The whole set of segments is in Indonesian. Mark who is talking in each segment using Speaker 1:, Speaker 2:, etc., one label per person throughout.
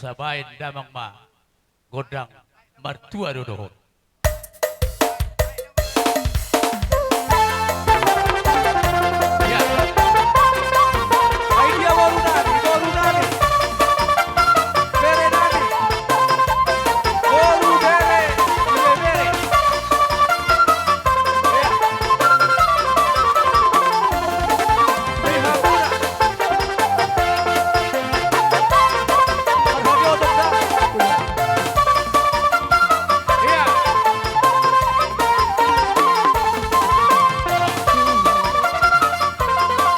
Speaker 1: sabain damang ma godang mertua dodohon. Ya,
Speaker 2: Idea baru nani, bere nani, baru bere, bere. Ya, lihat pula. Marhaba dokter. Ya,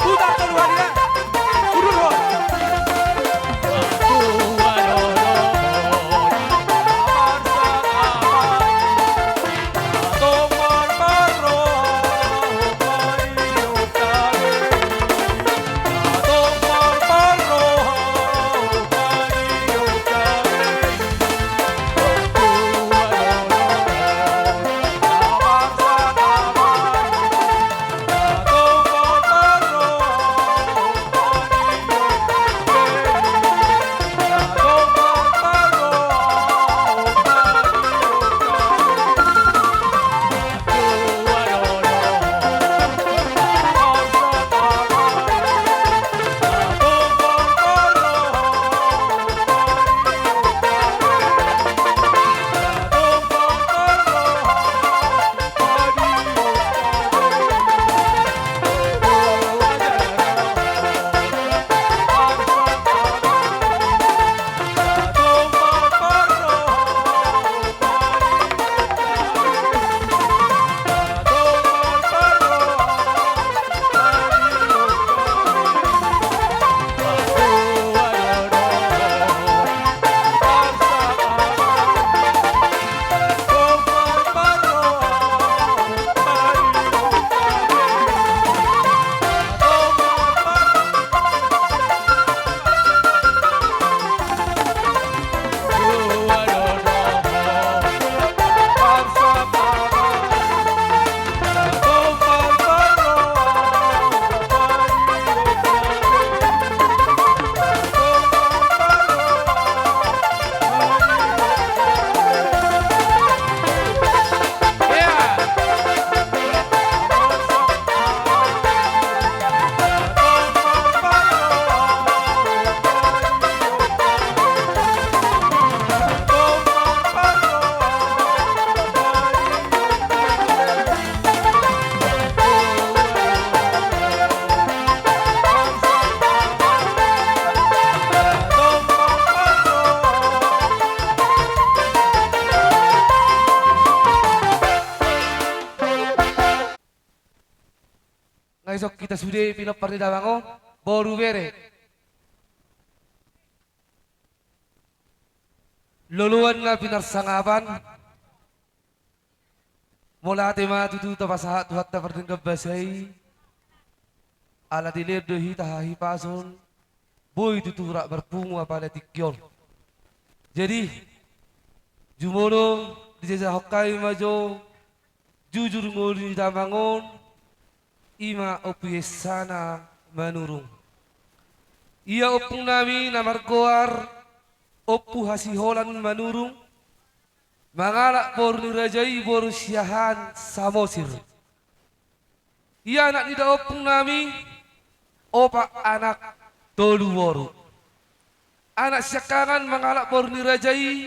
Speaker 2: putar keluar dia, urut ho.
Speaker 1: mertua dodohon.
Speaker 2: Tomar barro, pariu kami. Tomar barro, pariu kami. Ngaisok kita sudah pinap parti dawango baru bere. Luluan na pinarsangapan. Mula tema tutu tapasahat tuhat ta parti kabasay. Ala dilir dohi tahahi pason. Boy tuturak berpunga pada tikyon. Jadi jumono di jasa hokai majo jujur ngoli damangon. Ima opiesana manurung. Ia opung nami namar goar opu hasiholan manurung. Mangalak borni rajai boru siahan samosir. Ia anak nida opung nami opa anak tolu boru. Anak siakangan mangalak borni rajai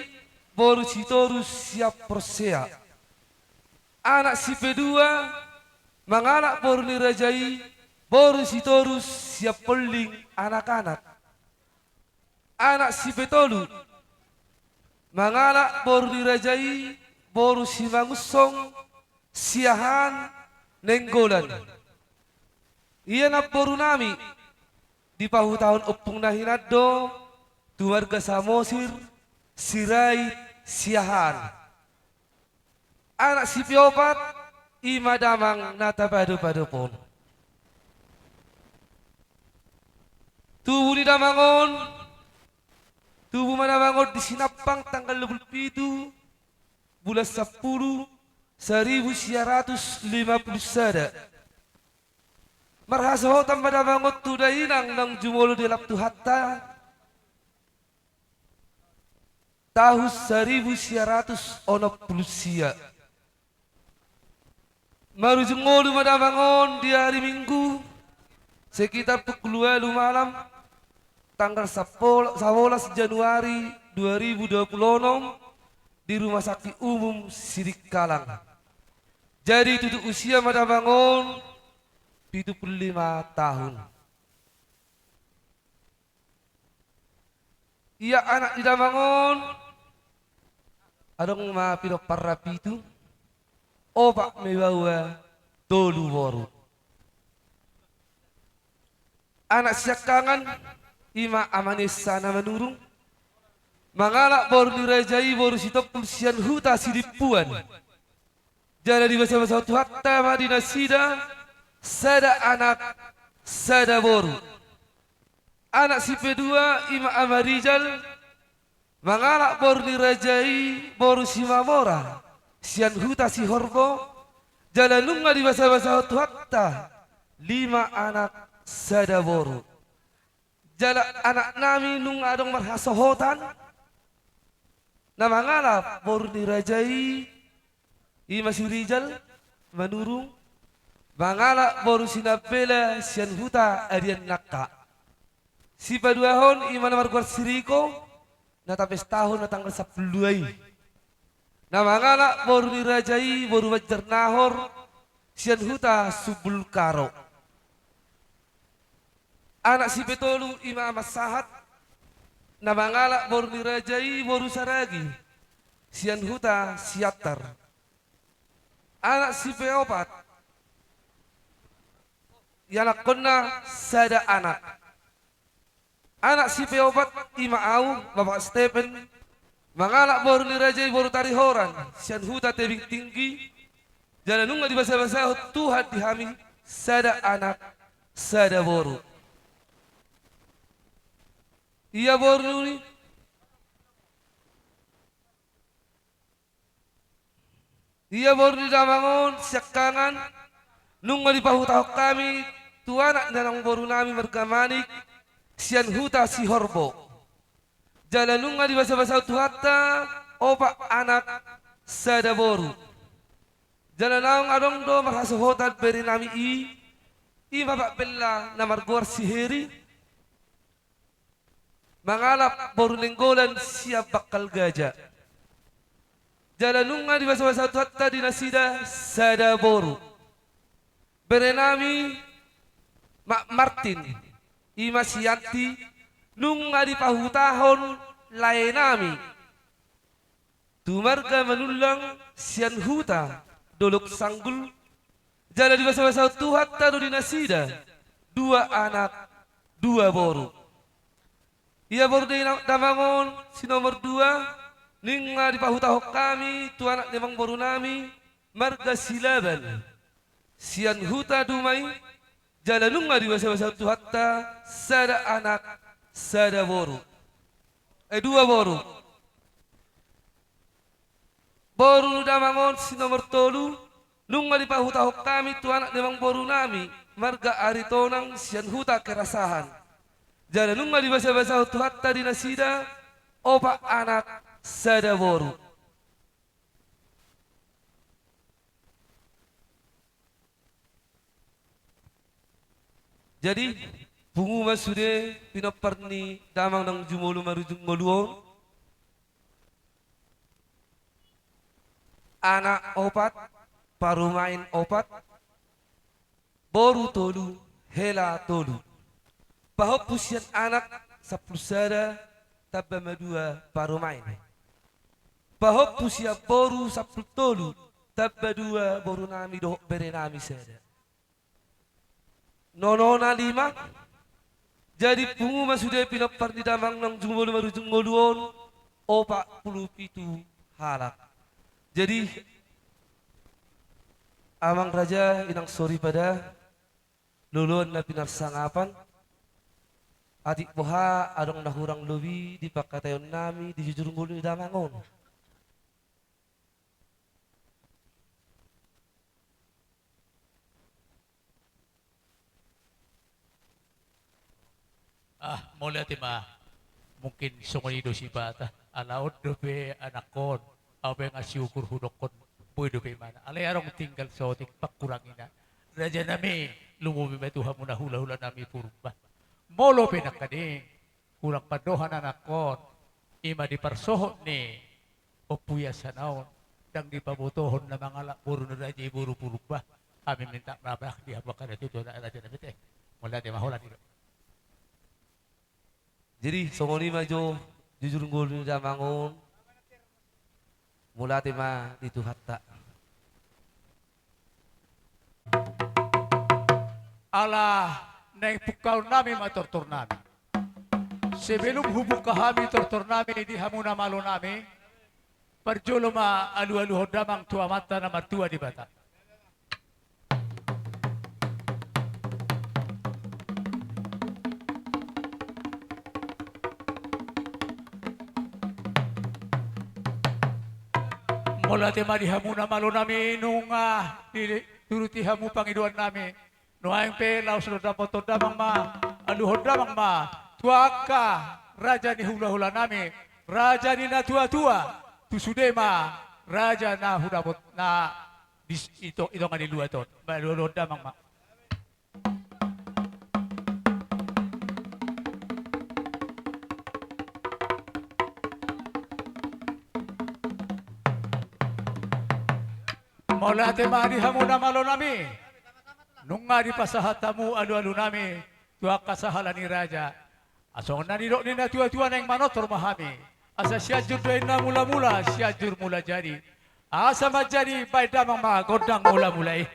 Speaker 2: boru sitorus siap persea. Anak si pedua mangalak borni rajai boru sitorus siap peling anak-anak. Anak si petolu mangalak borni rajai boru si mangusong siahan nenggolan. Ia na boru nami di pahu tahun opung nahinado tuarga samosir sirai siahan. Anak si piopat ima damang nata padu pon. Tubuh di damangon, tubuh mana bangun di Sinapang tanggal 27 bulan 10 1950. Marhaso tambah damangot tudainang nang jumolo di lap tuhatta. tahun 1960 sia. Marujung ngolu madabangon di hari Minggu sekitar pukul 2 malam tanggal 11 Januari 2026 di Rumah Sakit Umum Sidik Kalang. Jadi tutup usia madabangon 75 tahun. Ia anak di Damangon adong ma piro parapi itu opak mebawa tolu boru. Anak siakangan ima amanis sana menurung mangalak boru dirajai boru sitopul sian huta sidipuan. Jana di bahasa hatta madina sida sada anak sada boru. Anak si kedua ima amarijal mangalak boru dirajai boru si mamora sian huta si horbo jalanunga di bahasa hatta 5 anak sada boru. Jala anak nami nung adong marhasohotan na mangalap boru dirajai ima si rijal manurung mangalak boru sinabela sian huta adian nakka. Si paduahon ima namar kuar siriko na tapes tahun na tanggal 10 ay. Na mangalak boru dirajai boru wajar nahor sian huta subul karo. Anak si petolu ima masahat na mangalak boru dirajai boru saragi sian huta siatar. Anak si peopat yanak kona sada anak. Anak si peopat ima au bapak Stephen mangalak boru dirajai boru tarihoran sian huta tebing tinggi jalanunga di basa-basa Tuhan dihami sada anak sada boru. Iya boru ni iya boru di Damangon siakangan nunga di pahutahok kami tuanak danang boru nami mergamanik sian huta si horbo. Jalanunga di basa-basa hatta opak anak sada boru. Jalanang adong do marhasohotan beri nami i bapak bella namar guar sihiri mangalap boru nenggolan siap bakal gajah. Jalanunga di basa-basa hatta di nasida sada boru. Berenami Mak Martin ima sianti nunga di pahutahon laenami tumarga menulang sian huta dolok sanggul jala di basa-basa tuhat tadu di nasida 2 anak 2 boru. Ia boru di Damangon si nomor 2 ninga di pahutahok kami tu anak nemang boru nami marga silaban sian huta dumai jalanunga di basa-basa hatta sada anak sada boru. 2 boru. Boru Damangon si nomor 3 nunga di pahutahok kami tu anak nemang boru nami marga aritonang sian huta kerasahan. Jalanunga di basa-basa hatta di nasida opak anak sada boru. Jadi pungu masude pinoparni damang nang jumolu marujung ngoluon anak opat parumain opat boru tolu hela tolu bahop pusian anak 10 sada tabba madua parumain bahop pusia boru 10 tolu tabba 2 boru nami dohok bere nami sada nonona 5 jadi pungu masude pinopar di damang nang jumolu marujung ngoluon opak puluh pitu halak. Jadi amang raja inang sorry pada luluan na pinarsangapan adik boha adong nahurang lubi di pakatayon nami di jujur ngulu di Damangon.
Speaker 1: Mulai mungkin sungunido si bata. alaod dobe anakon, abe nga siyukur hudokon, pwede be mana. Alay arong tinggal sa otik pakurangin na. Raja nami, lumubi ba ito hamuna hula-hula nami purba. Molo pinakani, kurang padohan anakon, ima di parsohot ni, opuya sa naon, dang di pabutohon na mga puro na raja iburu purba. Kami minta mabak di habakan na ito na raja nami te. Mula di mahola dito.
Speaker 2: Jadi songoni maju jujur ngul jamangun mula tema itu hatta.
Speaker 1: Allah na ipukaw namin matortor namin. Sebelum hubung kami tortor namin, di hamuna malo namin, parjolo ma alu-alu hodamang tua mata na martua di bata. Mula tema di hamuna malo namin nung turuti hamu Panginoon namin. Noang pe laos lo dapat damang ma aluhod damang ma tuaka raja ni hula-hula nami raja ni na tua-tua tusude ma raja na hudapot na ito nga nilua to aluhod damang ma. Mula tema di hamuna malo nami. Nung nga di pasahatamu alu-alu nami, tuwa kasahala ni Raja. Asong naniro ni na tuwa-tuwa na yung manotor mahami. Asa siya jur doy na mula-mula, siya jur mula jadi. Asa majadi, baik damang mga godang mula-mula eh.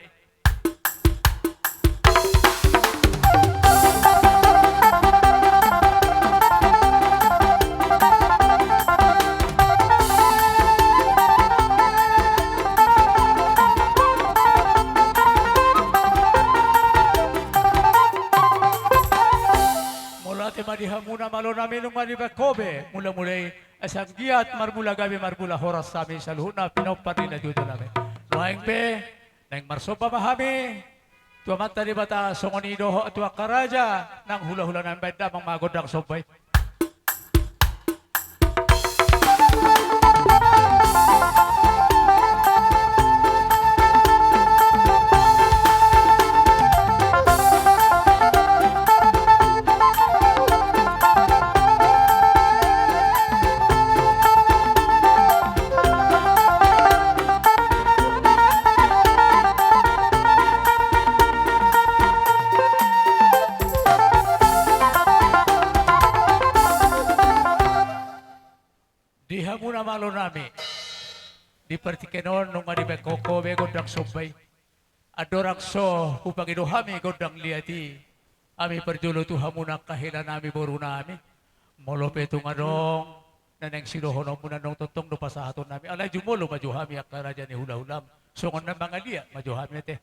Speaker 1: Madihamuna malo namin nung manibakobe mula mulay asang giat marmula gabi marmula horas sa amin sa luhut na pinaparin na dito namin. Noaing pe, nang marsopa mahami, tuwa mata di bata songonido ho tuwa karaja nang hula-hula ng benda mang magodang sobay. Muna malo nami di partikenon nung manibay koko be godang sobay adorang so upang inuhami godang liati ami perjulo tu hamuna kahila nami boru nami molope tu ngadong naneng silohono muna nong totong no pasahaton nami alay jumolo majuhami akaraja ni hula-hulam songon na mga liya majuhami te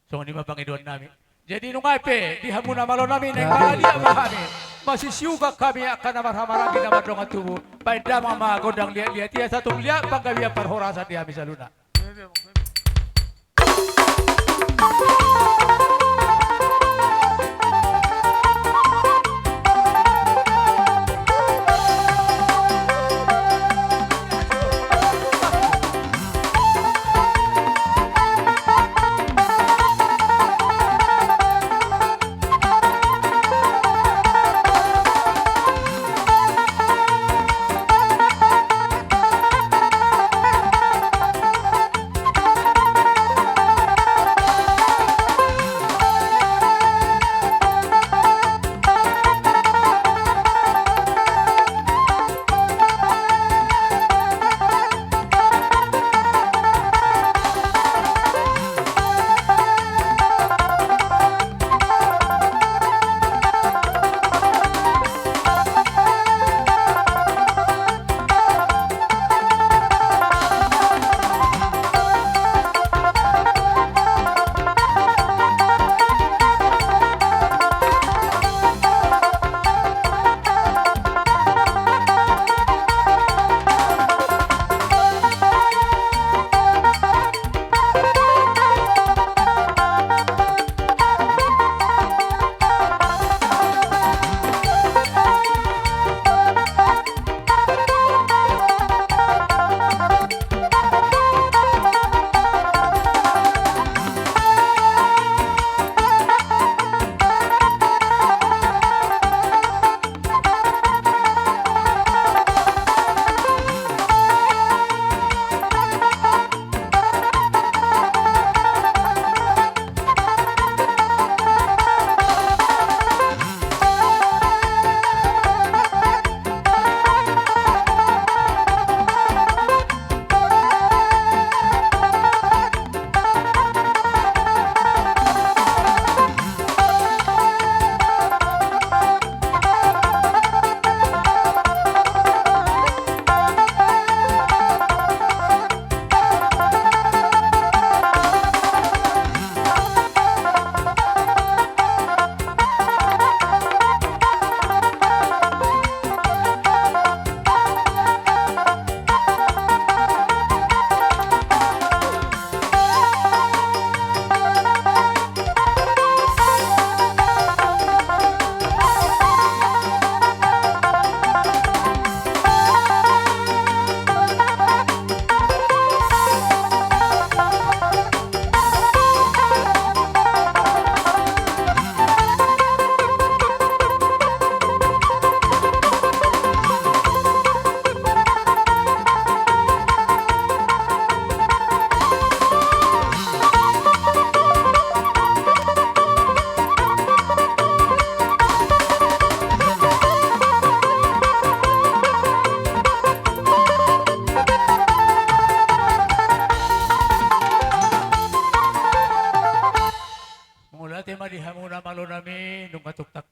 Speaker 1: songon ni mapangiduan nami jadi nung ape di hamuna malo nami neng mga liya mahami masisiuga kami akan marhamaragi na madong at tubo. Paida mga godang liat-liat. Iya satong liat panggawiya parhorasan di kami sa luna.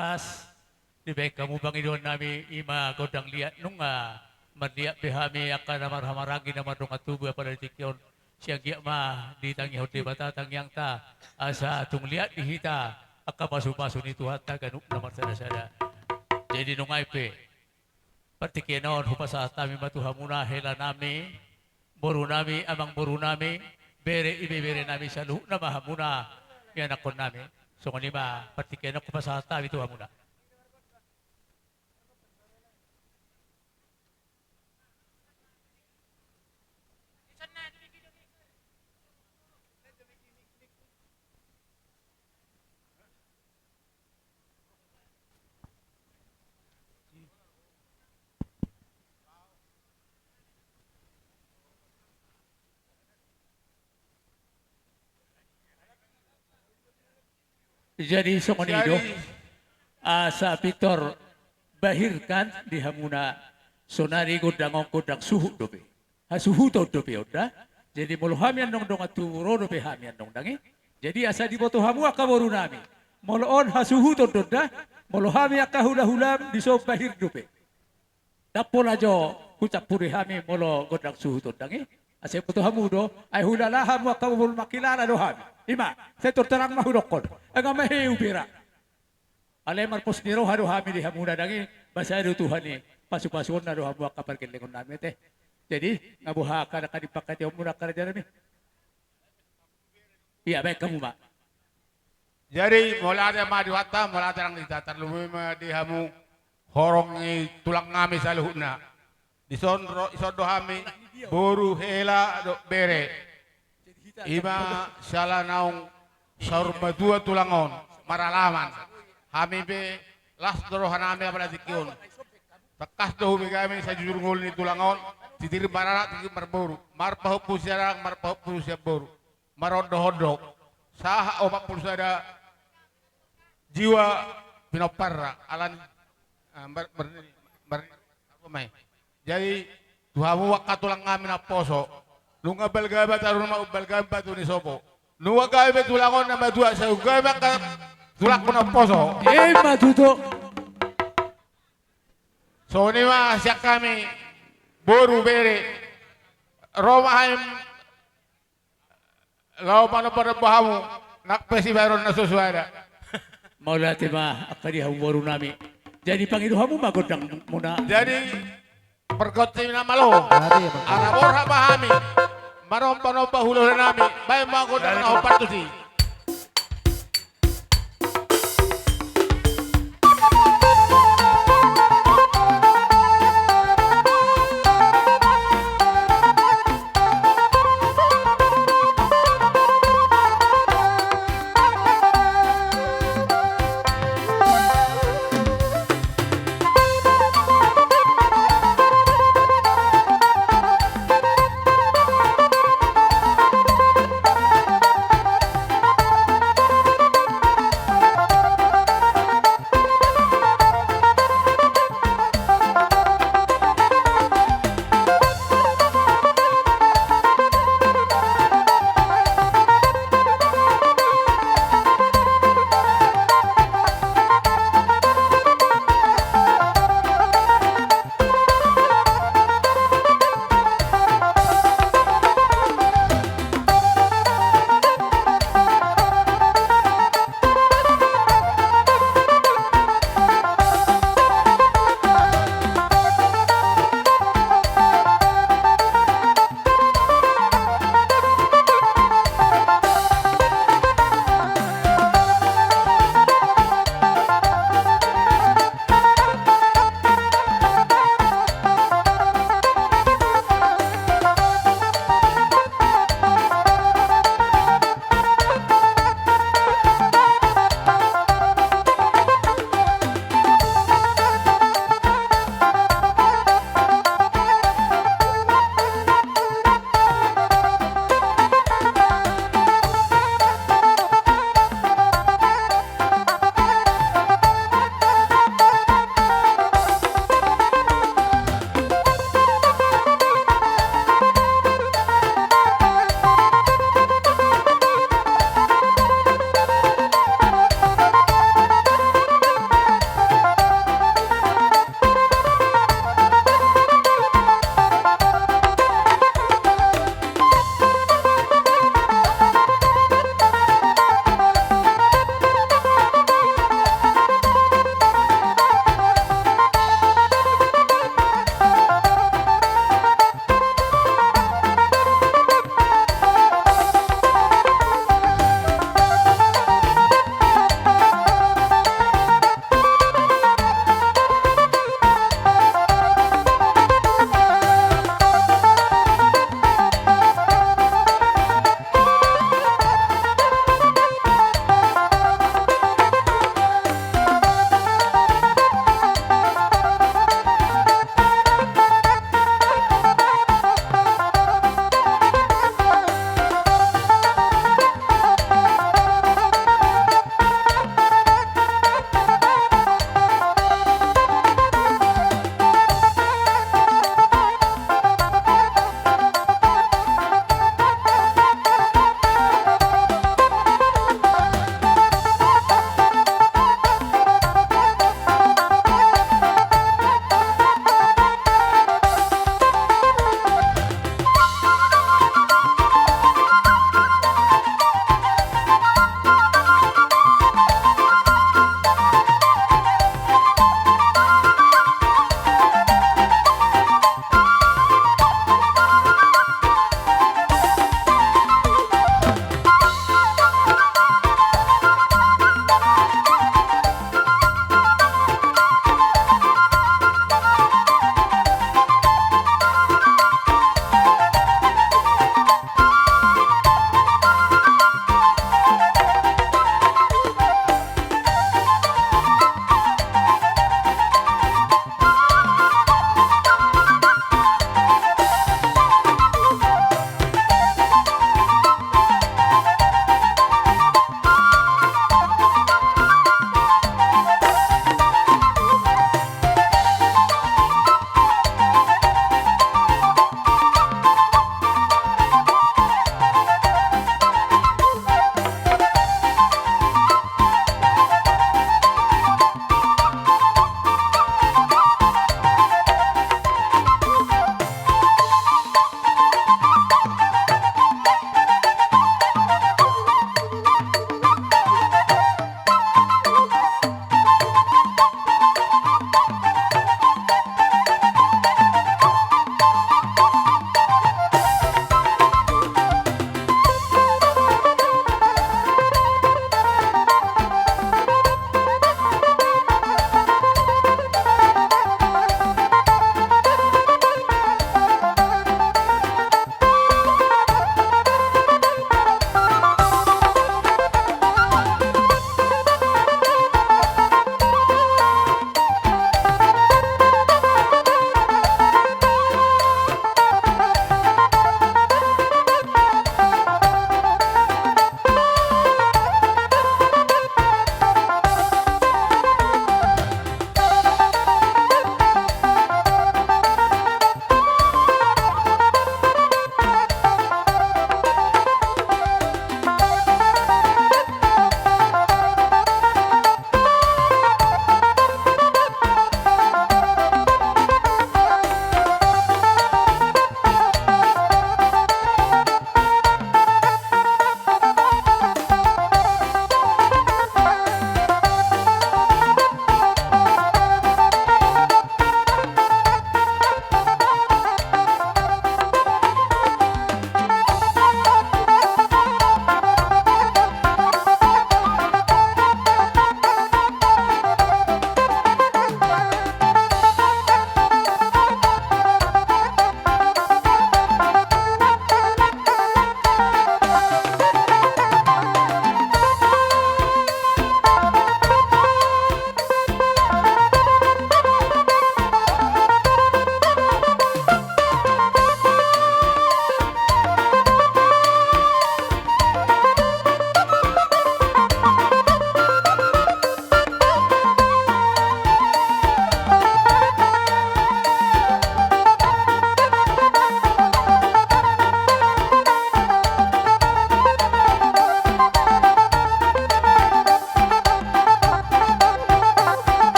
Speaker 1: bakas. Di baik kamu Panginoon namin ima godang liat nung manliat behami akan marhamaragi na marong atubo pada tikyon siya giya ma di tangi hoti bata tangyang ta asa tung liat dihita aka pasu-pasu ni Tuhan ta ganuk na marsada-sada. Jadi nung pe partikenon hupasa tami matuhamuna hela nami boru nami amang boru nami bere ibebere nami sa luhuk na mahamuna yan akon nami. So kanima partikenon hupasa tami tuhamuna. Jadi sokonido sa Victor bahirkan di hamuna sonari godang suhu dobe. Ha suhu to dobe oda. Jadi molo hamian dong dong aturo dobe hamian dong dangi. Jadi asa di boto hamu akaboru nami. Molo on ha suhu to doda. Molo hami akahula-hulam di so bahir dobe. Dapol ajo kucap puri hami molo godang suhu to dangi. Asa boto hamu do ay hulala hamu akabul makilala do hami. Ima, saya terang mahurokon. Agak mahiu pira. Alay marpos niro haru hami di hamuna dangi. Basa do Tuhan ni. Pasuk-pasukon na do hamu akapar kelengon namin teh. Jadi ngabuha ka na kadipakat yung muna ka na dyan namin. Iya, baik kamu mak.
Speaker 3: Jadi mula ada madiwata, mula ada yang ditatar lumui di hamu horong ni tulang ngami sa luhuna. Di sondo hami boru hela do bere. Ima sala naung saur badua tulangon maralaman. Hami be las dorohan hami apa dikion. Tekas do humi kami sa jujur ngul ni tulangon. Titir barara titir marboru. Marpahu pusiarang marpahu pusia boru. Marondo-hondo. Saha opak pusada jiwa pinoparra alan jadi tuhamu wakatulang kami na poso. Nunga balgaba tarun ma balgaba tu ni sopo. Nunga gabe tulangon na madua sa gabe ka tulak mo na poso.
Speaker 1: Matuto.
Speaker 3: So ni ma siya kami boru bere Romahem law pano pada bahamu nakpesi baron na susuada.
Speaker 1: Maula tema akadi hamu nami. Jadi pangidu hamu magodang muna.
Speaker 3: Jadi perkoti na malo. Arabor habahami. Marompa-rompa hulu nami. Baik magodang na hopat tu si.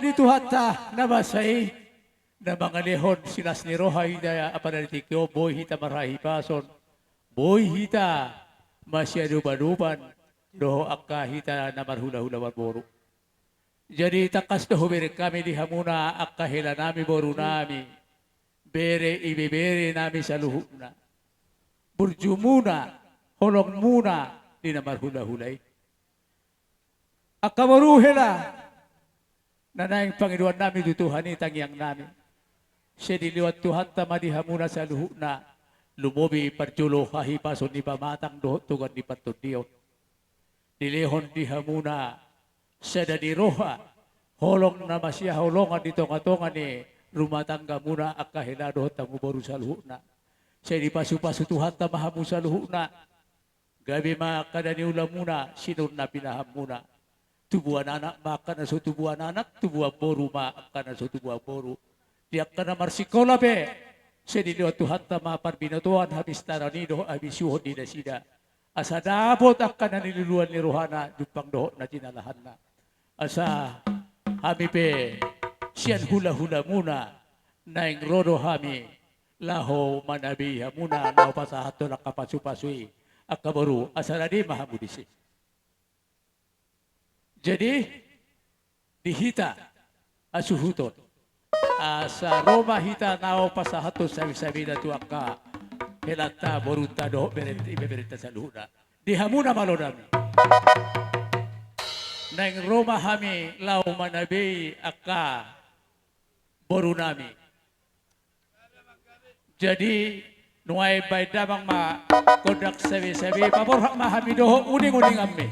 Speaker 1: dito hata nabasay na mga lehon silas ni Rohay na apanalitikyo boy hita marahi pason boy hita masyaduban-duban doho akka hita na marhula-hula boro. Jadi takas doho bere kami di hamuna akka hela nami boru nami bere ibebere nami sa luhuna burju muna holong muna di na marhula-hulay akka boru hela na naing Panginoon namin dutuhani tangyang namin. Siya diliwat Tuhan tamadiha muna sa luho na lumobi parjulo hahipason ni pamatang doho tugan ni patuniyo. Dilihon diha muna siya dadiroha holong na masya holongan dito katongan ni rumatangga muna akahilado tanguboru sa luho na. Siya di pasu-pasu Tuhan tamahamu sa luho na. Gabi makadaniula muna sinun na pinaham muna. Tubuhan anak makan na so tubuhan anak, tubuhan boru makan na so tubuhan boru. Diyak ka na marsikola be. Sediliwa Tuhan tama parbinatuan habis taranido habis yuhon di nasida. Asa dabot akka na nililuan ni Rohana jupang doho na tinalahan na. Asa hami pe siyan hula-hula muna naing rodo hami laho manabiha muna nao pasahato na kapasu-pasui. Akka boru asa na di mahamudisi. Jadi dihita asuhuton sa Roma hita nao pasahato sabi-sabi na tuwaka helata boruta do ibeberita sa luna dihamuna malonami nang Roma hami lau manabi akka borunami jadi nuay bay damang ma kodak sabi-sabi paborhak mahami doho uning-uning ammi.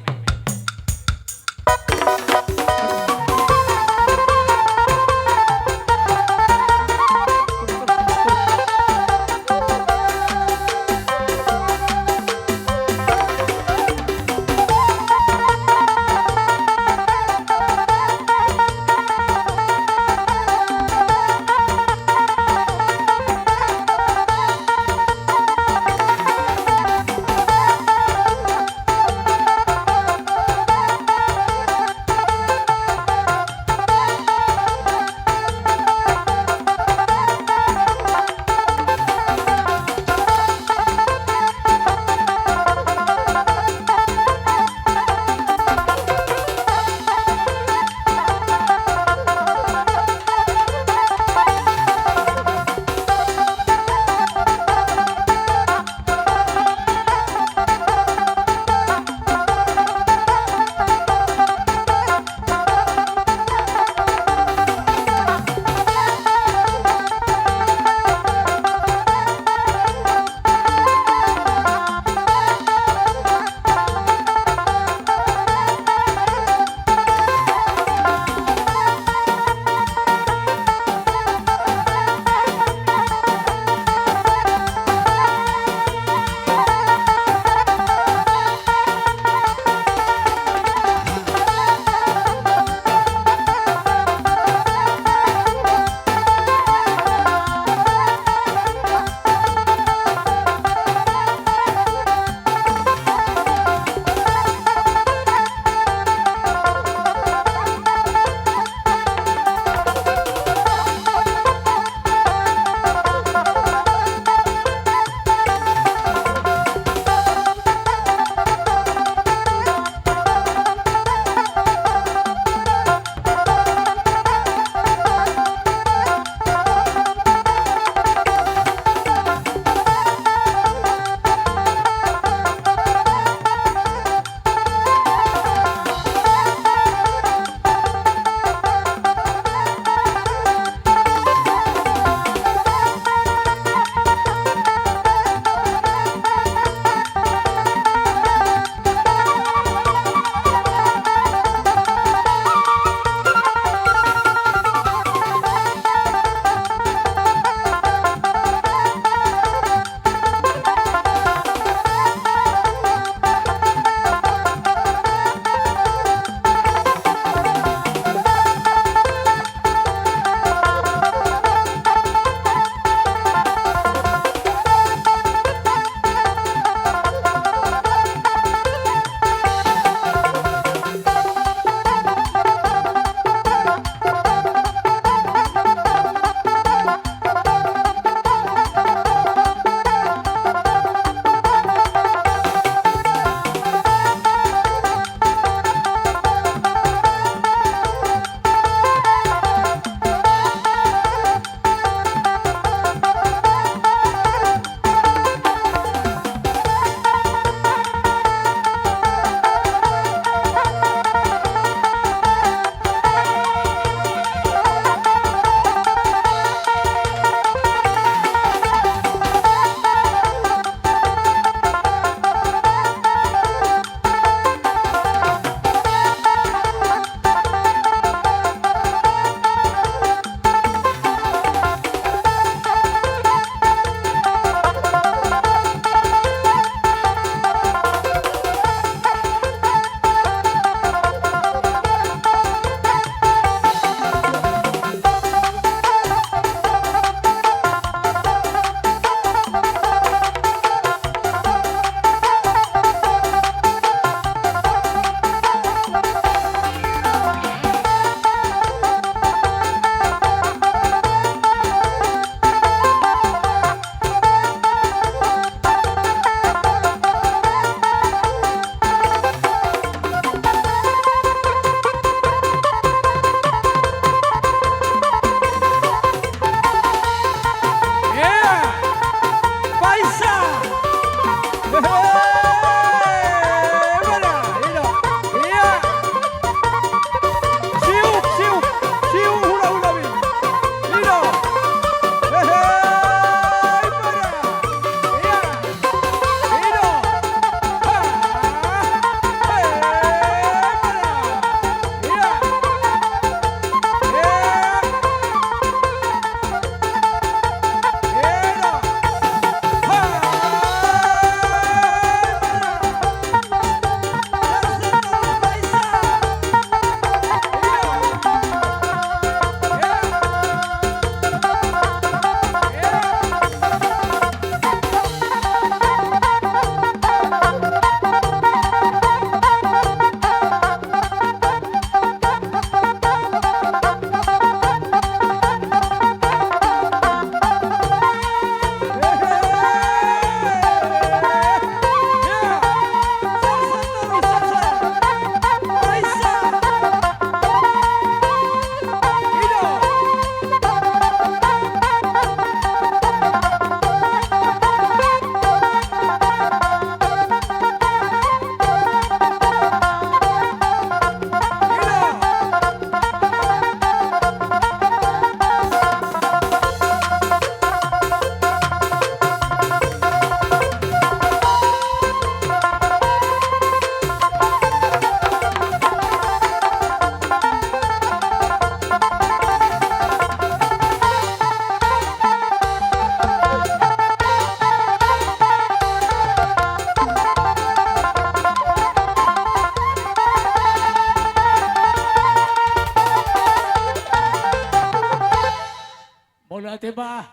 Speaker 1: mula te ba,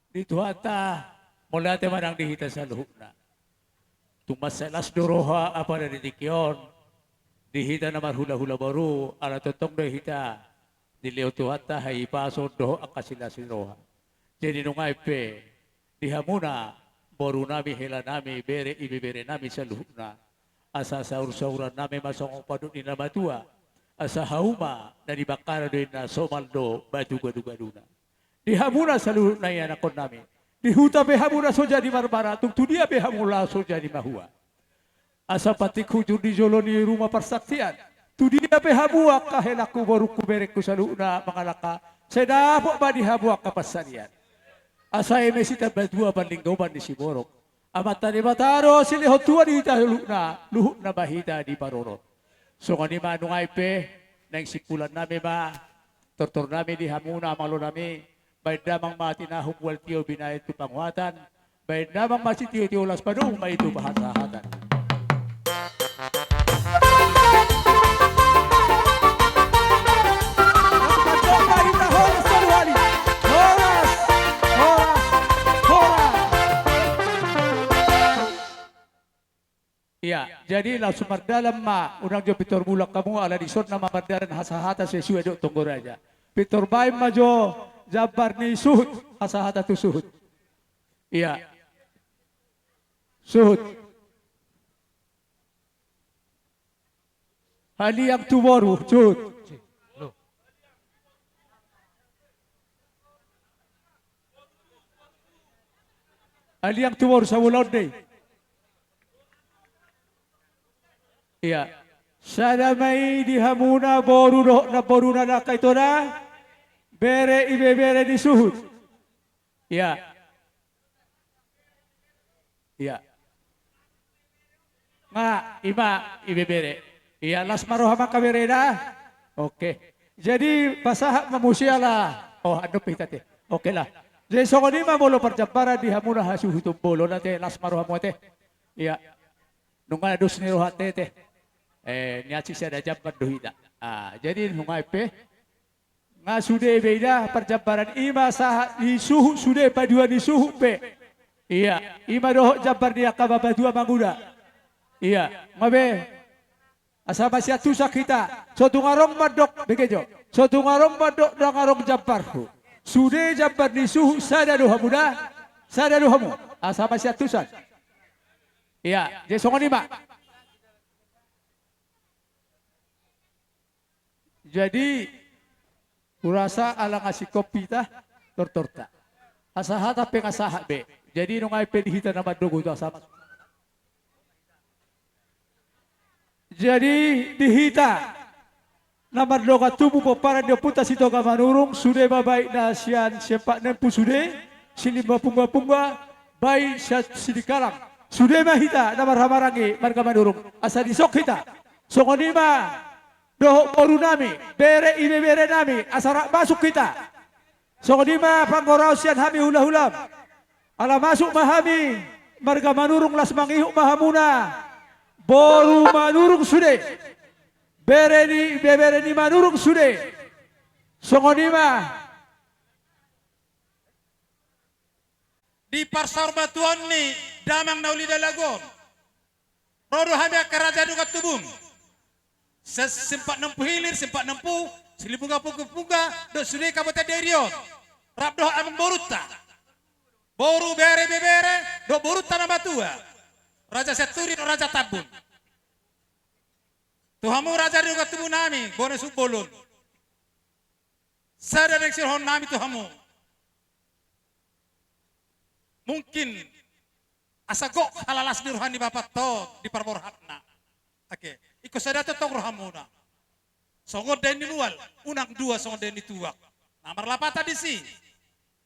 Speaker 1: dito ata, mula te manang dihita sa luhuk na. Tumasalas doroha apa na didikyon, dihita na marhula-hula baru, ala totong dihita, diliw tu ata hay paso doho akasila siroha. Jadi nung pe, diha muna, baru nami hela nami, bere ibibere nami sa luhuk na. Asa saur-sauran nami masong padut ni namatua, asa hauma na dibakara doon na somaldo batu gadu-gaduna. Dihamuna sa luhut na yan akon nami. Dihuta behamuna so jadi barbara, tungtu dia behamula so jadi mahua. Asa pati kujur di jolo ni rumah persaktian. Tu dia behamua kahelaku baru kubereku sa luhut na mangalaka. Sedapok ba dihamua kapasanian. Asa emesita badua bandinggoban di Siborok. Amat tadi mataro silihot tua di luhut na bahita di Parorot. So kani manungay pe, nang sipulan nami ba, tortor nami di hamuna malo nami, bayad namang mati na hukwal tiyo binayad tu pangwatan, bayad namang masi tiyo tiyo las padung, may ito bahasahatan. Iya, jadi langsung mardalam ma, unang jo pitor mulak kamu ala disod na mamardalan hasahata sesuai dok tunggu raja. Pitor baim majo jabar ni suhut hasahata tu suhut. Iya. Suhut. Hali yang tu baru, suhut. Ali yang tu baru sa ulod day. Iya. Sana may dihamuna boru na nakay ito na. Bere ibebere di suhud. Iya. Iya. Nga, ima ibebere. Iya, las marohama kabere na. Oke. Jadi pasah mamusiala. Oh, ano pitate. Oke lah. Jadi sokoni mamolo perjabara dihamuna hasuhutum bolo nate las marohama te. Iya. Nunga dos ni rohate te. Niaci saya dah jabat dohida. Jadi nungai pe nga sude beda perjabaran ima sah di suhu sude padua di suhu pe. Iya, ima doh jabar dia kababa dua manguda. Iya, ngabe asa masih tusak kita. Suatu ngarong madok begitu. Suatu ngarong madok dan ngarong jabarku. Sude jabar di suhu sada doh muda. Sada doh mu. Asa masih tusak. Iya, jadi songon lima. Jadi urasa ala ngasih kopi tah tortorta. Asahata pengasahat be. Jadi nung ay pedihita na madugo to asama. Jadi dihita na madloga tubuh po para dia puta sito ka manurung sude babaik na sian sepak nempu sude silimba pungga baik sidikalang sude mahita na marhamarangi marga manurung asa disok hita songonima doh baru nami, bere ibe bere nami, asara masuk kita. Songodima panggorausian hami hula-hulam. Ala masuk mahami, marga manurung las mangihuk mahamuna. Boru manurung sude. Bere ni manurung sude. Songodima.
Speaker 3: Di parsar batuan ni, damang nauli dalagon. Rodo hami akaraja dukat tubum. Sempat nempuh hilir, sempat nempuh silipungga-pungga, dok sudah kabupaten Derion. Rabdoh amang boruta. Boru bere bebere, dok boruta nama tua. Raja Seturi, Raja Tabun. Tuhamu Raja juga tubuh nami, bone subbolon. Sada reksir hon nami tuhamu. Mungkin asagok halalas di rohani bapak to di parborhatna. Oke, iko sadata tong rohamuna. Songod deni nual, unang dua songod deni tuak. Namar lapata di si.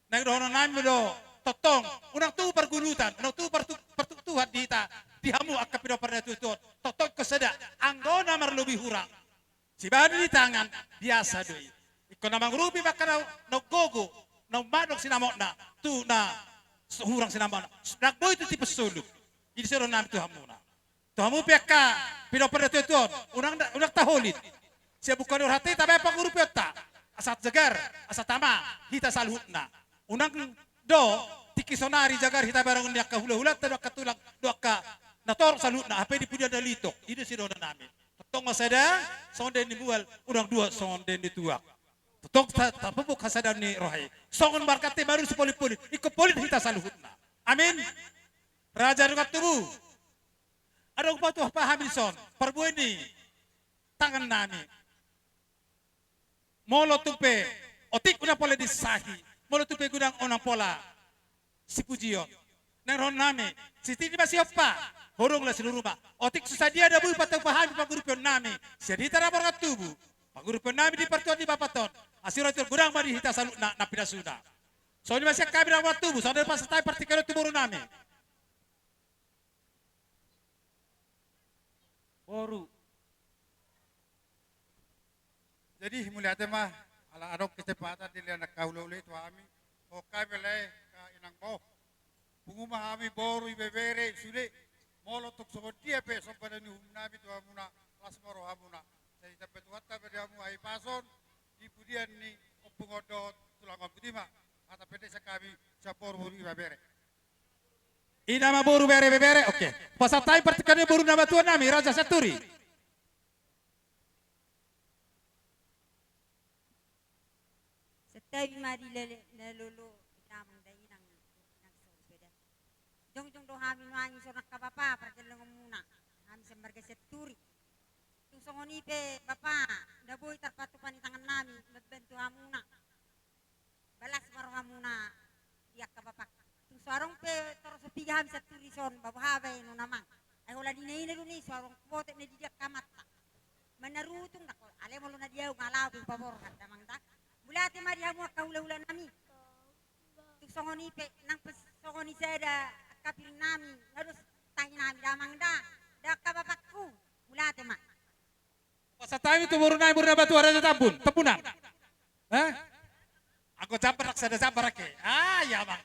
Speaker 3: Nang dohono nami do totong, unang tu pergulutan, unang tu pertutuhan di ita. Dihamu akapido pada tutut. Totong ko sada, anggo namar lebih hurang. Si bani di tangan biasa doi. Iko namang rupi bakal no gogo, no manok sinamokna, tu na hurang sinamokna. Nagboy itu tipe suluk. Jadi seron nami tuhamuna. Tuhamu peka pido pada tutut, unang taholit. Saya bukan urhati tapi apa guru peta. Asat jegar, asat tama, kita salhutna.
Speaker 4: Unang do tikisonari jagar hita barang niya kahula-hula tado katulang do ka nator salut na apa di punya dalitok ide si dona nami. Tong masada sonde ni bual urang dua sonde ni tuak. Tong tapubuk hasada ni rohai. Songon barkate baru sepoli-poli ikut polit hita saluhutna. Amin. Raja rukat tubuh. Ada upah tuh pahami son. Perbuat ni tangan nami. Molo tupe otik una pola disahi. Molo tupe gudang onang pola si pujion. Nang ron nami. Siti di masih apa? Horong lah seluruh rumah. Otik susah dia ada bui patang pahami pagurupion nami. Jadi tara barkat tubuh. Pagurupion nami di pertuan di bapaton. Asiratul gudang mari hita salut na pidasuda. So ini masih kami dalam tubuh. So ada pasal partikel tubuh nami.
Speaker 5: Boru. Jadi mulia tema ala adok kecepatan di lian kaulole tu kami. O kami le ka inang bo. Punguma kami boru ibebere sule molo tuk so dia pe so pada ni nabi tu amuna lasmaro amuna. Saya sampai tu hatta pada amu ai pason di pudian ni opungodot tulang putima. Ata pede sakami sapor boru ibebere.
Speaker 4: Inama boru bere-bere, oke. Pasal time pertikane boru nama tuan nami, Raja Saturi.
Speaker 6: Setabi mari lolo namang dai nang sepeda. Jong do hami mangi sonak ka bapa perkelong muna. Hami sembarga Saturi. Tung songoni pe bapa, daboy terpatu pani tangan nami membantu hamuna. Balas maro hamuna dia ka bapa. Suarong pe terus piga ham sa turison babahabay no namang ay wala dinay na ni suarong pote na didia kamata manarutong nako ale mo na diaw ngalaw ping pabor kada mangda bulati mariya mo kaula-ula nami tu songoni pe nang songoni seda kapil nami harus tanya nami damangda da kabapakku bulati ma
Speaker 4: Pasal time itu boru na batu Raja Tambun, tepunan. Aku jamper sada jamper ke. Ah ya bang.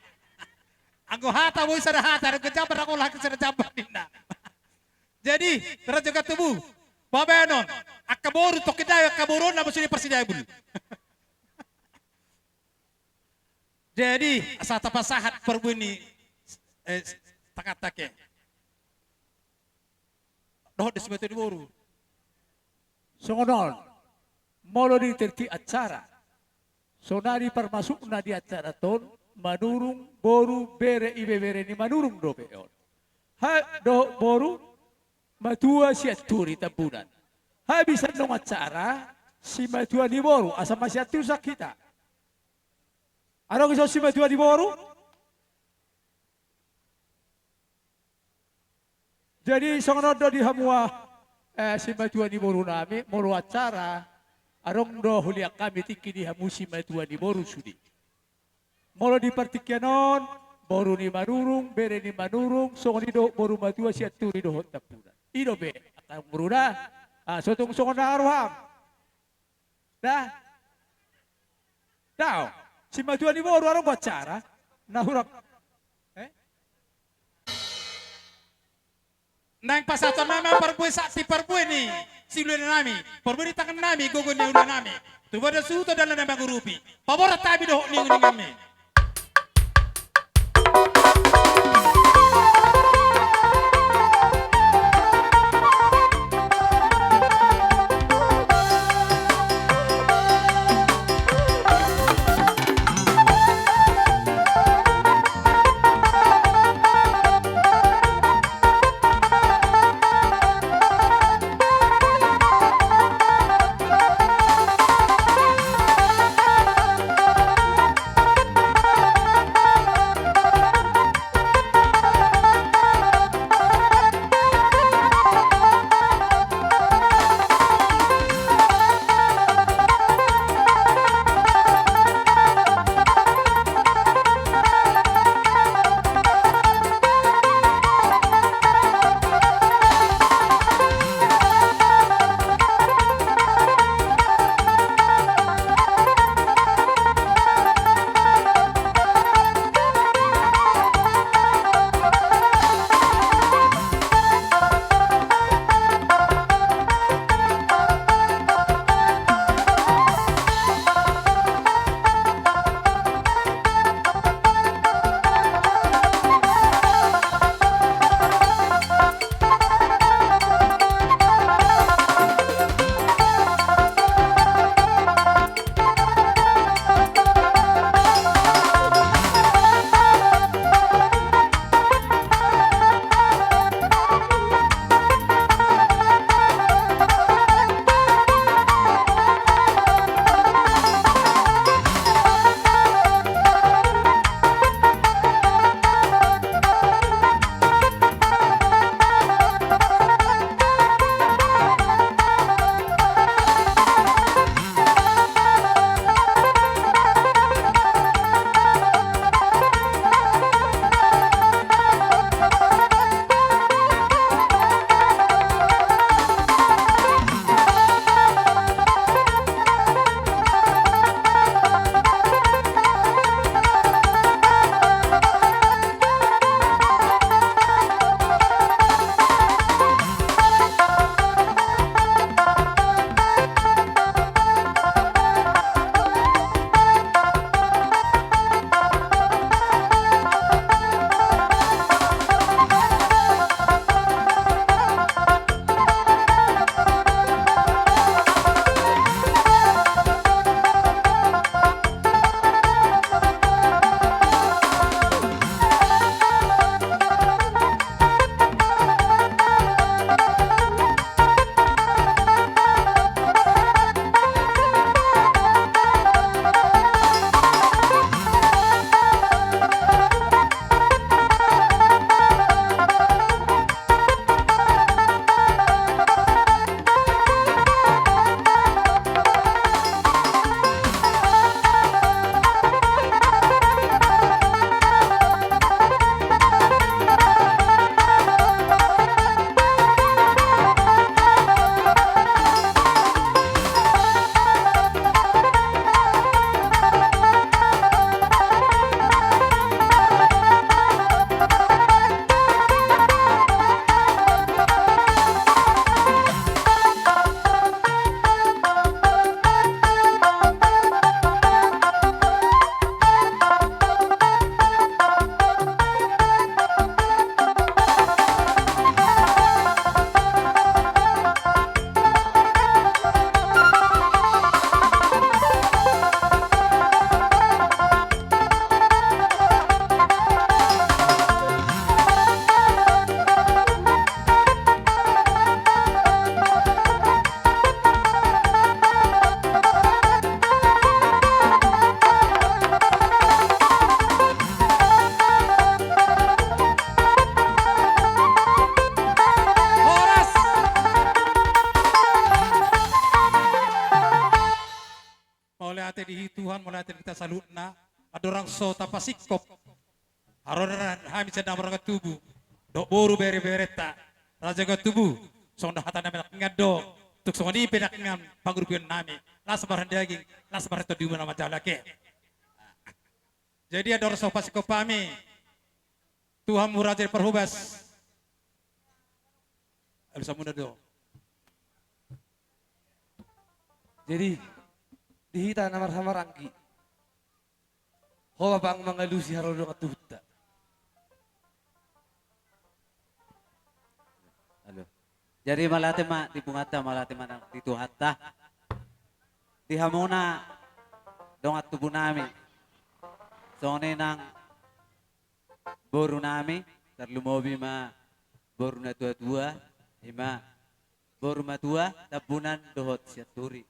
Speaker 4: Anggo hata boy sada hata, anggo jamper aku lagi sada jamper dinda. Jadi, Raja Katubu, babenon, akaboru tokidayo akaboron na masih persidaya bulu. Jadi, asa tapasahat perbuni takat-take. Doh disebut di boru.
Speaker 1: Songonon, molo di terti acara. Sonari permasuk na di acara ton, manurung boru bere ibebere ni manurung do peon. Ha do boru matua si aturi tampunan. Habisan nong acara si matua ni boru asa masih atu kita. Ano kisah si matua ni boru? Jadi songonon do di hamua si matua ni boru nami molo acara arong do huliak kami tiki di hamu si matua ni boru sudi. Molo di partikianon, boru ni manurung, bere ni manurung, songon do boru matua si aturi do hotak puna. Ido be, akang muruna, sotong songon na aruham. Dah, tau, si matua ni boru arong bacara, nahurap.
Speaker 4: Nang pasaton mama perbuai sakti perbuai ni, si ulan nami, perbuai di tangan nami, gogon ni ulan nami. Tu pada suto dalam nama gurupi, pabora tabi doh ni uning kami. kita salutna adorang so tapasikop haronan hami sedang orang tubuh dok boru bere-bereta raja tubuh sonda hatana menak ngado tuk songoni penak ngam pagrupion nami las baran daging las baran to diuna majalake. Jadi adorang so pasikop pami Tuhan muraja perhubas bisa muda do.
Speaker 2: Jadi dihita namar hamarangki. Hoa bang mangalusi harodo katuhta.
Speaker 7: Halo. Jadi malate ma tibungata malate manang tituhatta. Dihamuna dong at tubuh nami. Sone nang boru nami terlumobi ma boru na tua-tua ima boru ma tua tabunan dohot siaturi.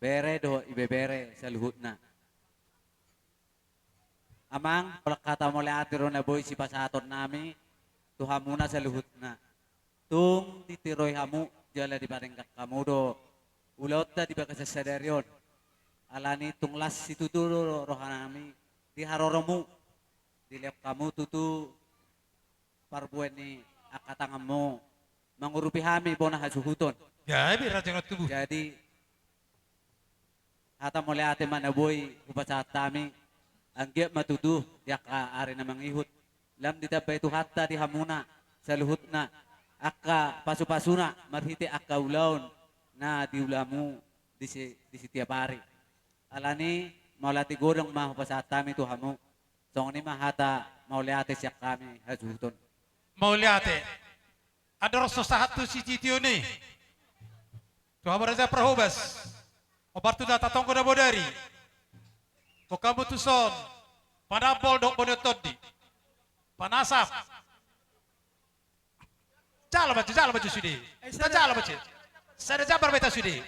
Speaker 7: Bere doho ibe bere sa luhutna. Amang kata mole atiro na boy si pasaton nami tuhamuna sa luhutna. Tung titiroy hamu jala di parengkak kamu do ulot da di bakas sadaryon. Alani tunglas situ dulu rohanami di haroromu dilep kamu tutu parbuen ni akatangamu mangurupi hami bona hasuhuton.
Speaker 4: Ya, raja tubuh.
Speaker 7: Jadi hata mole ate mana boy upasat tami angge matuduh ya ka are na mangihut lam ditabay tu hatta di hamuna sa luhutna akka pasu-pasuna marhiti akka ulaon na diulamu di setiap hari alani maulati godong mah upasat tami tu hamu song ni mahata maule ate siyak kami hajuton
Speaker 4: Maule ate ador so sahat tu si titio ni Tuhan muraja perhubas Obartu data tongko na bodari. O kamu tuson. Panapol dok bonetodi. Panasap. Jala baca sudi. Kita jala baca. Saya jabar beta sudi.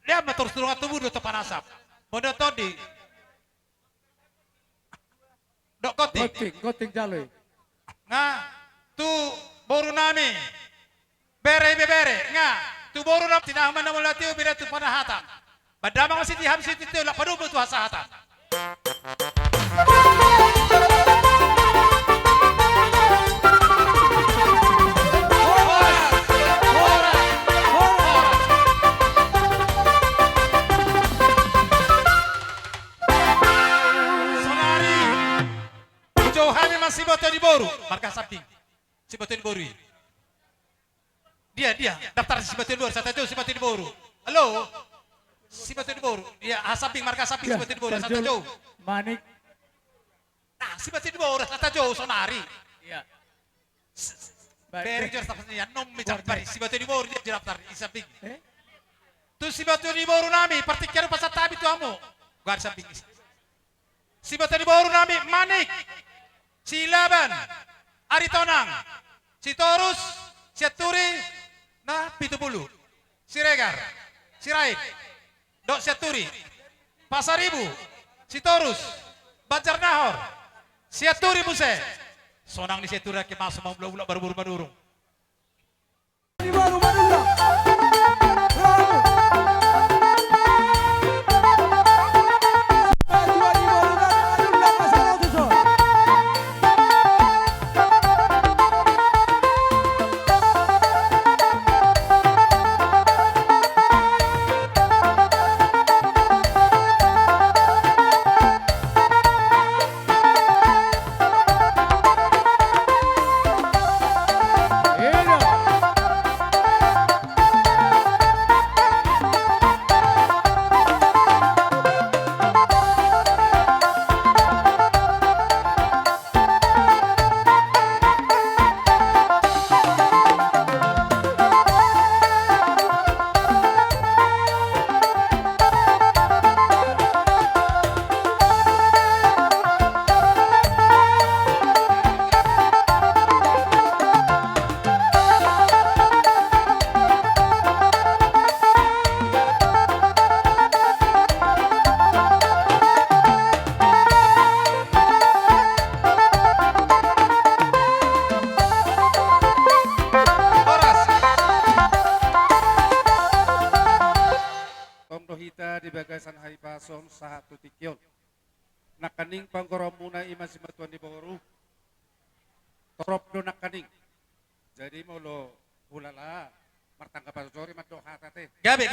Speaker 4: Lihat terus turun tubuh dok panasap. Bonetodi. Dok
Speaker 1: Goting jaloy.
Speaker 4: Nga. Tu boru nami. Bere. Nga. Tu boru na tinahaman na mula tiyo bila tu panahatan. Badamang masih diham situ tiyo la padubo tu hasahatan. Sonari. Jauh kami masih boto di boru. Markas samping. Si boto di boru. Dia daftar si Batu Boru, saya tahu si Batu Boru. Halo, si Batu Boru. Dia samping markas samping si Batu Boru, saya tahu.
Speaker 1: Manik.
Speaker 4: Nah, si Batu Boru, saya tahu sonari.
Speaker 1: Iya.
Speaker 4: Beri jelas tapasnya, nom mencari si Batu Boru dia daftar di samping. Tu si Batu Boru nami, partikian pasal tabi tu amu. Gua di samping. Si Batu Boru nami Manik, si Laban, Aritonang, si Torus, si Turi. Nah, Pitupulu, Siregar, Sirait, Dok Siaturi, Pasaribu, Sitorus, Banjar Nahor, Siaturi Buse, Sonang di Siaturi ke masuk mau bulan baru badurung.
Speaker 5: rason sa tutikyon. Nakaning panggoro muna ima si Matuan di Boru. Torop do nakaning. Jadi mo lo hulala. Martang kapasori matdo hatate.
Speaker 4: Gabi.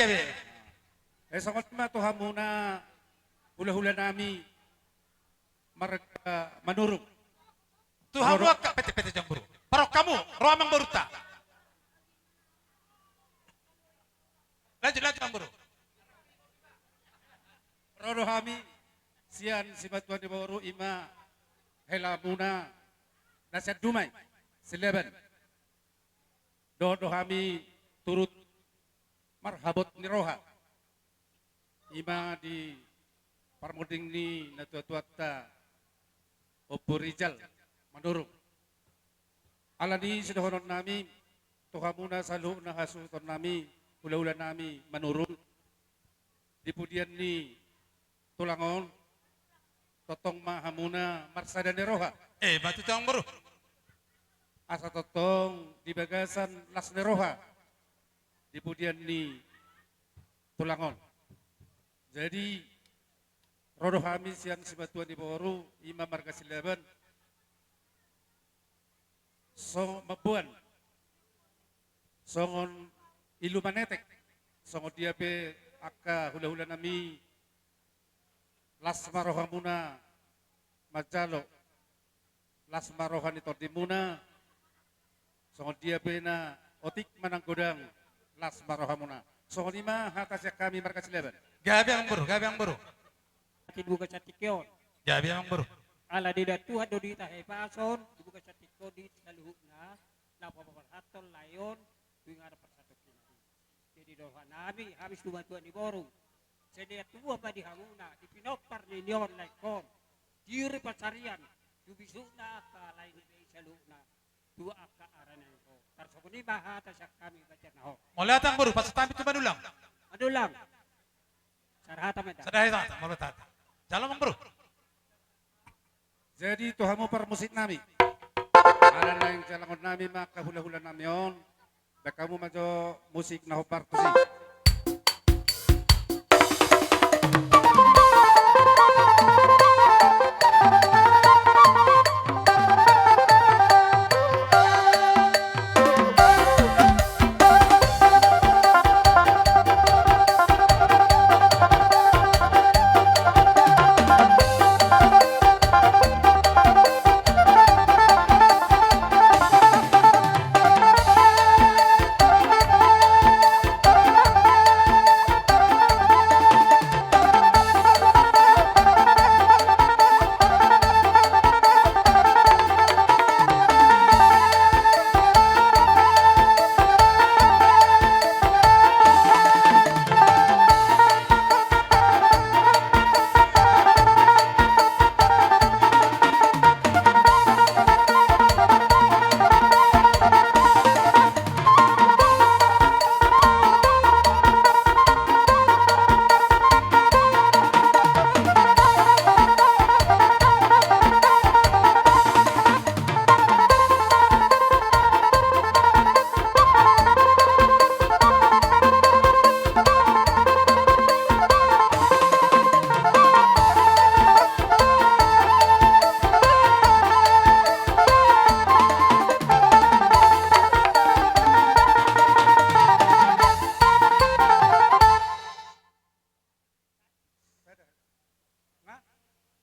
Speaker 5: Sangot matuha muna hula-hula nami manurung.
Speaker 4: Tuhan mo ka pete-pete jang buru. Parok kamu, roamang baruta. Lanjut jang buru.
Speaker 5: Rodo hami sian si Batuan di Boru ima hela muna nasihat dumai sileban. Dodo hami turut marhabot ni roha. Ima di parmuding ni natuatuata Opo Rizal manurung. Alani sidahonon nami tuha muna sa luho na hasuton nami hula-hula nami manurung. Dipudian ni tulangon totong mahamuna marsada ni roha.
Speaker 4: Batu jang buru.
Speaker 5: Asa totong di bagasan las ni roha. Dipudian ni tulangon. Jadi rodo kami siang si Batuan di Boru ima marga silaban so mabuan songon ilu manetek songon dia pe aka hula-hula nami las maroha muna majalo las maroha ni tordi muna songon dia pe na otik manang godang las maroha muna songon ima hatasya kami marga silaban.
Speaker 4: Gabi ang buru.
Speaker 8: Dibuka satikyon.
Speaker 4: Gabi ang buru.
Speaker 8: Ala di datu hado di tahe pason, dibuka satikyo di saluhuna, napapaparhatol layon, tuwing ada persatu pintu. Jadi doha nabi habis Batuan di Boru. Sedia tua pa di hamuna, di pinopar ni nyon laikom. Diri pasarian, dubisuna ka lain di saluhuna. Dua aka aranan ko. Tarsokuni bahata sa kami baca naho.
Speaker 4: Mula tang buru, pasatami tu manulang.
Speaker 8: Adulang. Sarhata meta.
Speaker 4: Sadahita, malutata. Jalan ang buru.
Speaker 5: Jadi tuhamu permusik nami. Ada yang jalangon nami maka hula-hula nami on. Kamu majo musik naho partusi.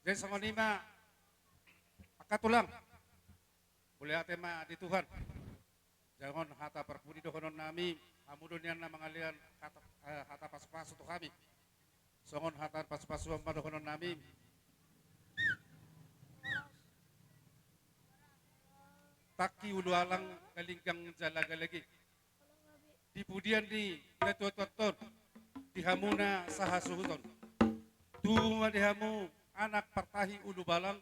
Speaker 5: Jadi songonima akatulang. Boleh ate ma di Tuhan. Jangan hata perpudi dohonon nami amudunian na mangalian hata pas-pas untuk kami. Songon hata pas-pas ma dohonon nami. Taki ulu alang kalinggang jalaga lagi. Dipudian di natuat-tuaton dihamuna sahasuhuton. Tuma dihamu anak partahi ulu balang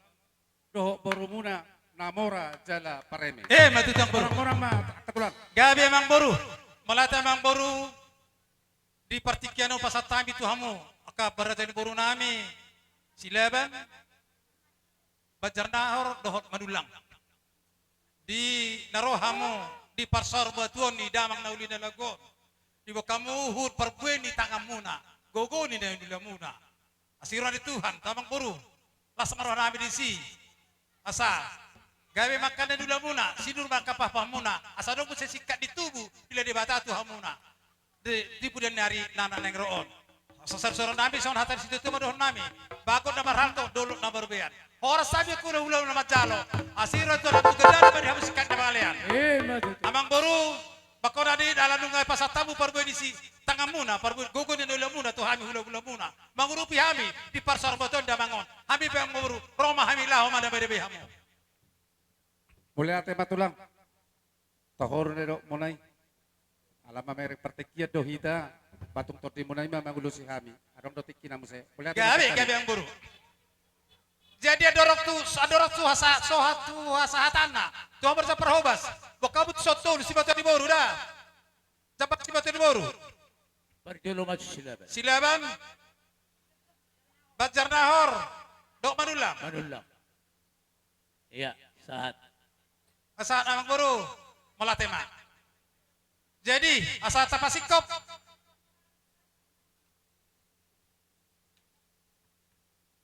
Speaker 5: doho borumuna namora jala pareme.
Speaker 4: Matutang buru.
Speaker 5: Orang-orang mah ketulan.
Speaker 4: Gabi emang buru. Malata emang buru. Di partikiano pasatami tu hamu. Aka baratan buru nami. Silaban. Bajarnahor dohot manulang. Di narohamu. Di parsar batuan ni damang nauli na lago. Di bakamu hud parbuen ni tangamuna. Gogo ni na nilamuna. Asiran di Tuhan, tamang buru. Las maroh nami di si. Asa. Gawe makan dulu muna, sidur maka papa muna. Asa dong bisa sikat di tubuh bila di bata Tuhan muna. Di pudian nyari nana neng roon. Sasar nami son hatar situ tu madoh nami. Bakot nama ranto dulu nama berbean. Horas sabi ko ulang nama jalo. Asiran tu ratu gedar bari habis sikat nama kalian. Amang buru bakot adi dalam nungai pasatamu parboy di si tangam muna parboy gogo ni dulu muna tu hami hula muna. Mangurupi hami di parsar boton da mangon. Hami pe buru Roma hami lah mana bede hamu.
Speaker 9: Mulai ate matulang. Tahor ne dok monai. Alam merek pertekiat dohita. Batung toti monai mah mangulo si hami. Arong dotik kinamu saya.
Speaker 4: Gawe yang buru. Jadi adorok tu hasa hatana. Tu hamar sa perhobas. Bokabut soto si batu di boru dah. Dapat si batu di boru.
Speaker 1: Parjolo maju silaban.
Speaker 4: Silaban. Bajar nahor. Dok manulang.
Speaker 1: Manulang. Iya, saat.
Speaker 4: Saat amang buru. Melatema. Jadi asal tapasikop.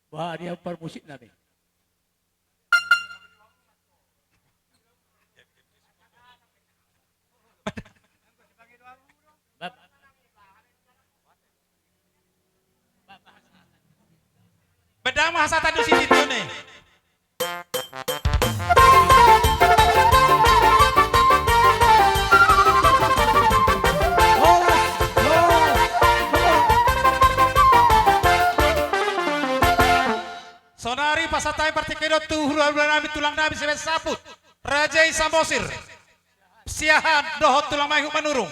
Speaker 1: Wah, dia permusik nabi.
Speaker 4: Bedang masa tadi sini tuh nih. Sonari pasatay partikedo tuhur nami tulang nami sebet saput. Rajai Samosir. Siahan dohot tulang mayu manurung.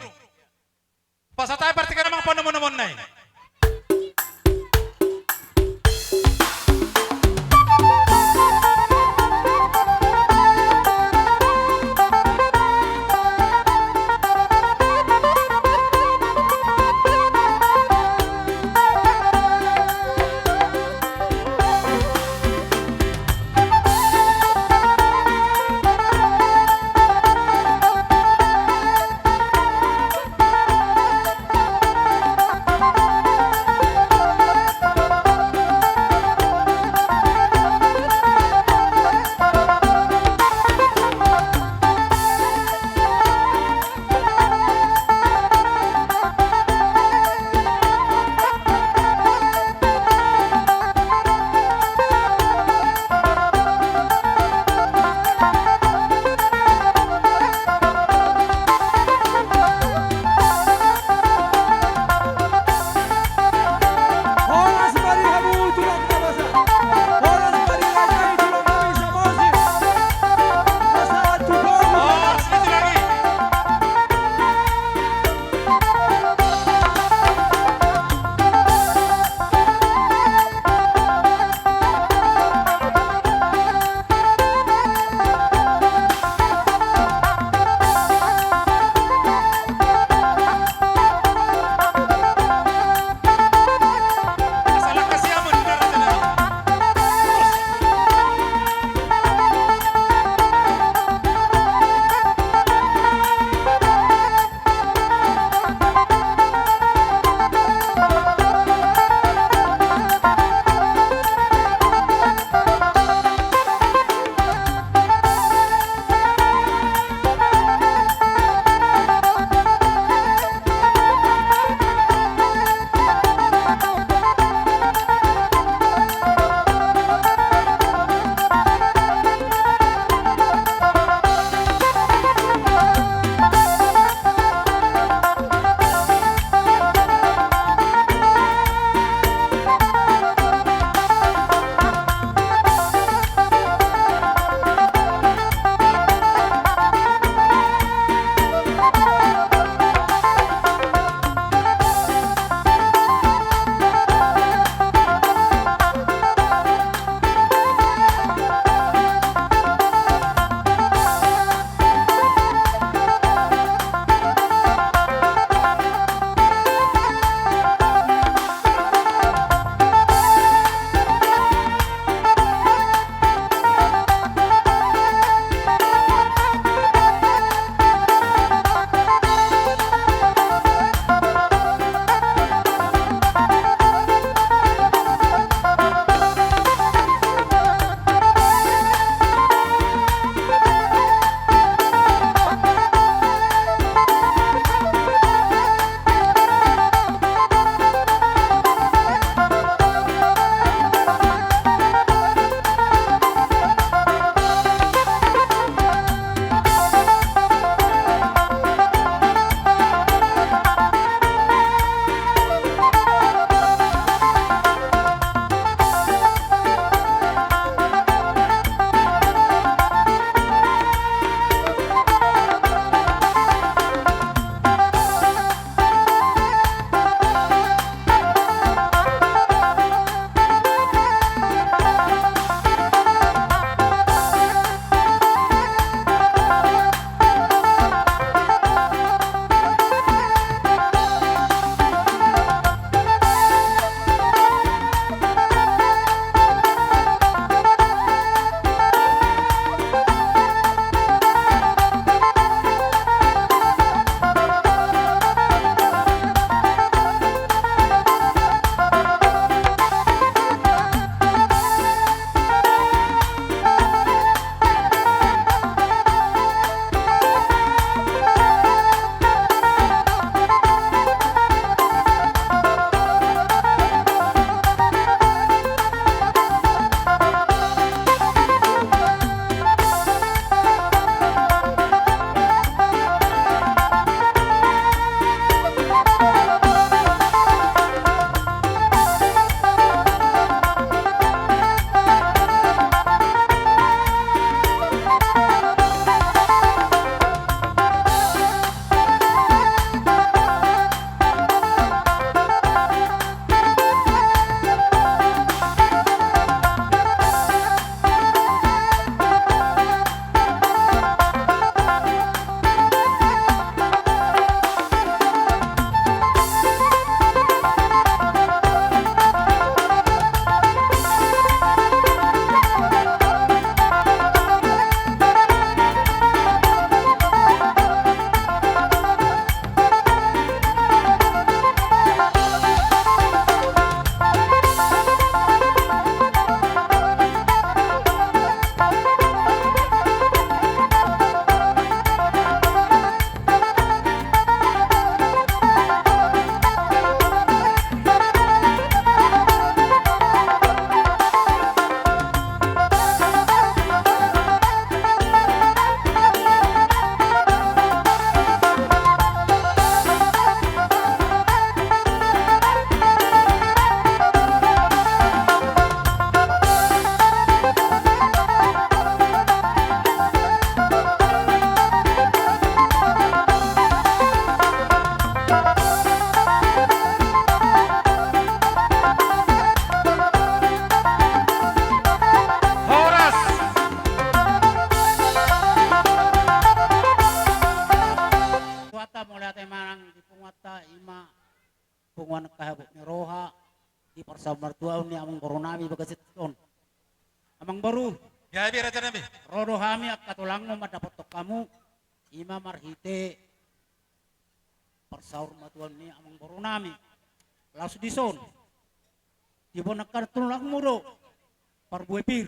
Speaker 4: Pasatay partikedo mang pono-mono nai.
Speaker 8: pasal mertua ni amang baru nami bagasit on. Amang baru
Speaker 4: Gabi Raja Nami.
Speaker 8: rodo kami katulang mo madapat to kamu ima marhite persaur matuan ni amang baru nami. Laos dison. Ibu nakar tulang muro parbuai pir.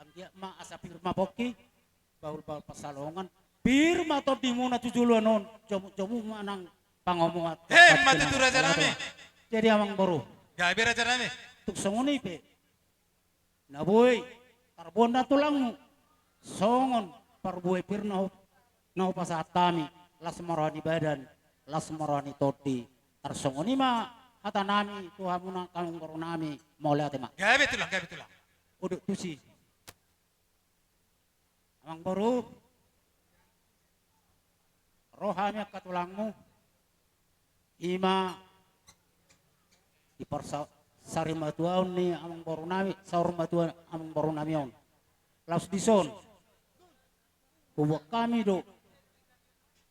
Speaker 8: Ang dia ma asapir maboki baul-baul pasalongan. Pir mato di muna tujuluan on. Jomu manang pangomongat.
Speaker 4: Mati tu Raja Nami.
Speaker 8: Jadi amang baru.
Speaker 4: Gabi Raja Nami.
Speaker 8: Tuk songoni pe. Naboy, karbon na tulang mo. Songon, parbuay pir na pasatami. Las marani badan, las marani toti. Tarsongoni ma, hata nami, tuha mo na kamong baro nami. Mole ate ma.
Speaker 4: Gabi tulang.
Speaker 8: Uduk tusi. Amang baru. Rohami katulang mo. Ima, iparsa sari matuaon ni amang baru nami saur matuan amang baru nami on laos dison buwak kami do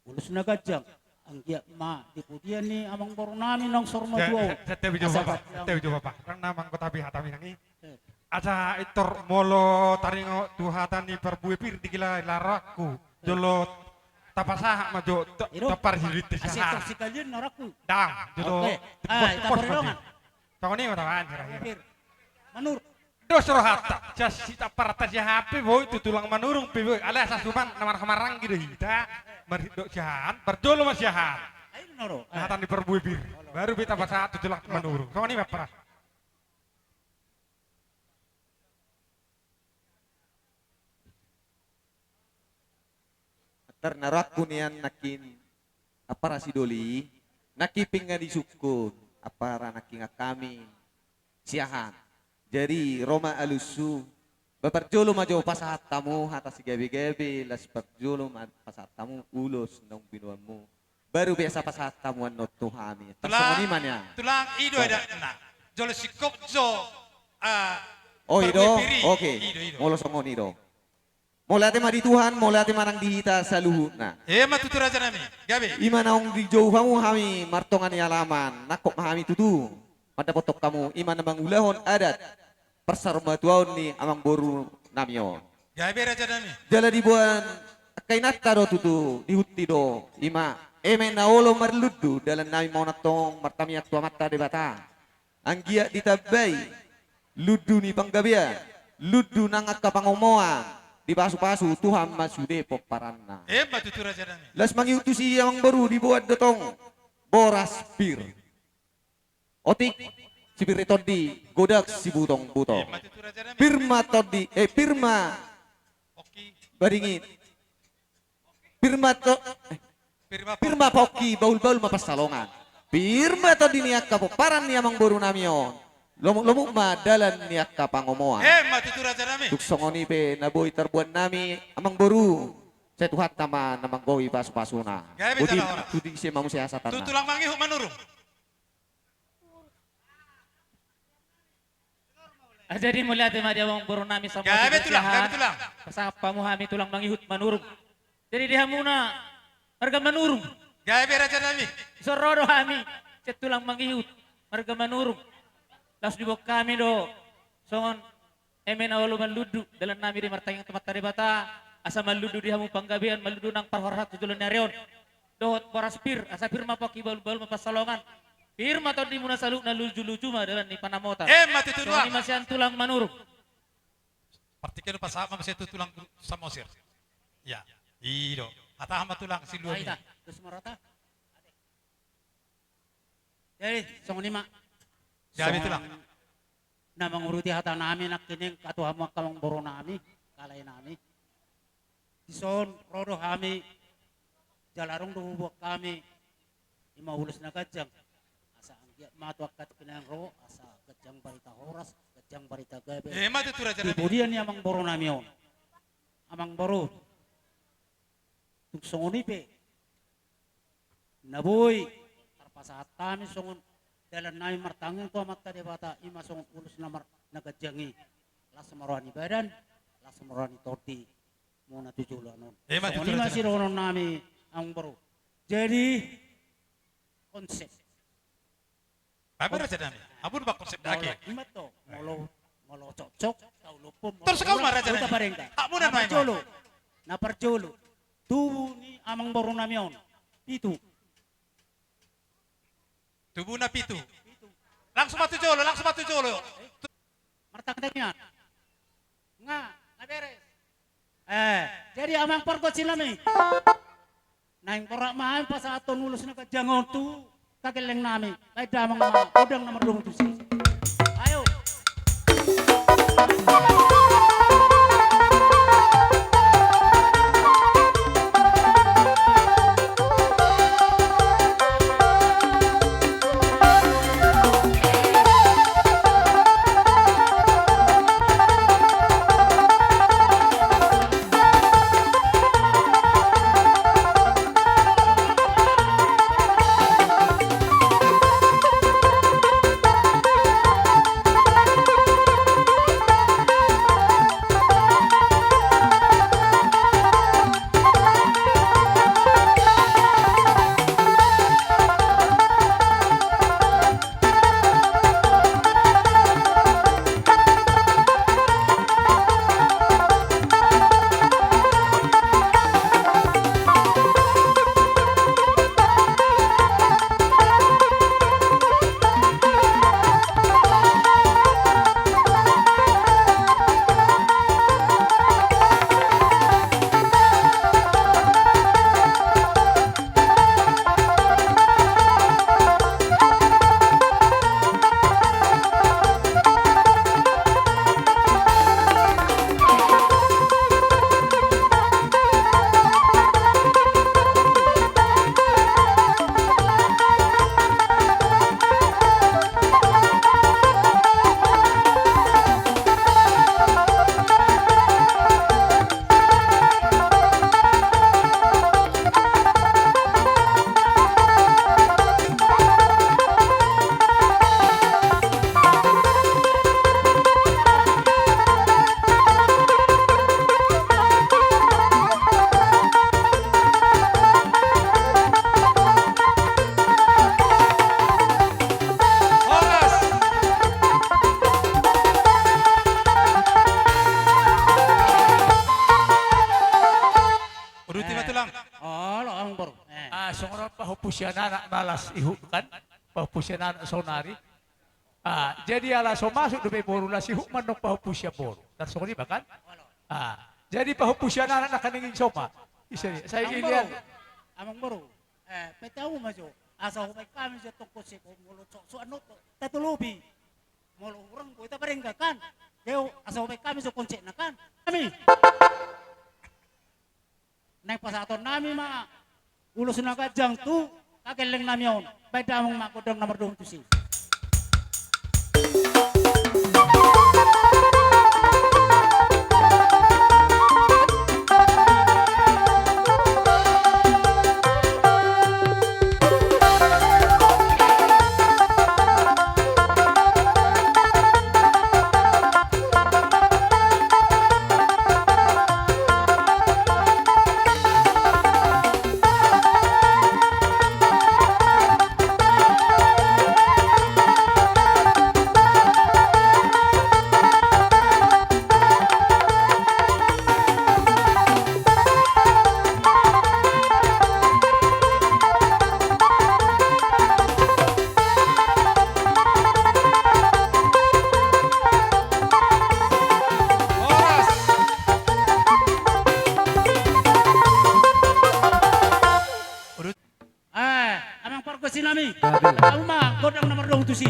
Speaker 8: ulus na gajang ang giya ma dipudian ni amang baru nami nang saur matuaon
Speaker 9: Tewi jo bapak. Rang namang kota bihatami nangi. Aja itor molo taringo tuhatan ni perbuai pir digila laraku. Jolo tapasah majo tapar hirit
Speaker 8: asyik
Speaker 9: sah.
Speaker 8: toksikalian naraku
Speaker 9: Dang jolo.
Speaker 8: oke ita perilongan
Speaker 9: Tahun ini tawan terakhir.
Speaker 8: Pir manur
Speaker 9: Dos rohata, jas sita parata jahape boy itu tulang manurung piboy. Ala sasuman namar hamarang gitu kita merhidok jahan, berjolo mas jahan.
Speaker 8: ayo noro
Speaker 9: Hatan di perbuai bir, baru beta pasah tu tulang manurung. Tahun ini apa?
Speaker 10: Ternaraku nian nakin apa rasidoli nakiping nga disukun apa naking kami siahan jadi Roma alusu baparjolo majo pasat tamu hata si gabi-gabi las parjolo pasat tamu ulos nong binuanmu baru biasa pasat tamuan not tuhami
Speaker 4: Tulang
Speaker 10: man ya
Speaker 4: tulang ido ada na. Jolo sikok jo.
Speaker 10: oh ido oke
Speaker 4: Ido.
Speaker 10: molo songon ido mula ate madi Tuhan mula ate marang dihita sa luhut na
Speaker 4: Mati tu Raja Nami. Gabi.
Speaker 10: Ima naong di jauh kamu kami martongan ni alaman nakok mahami tutu pada potok kamu ima namang ulahon adat persarmatuaon ni amang boru namyon
Speaker 4: Gabi Raja Nami.
Speaker 10: jala dibuan kainata do tutu dihuti do ima eme naolo marludu dalam nami mau natong martamiak tua mata debata anggia ditabay ludu ni panggabian ludu nangat kapangomoan di pasu-pasu Tuhan masude poparanna
Speaker 4: Mati tu Raja Nami.
Speaker 10: las mangiutusi yang baru dibuat dotong boras pir otik si pir todi godak si butong
Speaker 4: Mati tu Raja Nami.
Speaker 10: pirma todi pirma
Speaker 4: Oki.
Speaker 10: baringin pirma to pirma poki baul-baul mapasalongan pirma todi niak kapoparan ni amang baru namion lomuk-lomuk ma dalan niak kapangomoan
Speaker 4: Mati tu Raja Nami.
Speaker 10: tuksongoni pe naboy terbuan nami amang baru saya tuhat nama namang gowi pas-pasuna
Speaker 4: Gabi
Speaker 10: Udi
Speaker 4: tala ora.
Speaker 10: tudi siya mamusia asatan
Speaker 4: Tu tulang mangi huk manurung.
Speaker 1: Jadi mulai tema dia wong boro nami sama
Speaker 4: Gabi tulang.
Speaker 1: Pasapa mo hami tulang mangihut manurung. Jadi dia muna marga manurung.
Speaker 4: Gabi Raja Nami.
Speaker 1: Sorodo hami cet tulang mangihut marga manurung. Las dibok kami do. Songon emen awalo maludu dalam nami di martayang tempat taribata asa maludu di hamu panggabian maludu nang parhorat tujulan narion. Dohot boras pir asa pir mapaki balu-balu mapasalongan. Pir matau di muna saluk na luju-luju ma dalam ni panamota.
Speaker 4: Mati tu
Speaker 1: Songon
Speaker 4: tulang.
Speaker 1: ni masian tulang manurung.
Speaker 4: Partikan pasama masih tu tulang samosir. Ya. Ido. Atah ma tulang si luami.
Speaker 8: aita terus marata jadi songon lima
Speaker 4: Gabi tulang.
Speaker 8: na manguruti hata nami nakining katuha mo kamang boro nami kalay nami ison rodo kami jalarong duhubok kami imaulos na kajang asa anggia matuakat kinang ro asa kajang barita horas kajang barita gabi
Speaker 4: Mati tu Raja Nami.
Speaker 8: kemudian ni amang boro nami on amang boro tuksongoni pe naboy tarpasahat kami songon dalam nami martangin to mata debata ima songon ulus namar nagajangi las marani badan las marani toti muna tujulanon
Speaker 4: Mati tu
Speaker 8: songon ima
Speaker 4: Raja
Speaker 8: si rono nami amang boro jadi konsep
Speaker 4: Kami raja nami. Abun bak konsep dake.
Speaker 8: Imat to, molo cocok, kau lupun.
Speaker 4: Terus kau marah raja
Speaker 8: Uta
Speaker 4: nami.
Speaker 8: bareng ka.
Speaker 4: Amun na may
Speaker 8: Naparjolo. Naparjolo. Tubuh ni amang borong namion. Itu.
Speaker 4: Tubuh na pitu. Langsung matu jolo.
Speaker 8: Martak-taknya. Nga, naberes. Jadi amang porgot silami. Naing porak main pas ato nulus na kajangon tu. Kageleng nami. Kay damang mga udang na mardung tu si. Ayo.
Speaker 4: Uruti matu lang.
Speaker 8: Oh, lo amang borong.
Speaker 1: Songoron pahupusyan anak nalas ihu kan, pahupusyan anak sonari. Jadi ala so masuk demi boru lah si hukman dong pahupusya boru. Dan songoni bahkan. Jadi pahupusyan anak nak kaningin soma. Saya ilian.
Speaker 8: Amang borong. Petahu majo. Asa humay kami sa tungkol si molo so ano to. Tatulubi. Molo urang ko ita bareng ka kan. Deo asa humay kami sa konsep na kan. Kami. Nang pasaton nami ma ulos na kajang tu kageleng nami on bay damong makodong nomor 2 tu si. Amang porgo sinami. Alma godang nomor 2 tu si.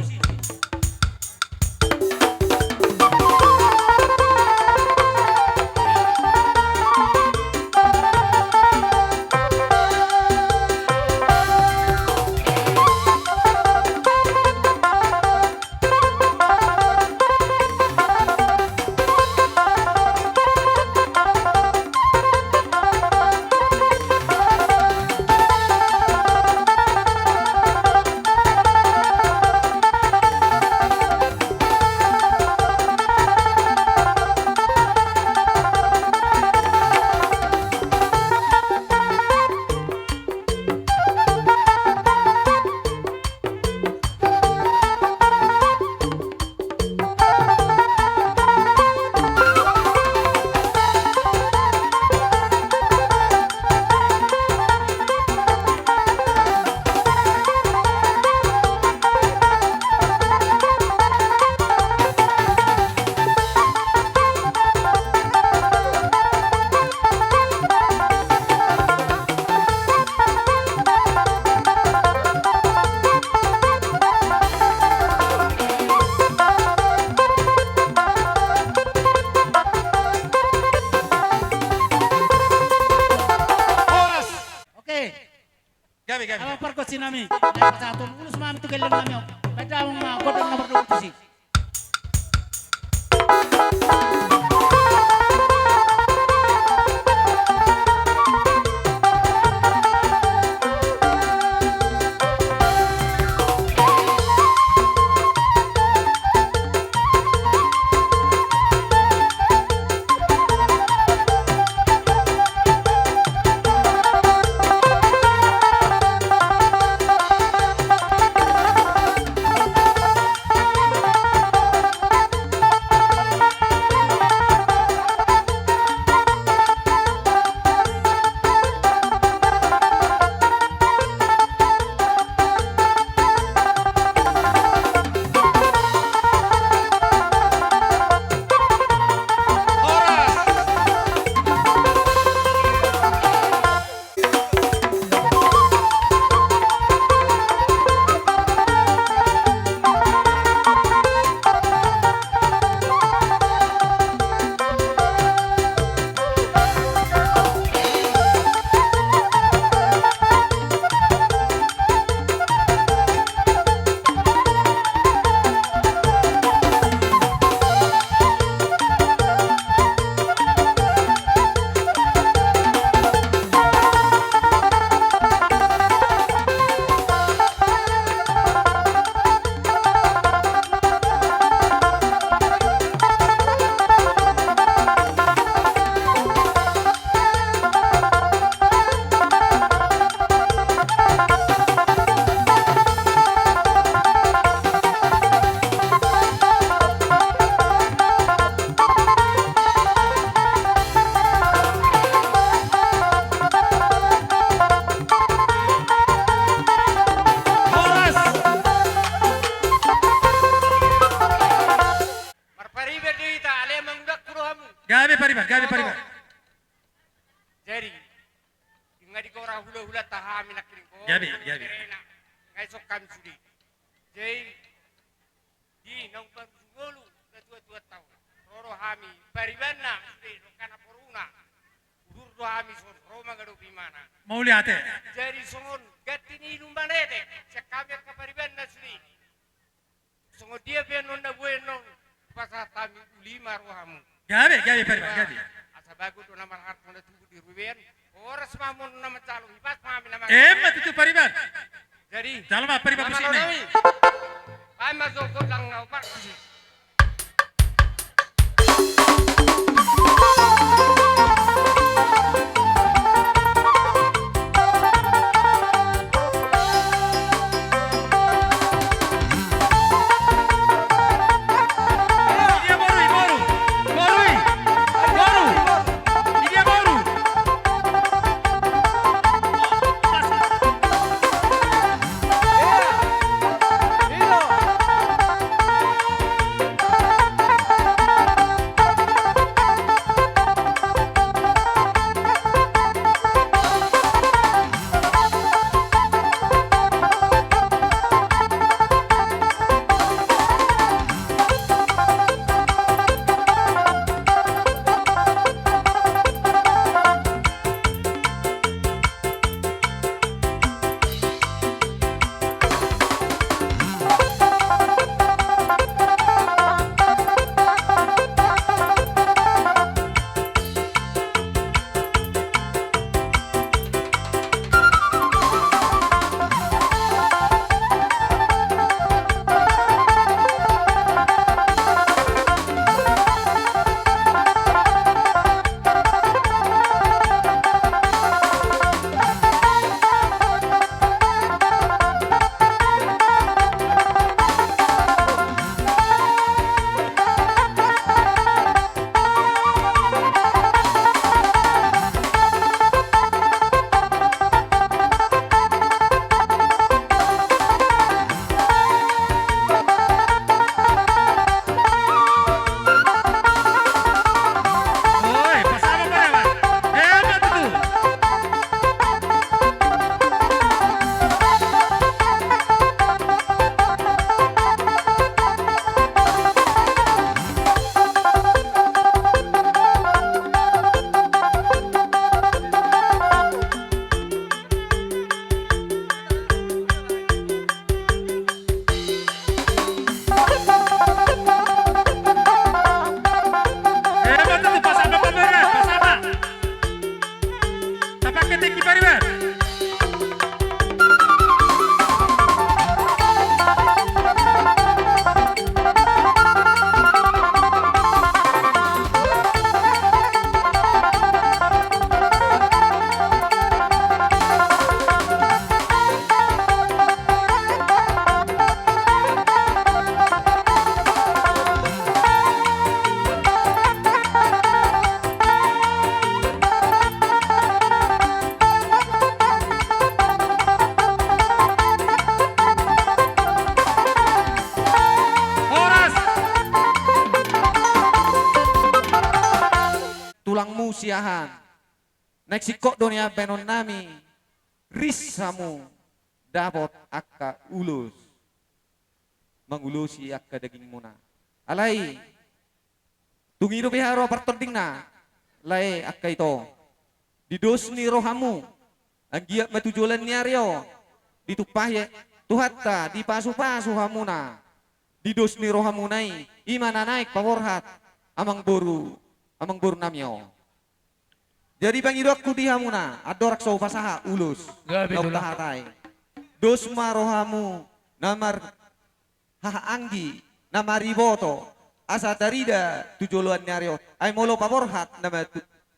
Speaker 4: gabi.
Speaker 8: Apa perkot sinami? Pasatun ulus mami tu kelang nami. Pada mga godang nomor 20.
Speaker 4: Gabi pariban.
Speaker 3: Jadi, nga di ko orang hula-hula tahamin na kiling ko.
Speaker 4: Gabi.
Speaker 3: Ngay sok kami sudi. Jadi, di nang pangulu na tua-tua tau. Roro hami, pariban na, sudi, rokana poruna. Udur do hami son, roma gado pimana.
Speaker 4: Mau lihat ya?
Speaker 3: Jadi songon, gati ni lumbanete. Sa kami ka pariban na sudi. Songon dia pianon na bueno. Pasatami lima rohamu.
Speaker 4: Gabi pariban.
Speaker 3: Asa bagus do nama hart na tubuh di ruben. Oras mamon nama calo hibat mami nama.
Speaker 4: Emat itu pariban.
Speaker 3: Jadi,
Speaker 4: Dalam apa pariban
Speaker 3: nama
Speaker 4: sini?
Speaker 3: Romi. Ay masukot lang na upak.
Speaker 10: tulangmu siahan. Naik sikok dunia penon nami, risamu dapat akka ulus. Mangulusi akka daging muna. Alay, tungido biharo partonding na, lay akka ito. Didos ni rohamu, ang giyak matujulan niaryo, ditupaye, tuhatta, di pasu-pasu hamuna. Didos ni rohamunay, imana naik paworhat, amang boru namyo. Jadi pangidok ku dihamuna, adorak so pasaha ulus,
Speaker 1: Gabi
Speaker 10: nok
Speaker 1: tulang.
Speaker 10: tahatay. Dos marohamu, namar haanggi, namariboto, asa tarida tujuluan nyaryo, ay molo paworhat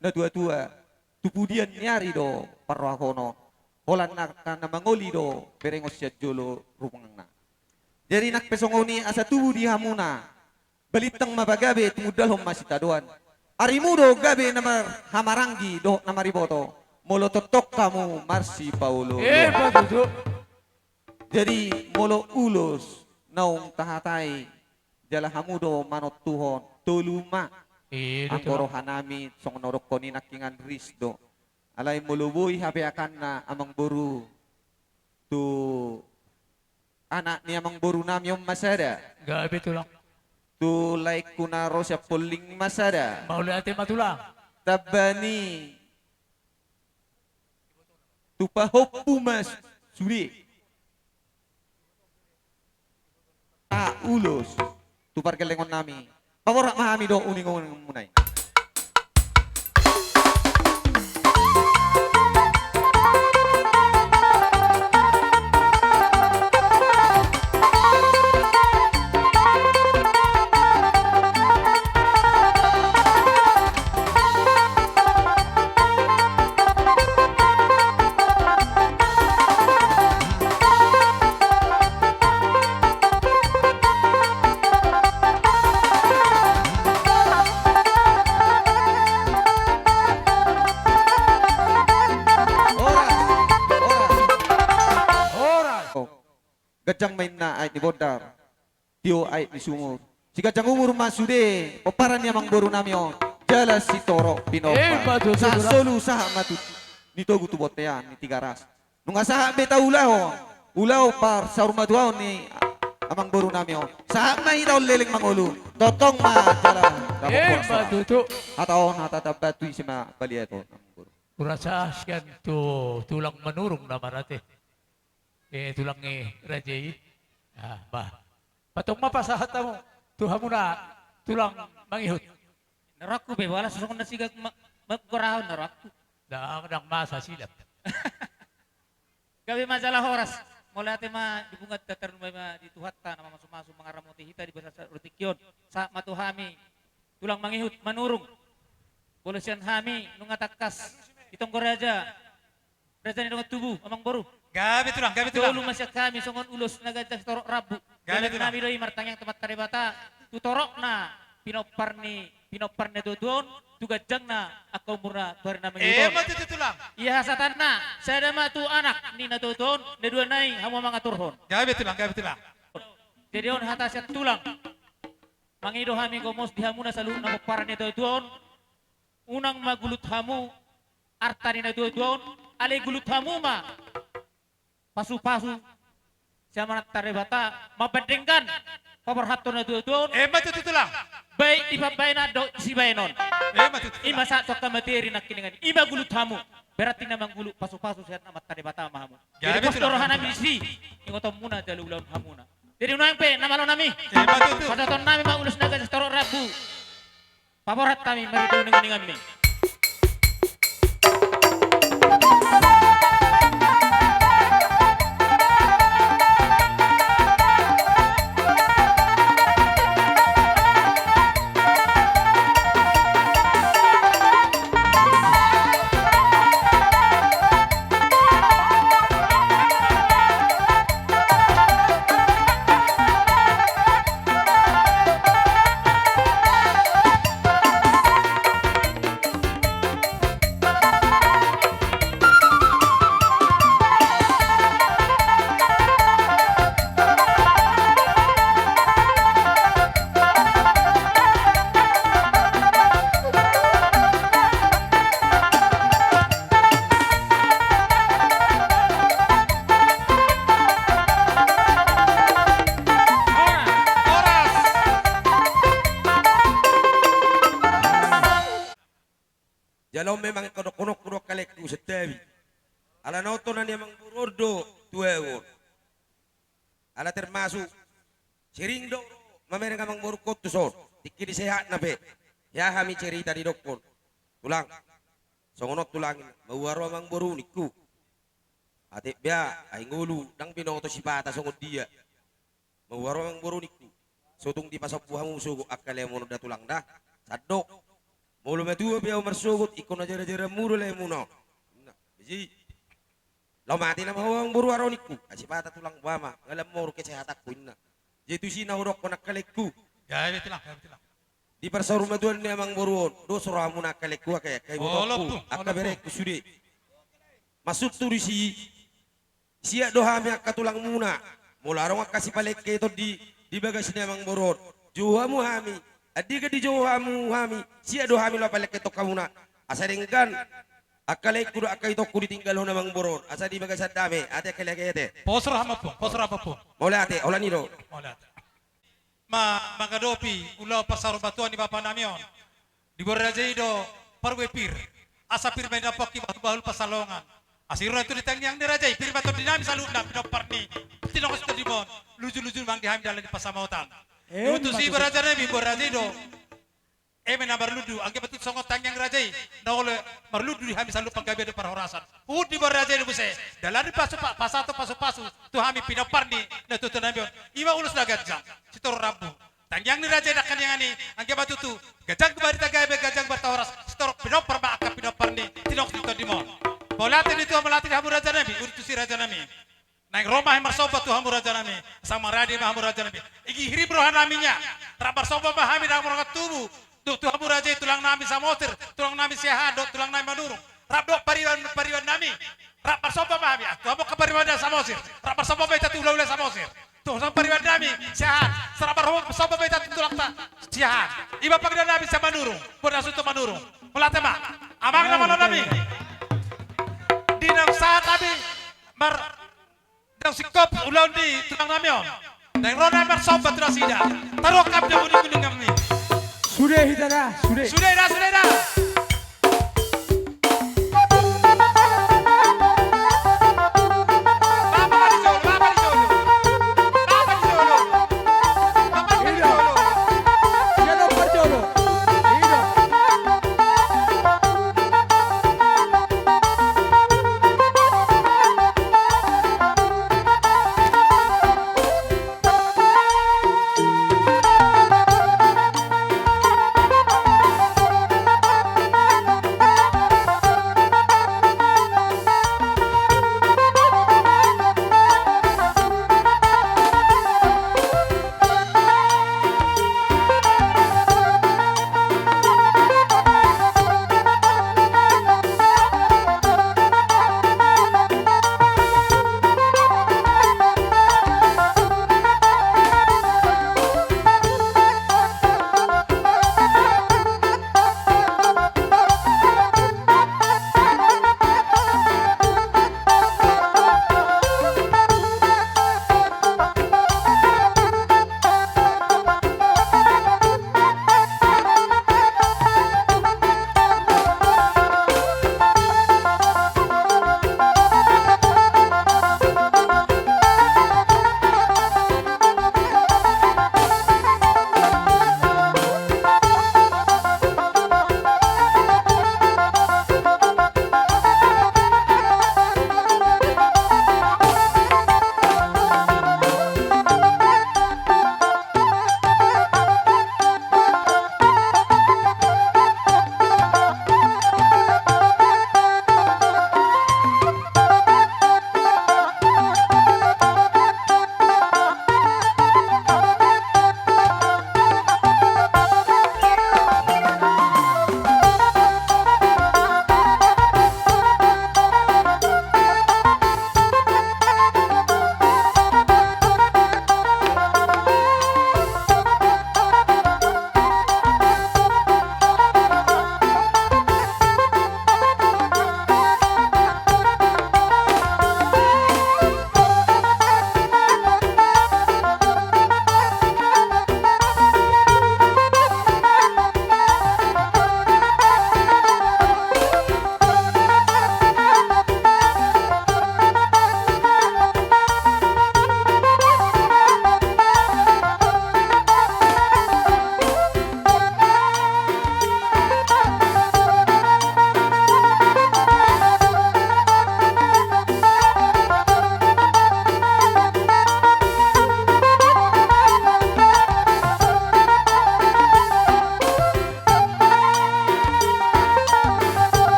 Speaker 10: na tua-tua, tupudian nyari do parwakono, holan na mangoli do, perengos siya jolo rumangna. Jadi nak pesongoni asa tubuh dihamuna, balitang mabagabe tumudal hom masitaduan. Arimudo gabe namar hamaranggi do namariboto, molo totok kamu marsi Paulo.
Speaker 1: Patutu.
Speaker 10: Jadi molo ulus naung tahatay jala hamudo manot tuhon tuluma ang
Speaker 1: Tulang.
Speaker 10: hanami song norok ko ni nakingan risdo alay muluboy habi akan na amang buru tu anak ni amang buru namyong masada
Speaker 1: Gabi tulang.
Speaker 10: tu like kunaro siya puling masada
Speaker 1: Mauli ate matulang.
Speaker 10: tabani tu pahop pumas suri ulus tu parkelengon nami paborak mahami do uningon munay. Gajang main na ay ni Bodar. Tio ay ni Sumur. Si gajang umur masude. Paparan niya mang boru namyo. Jala si Toro Pinopa. Sa solu saha matut. Nito gutu botean ni Tigaras. Nung asaha beta ulaho. Ulaho par sa rumaduaw ni amang boru namyo. Saha may daw leleng mangulu. Totong ma jala.
Speaker 1: Patutu.
Speaker 10: Ataon hatatabatuy si ma balieto.
Speaker 1: Kurasa siyan tulang manurong naman ate. Tulang ni Rajay. Bah. Patong mapasahat mo. Tuha mo na tulang mangihot.
Speaker 8: Narakku be wala susong na sigag magkurahon narakku.
Speaker 1: Daang nang masa silap.
Speaker 8: Gabi masalah horas. Mula ate dibungat tatarun may dituhatta na masumaso mga ramuti hita di basa sa rutikyon sa matuhami. Tulang mangihot manurong. Bolusyan hami nung atakas. Itong koraja. Raja ni nung tubuh amang boru.
Speaker 4: Gabi tulang.
Speaker 8: Dulu masih kami songon ulus nagajah torok rabu.
Speaker 4: Gabi
Speaker 8: Gabi
Speaker 4: tulang.
Speaker 8: nami doi martang yang tempat taribata. Tu torok na pinoparne dodon. Tu gajang na ako murna tuari na mengidon.
Speaker 4: Mati tulang.
Speaker 8: Iya hasatan na. Saya dama tu anak ni na dodon. Ne dua nai hamo mga turhon.
Speaker 4: Gabi tulang.
Speaker 8: Jadi on hatasyat tulang. Mangido hami gomos dihamuna salu na parne dodon. Unang magulut hamu. Arta ni na dodon. Ale gulut hamu ma. Pasu-pasu siya taribata mabandingkan paperhato na doon
Speaker 4: Mati tulang.
Speaker 8: baik ipabay na do si baynon
Speaker 4: Mati tulang.
Speaker 8: ima sa ka materi na kiningan ima gulut hamu berarti na manggulu pasu-pasu siya na taribata mahamu jadi
Speaker 4: Gabi
Speaker 8: pastor
Speaker 4: tulang.
Speaker 8: hanami si ingotom muna jalulaun hamuna jadi unang pe namalo nami
Speaker 4: Mati tulang.
Speaker 8: padaton nami maulus na gajas toro rabu paborhat kami marito ningan mi
Speaker 11: Jalo memang kodok kalekku setawi. Ala notonan yang mengburdo tuewon. Ala termasuk sering do mamereng kamang burukot tuson. Tikiri sehat na be. Ya kami cerita di dokter. Tulang. Songonot tulangin. Mawaro mang buruniku. Ate bia ay ngulu dang binoto si pata songod dia. Mawaro mang buruniku. Sotung di pasok buhamu sugo akale mo da tulang dah. Sadok. Mulu metua bia umar sugot ikon na jara-jara muro le muno. Nah, biji. Lau mati na mahawang buru aroniku. Kasi pata tulang bama. Ngalam mo ro kesehataku inna. Jitu sina urok ko nakalekku.
Speaker 4: Ya betul lah, ya betul lah.
Speaker 11: Di persa rumah tuan ni amang buruon. Do suramu nakalekku kayak kai botoku. Akka berek sude. Masuk tu si siya doha mi akka tulang muna. Mula arong kasih palek ke to di bagas ni amang buruon. Juhamu hami. Adi ka di juhamu hami. Siya doha mi lo palek ke to kamuna. Asaringkan akalek kudu akai to kudu tinggal ho namang buruon. Asa di bagas dame. Ate kalek ate.
Speaker 4: Posro hama po.
Speaker 11: Mola ate, ola ni do.
Speaker 4: Molat. Magadopi ulau pasar batuan di bapa namion. Di borajai do parwe pir. Asa pir main dapat ki bahul pasalongan. Asiro itu ditang yang dirajai pir batu dinami saluna pinopar ni. Tinok itu di mon. Luju-luju bang diham jalan di pasamautan. Itu si borajai nabi borajai do. Mena berludu, angke betul songot tangyang rajai. Na oleh berludu di hami salu panggabe de parhorasan. Di borajai do buse. Dalam di pasato pasu tu hami pinopar ni na tu namion. Iwa ulus na gajang. Sitor rabu. Tangyang ni rajai nak yang ani angke batu tu. Gajang bari tagabe gajang bertahoras. Sitor pinopar ba akka pinopar ni. Tinok itu di mon. Bolate itu melati hamu raja nabi. Uri tu si raja nabi. Naik Roma hemar sobat tu hamu raja nabi. Sama radi hamu raja nabi. Igi hirib rohan naminya. Rabar sobat hami dah merongat tubuh. Tu hamu raja tulang nami samotir, tulang nami siahado, tulang nami madurung. Rabdo pariwan nami. Rabar sobat hami. Tu hamu kepariwan samosir. Rabar sobat beta tu ulah samosir. Tu sama pariwan nami siahat. Rabar sobat beta tu tulang ta siahat. Iba pagda nami sa manurung. Bodas itu manurung. Mulate ma. Amang nama nami. Dinang saat nami dang sikop ulah di tulang nami on. Dang rona mar sobat rasida. Taruh kapnya gunung kami.
Speaker 1: Sudah hitara, sudah.
Speaker 4: Sudah dah.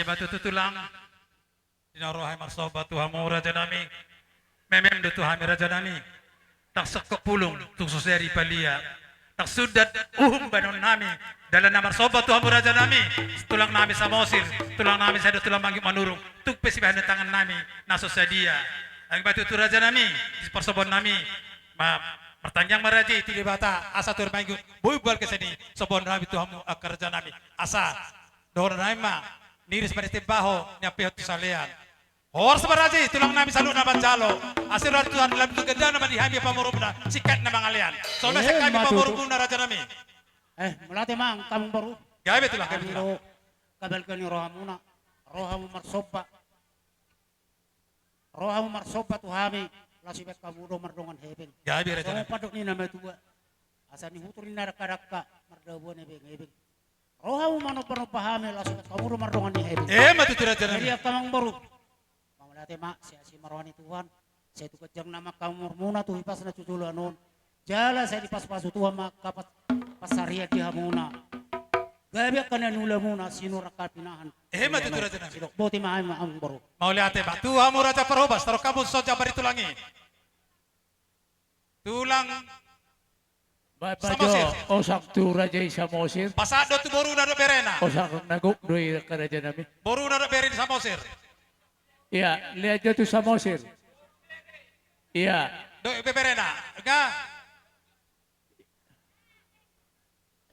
Speaker 4: Iba tutulang. Dinarohay marsoba tuhamu raja nami. Memem do tuhami raja nami. Tak sekok pulung tuk suseri palia. Tak sudat banon nami. Dalam nama marsoba tuhamu raja nami. Tulang nami samosir. Tulang nami saya tulang manggil manurung. Tuk pesibahan tangan nami. Naso sadia. Ang batu tu raja nami. Persobon nami. Pertanyaan maraji tidak bata. Asa tur minggu. Buibal ke sini. Sobon nami tuhamu kerja nami. Asa. Dohor nami niris pada timbaho nyapihot tu salian. Hor sabaraji tulang nami salu na banjalo. Asir raja Tuhan dalam tu ganda nama dihami pamorubna sikat na mangalian. Soalnya sekali pamorubna raja nami.
Speaker 8: Melate mang kamu baru.
Speaker 4: Gawe tulang kami tulang.
Speaker 8: Kabel kani rohamuna. Rohamu marsoba. Rohamu marsoba tuhami. Lasibet kamu do mardongan heben.
Speaker 4: Gawe raja nami.
Speaker 8: Kamu padok ni nama tua. Asa ni huturin narak-karakka mardabuan heben. Rohamu mano pano pahami lasibet kamu do mardongan ni heben.
Speaker 4: Matu tu raja nami.
Speaker 8: Jadi kamang baru. Mamalate mak si marwani Tuhan. Saya tu kejang nama kamu murmuna tu hipas na cuculu anon. Jala saya dipas-pasu Tuhan mak kapat pasaria di hamuna. Gabi kana nula muna sino rakat pinahan.
Speaker 4: Matu tu raja nami.
Speaker 8: Sidok boti maay maang baru.
Speaker 4: Mauliate ba tuhamu raja perhobas taruh kamu soja bari tulangi. Tulang Samosir.
Speaker 1: Osak tu raja Samosir.
Speaker 4: pasado tu boru na do berena.
Speaker 1: Osak naguk doi ka raja nami.
Speaker 4: Boru na do berin samosir.
Speaker 1: Iya, lihat aja tu Samosir. Iya.
Speaker 4: Do beberena. Enggak.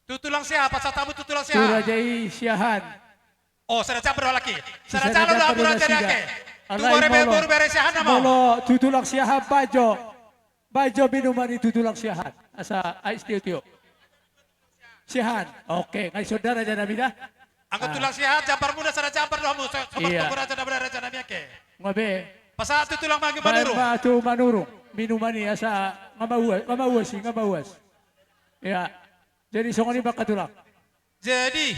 Speaker 4: Tutulang siapa? Satamu tutulang
Speaker 1: Tu
Speaker 4: siapa?
Speaker 1: raja Siahan.
Speaker 4: Oh, sada cabro laki. Sada
Speaker 1: Sada
Speaker 4: calo lah
Speaker 1: cabro
Speaker 4: pura
Speaker 1: na
Speaker 4: jadi
Speaker 1: sida.
Speaker 4: ake. Tu
Speaker 1: Alay
Speaker 4: gore
Speaker 1: molo.
Speaker 4: boru bere siahan na mo.
Speaker 1: Molo tutulak Siahan Bajo. Bajo minuman tutulak Siahan. Asa ais tiyo. Siahan. Oke, ngai saudara aja nami dah.
Speaker 4: Angkat tulang siahan jabar muda sada jabar doh mu. Sobat
Speaker 1: Iya.
Speaker 4: tu raja na bere raja na ake.
Speaker 1: Ngabe.
Speaker 4: Pasal tu tulang magi manuru.
Speaker 1: Tu manurung. Minuman ni asa ngamawas. Ya. Jadi songoni bakatulak.
Speaker 4: Jadi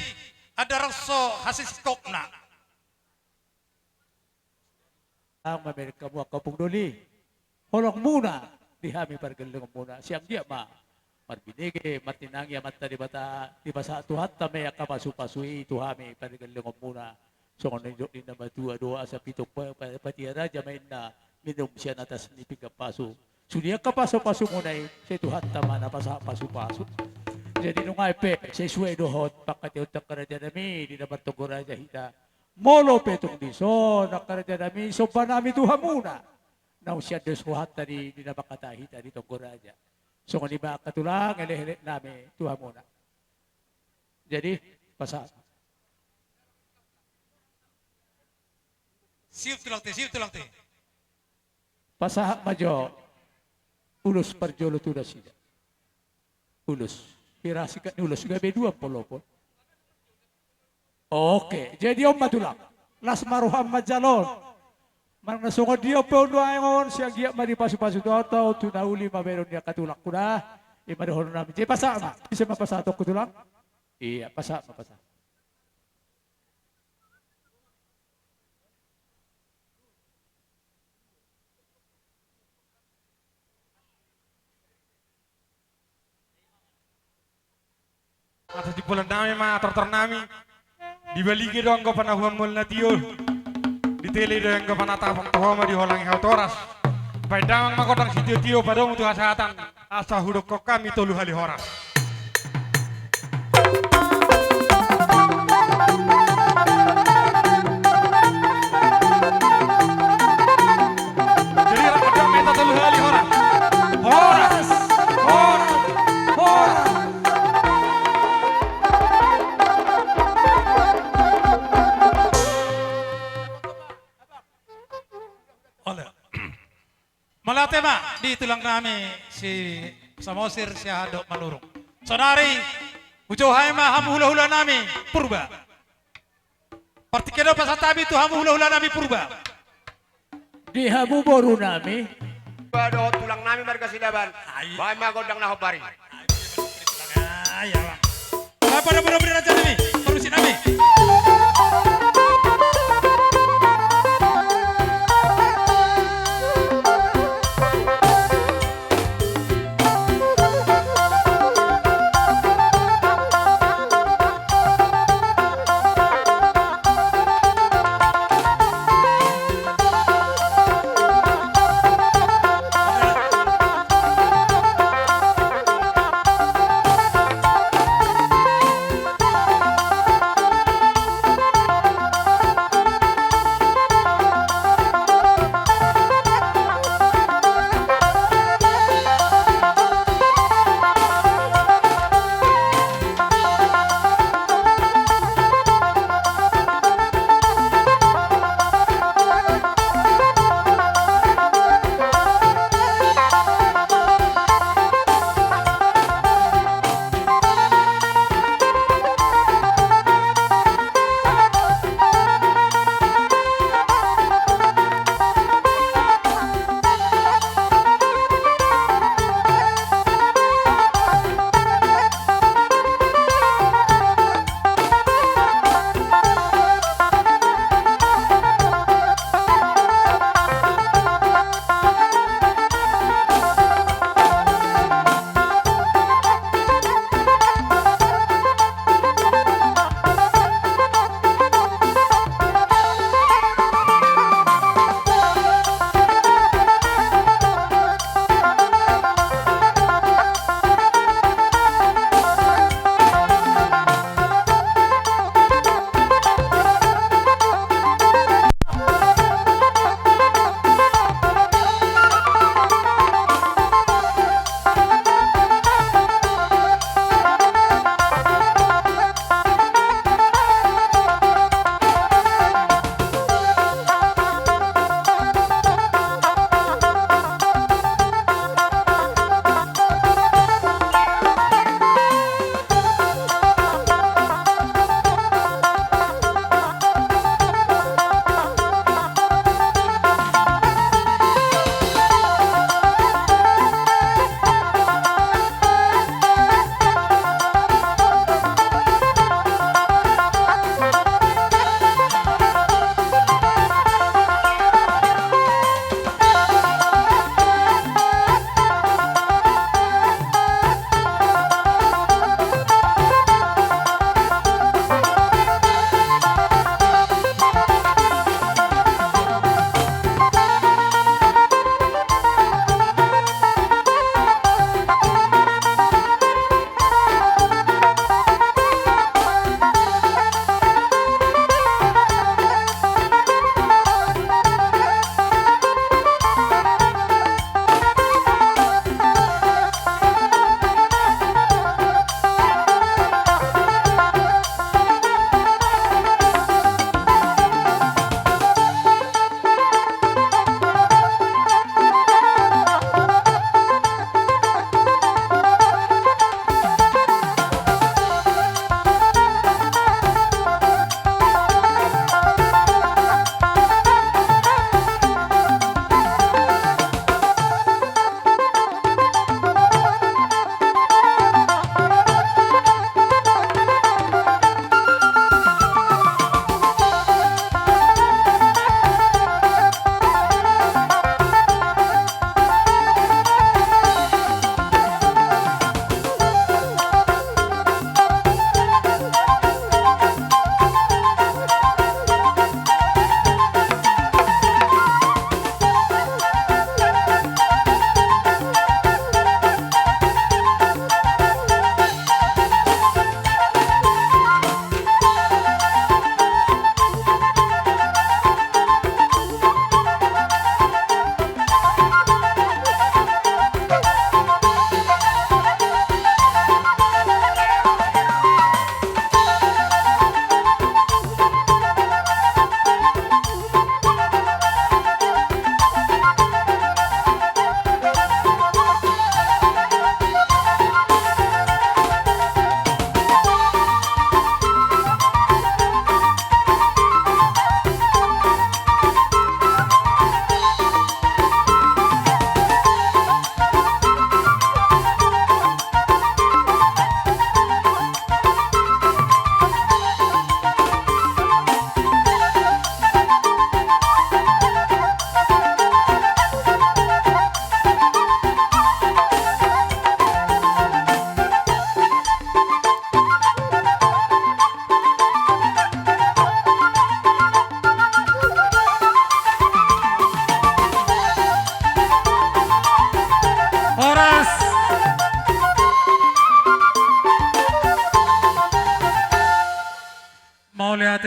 Speaker 4: ada rasa hasil kokna.
Speaker 1: Ang Amerika buat kapung doli. Holong muna. Dihami pargeleng muna. Siang dia ma. Marbinige, matinangya mata di basa Tuhan tame akapasu-pasui tuhami pargeleng muna. So kung nandiyo na matua-dua sa pitok patiara main na minum siya na tas ni pigapaso. Sudia kapaso-paso muna sa Tuhan tama na pasu-paso. Jadi nung aipe, sesuai dohot pakatiot ng karadya nami, di naman itong karadya hita. Molo petong diso, ng karadya nami, so pa namin tuha muna. Nang siya desuhat tadi, di naman katahita ditong karadya. So kung di ba katulang, ele namin tuha muna. Jadi, pasal.
Speaker 4: Siup tulang te.
Speaker 1: Pasahak majo, ulus parjolo tuda sida. Ulus. Hirasikat ni ulus, gabi 20 po. Oke, jadi om matulak. Las maruham majalon. Mang nasungod dia po doangon siya giya maripasu-pasu to atau tunauli mameron niya katulak kuda. Imadohon namin. Jadi pasama. Bisa mapasatok kutulak? Iya, pasama.
Speaker 9: Atas di bulan nami ma tortor nami di balige dong ko panahuan mul na tiyo di tele dong ko panatapang tohoma di holang hautoras pai damang makotang si tiyo padong tu asatan asa hudok ko kami tolu hali horas. Jadi rakyat kami tolu hali horas. Horas.
Speaker 4: Malate ma, di tulang nami si Samosir siya hadok manurong. Sonari, ujohay ma hamu hula-hula nami purba. Partikedo pasatabi tu hamu hula-hula nami purba.
Speaker 1: Di hamu boru nami.
Speaker 11: Bado tulang nami marga silaban. Bahay magodang nahopari.
Speaker 4: Ayalah. Apa ada benar-benar aja nami? Perusin nami.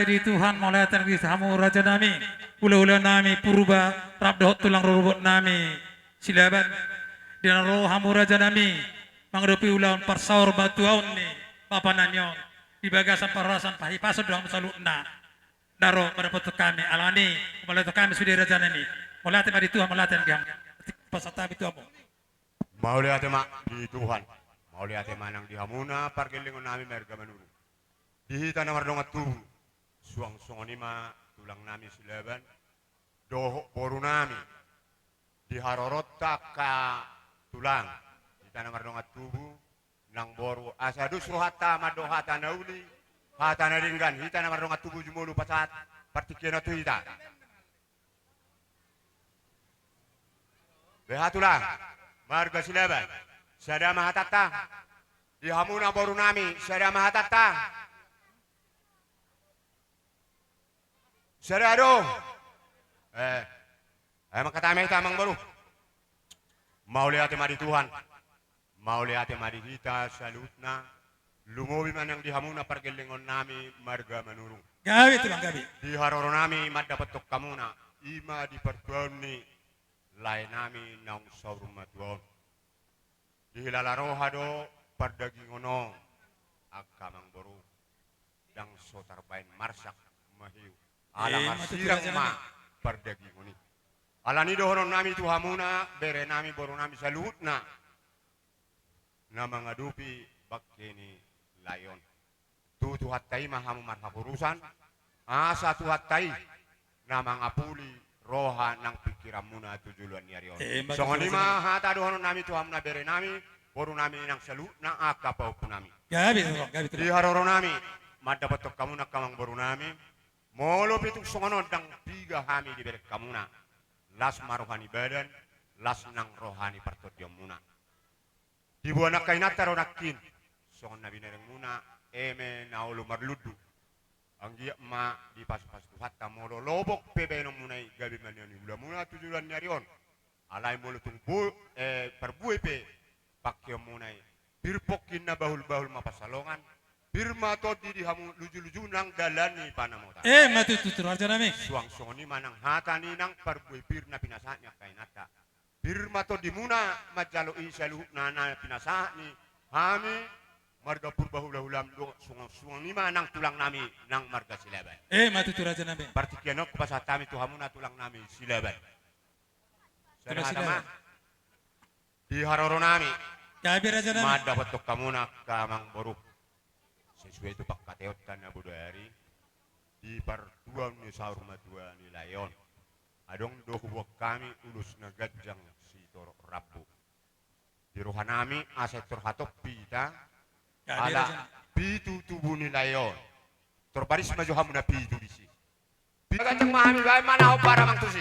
Speaker 4: tadi Tuhan mulai tadi hamu raja nami ula-ula nami purba rabdoh tulang rurubot nami silaban dina roh hamu raja nami mangrupi ulang parsaur batuaun ni papa nanyon di bagasan parasan pahipaso doang salutna daro pada foto kami alani mulai kami sudah raja nami mulai tadi Tuhan mulai tadi pasata itu amo
Speaker 3: Mau lihat mak di Tuhan. Mau lihat manang di hamuna pargelingon nami merga manuru. Dihita na mardongat tubuh. Suang songoni ma tulang nami silaban. Doho boru nami. Diharorota ka tulang. Dihita na mardongat tubuh. Nang boru asadus rohata madohata nauli. Hata na ringgan. Hita na mardongat tubuh jumulu pasat. Partikena tu hita. Behatulah. Marga silaban. Sada mahatata. Di hamuna boru nami. Sada mahatata. Sada do. Makatame tamang baru. Mau lihat mari Tuhan. Mau lihat mari kita salutna. Lumobi man yang di hamuna pargelingon nami marga manurung.
Speaker 4: gawi tulang gawi
Speaker 3: Di haroro nami madapatok kamuna. Ima di pertuan ni. Lai nami naung saurum matuon. Di hilalaroha do pardagingono akamang boru dang sotar bain marsak mahiu alang sirang ma pardagingoni alani dohonon nami tu hamuna bere nami boru nami salutna na mangadupi bakkeni layon tu hattai mahamu marhapurusan asa tu hattai na mangapuli roha nang pikiran muna tujuluan niarion. Songoni mah hata dohonon nami tu hamna bere nami, boru nami nang salu nang akapau punami.
Speaker 4: gawi
Speaker 3: Di haroro nami, mada patok kamu nak kamang boru nami, molo pituk songono dang tiga hami di bere kamuna. Las marohani badan, las nang rohani partodiom muna. Di buana kainata ronakin, songon nabi nereng muna, eme naulu marludu. Anggi ma di pas-pas tu hatta molo lobok pebe no munai gabi manioni ula muna tujuan nyarion alai molo tungbu perbue pe pakyo munai birpokin na bahul-bahul mapasalongan birma to di hamu luju-luju nang dalani panamota
Speaker 4: matu tutur arja nami
Speaker 3: suang songoni manang hata ni nang perbue bir na pinasanya kainata birma to di muna majalo isalu nana pinasa ni hami marga purba hula-hulam do sungang lima nang tulang nami nang marga silaban.
Speaker 4: matu tutur arja nami
Speaker 3: Partikianok pasatami tu hamuna tulang nami silaban. Serahana mah di haroro nami
Speaker 4: gawi raja nami
Speaker 3: mada patok kamuna kamang boruk. Sesuai tu pak kateot kana budari di partuan ni saur madua ni layon. Adong do buak kami ulus na gajang si toro rabu. Di rohanami aset terhatok pita ala pitu tubuh ni layon terbaris maju hamuna pitu di sini gajang mahami bae mana opara mang tusi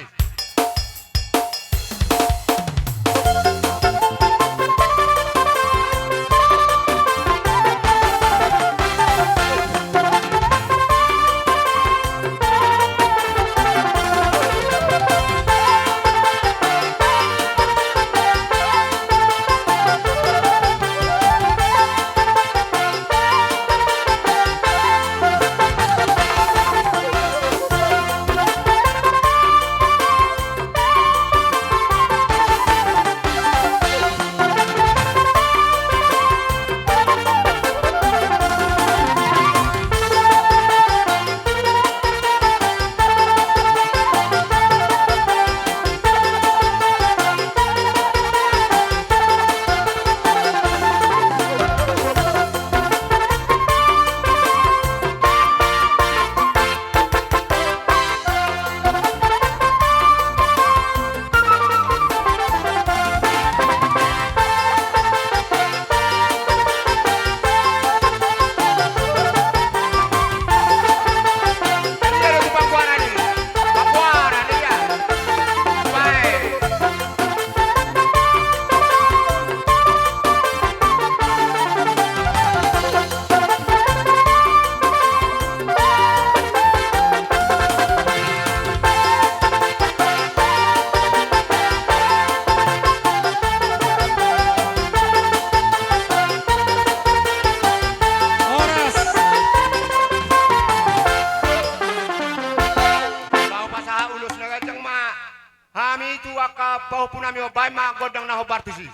Speaker 3: Nami itu aka pau punami obay ma godang na hobartisi.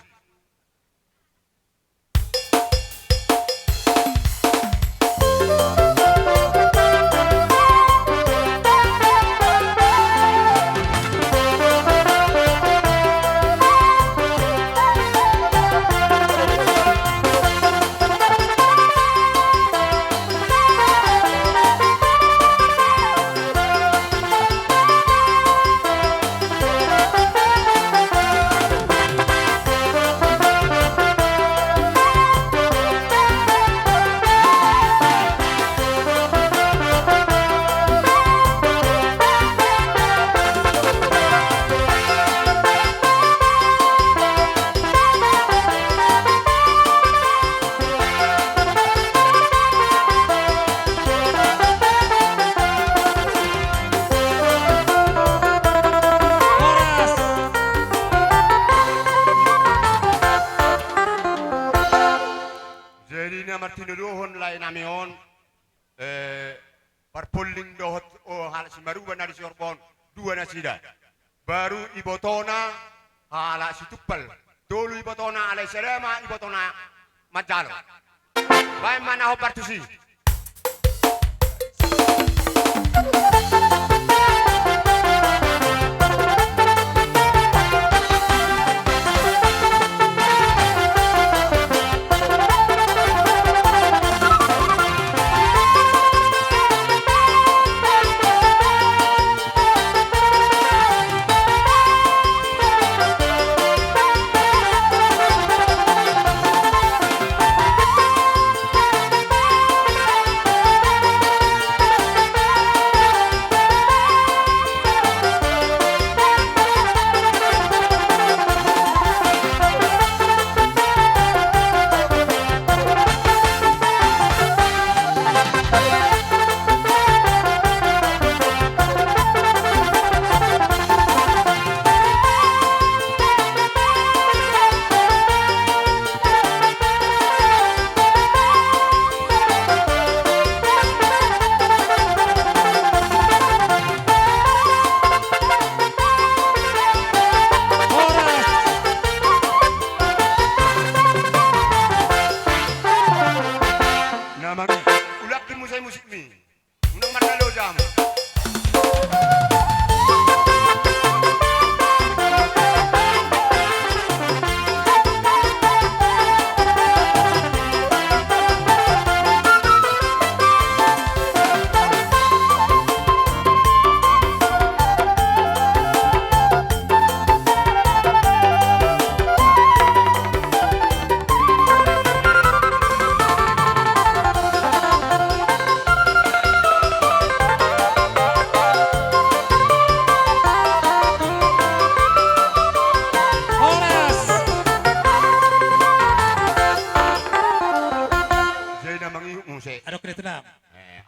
Speaker 3: Tinuduhon lain namion parpulling dohot hal simaruba na di Sorbon dua na sida baru ibotona hala situpal dulu ibotona alai serema ibotona majalo bae mana ho partusi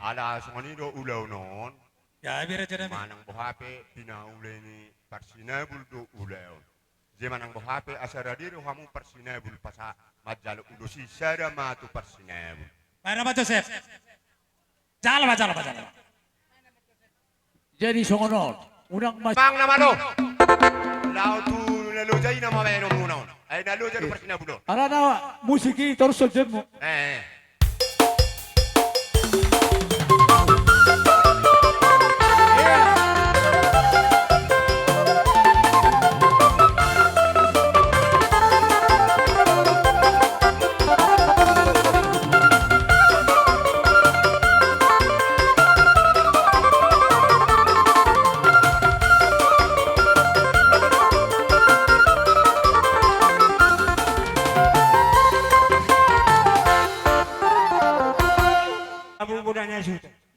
Speaker 3: ala songonido ulaw non
Speaker 4: Ya, bira jana mi.
Speaker 3: manang bohape pinauleni parsinabul do ulaw je manang bohape asaradir hamu parsinabul pasa majalo udosi sada matu parsinabul
Speaker 4: Mana Pak Joseph? Jala.
Speaker 1: Jadi songonon, unang mas
Speaker 3: mang nama lo lao tu nalo jay na mabeno munon ay nalo jay parsinabul
Speaker 1: ala na musiki terus saja mo.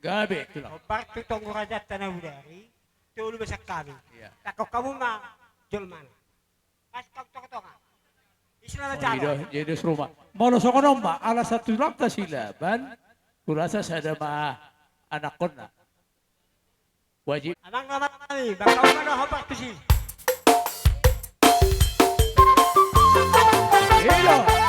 Speaker 1: Gabi itulah.
Speaker 8: Parti tonggo raja tanah udari, tulu besak kami. Takok kamu mah jual mana? Pas kau tonga. Islam jalan.
Speaker 1: Jadi rumah. Mau songonon ma ala satu langkah silaban. Kurasa sada ma anak kona. Wajib.
Speaker 8: Abang nama kami, bakal mana hopak tu sih?
Speaker 1: Iya.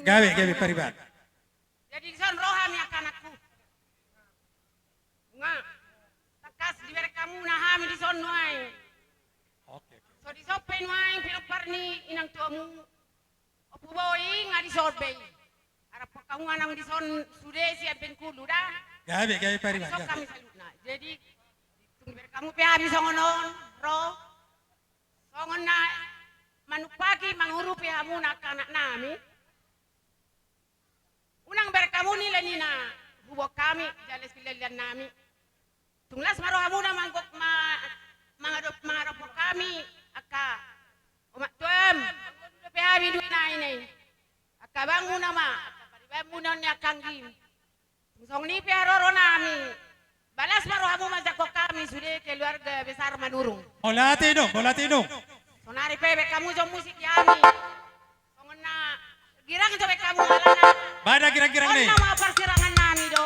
Speaker 4: Gawe pariban.
Speaker 6: Jadi son rohami akan aku. Nga, takas di kamu nahami di son nuai.
Speaker 4: Oke.
Speaker 6: So di sope nuai pinuparni inang tuamu. Opu boy nga di sorbay. Arap kamu anang di son sude siap kulu dah.
Speaker 4: Gawe pariban.
Speaker 6: So kami salutna. Jadi tunggu kamu pe habis songonon ro. Songon na manupaki mangurupi hamu na kanak nami. Unang berkamu nila nina hubok kami jales pilalian nami. Tunglas maro hamu na manggok mangarap kami aka umat tuam pehabi duit na ini aka bangun nama aka paribangunan ni akanggim. Song ni peharoro nami. Balas maro hamu majako kami sudah keluarga besar Manurung.
Speaker 4: Bola tinong.
Speaker 6: Sonari pebe kamu jom musik yami. Songon na girang coba kamu alana.
Speaker 4: Bada girang-girang nih.
Speaker 6: Nama persirangan nami do.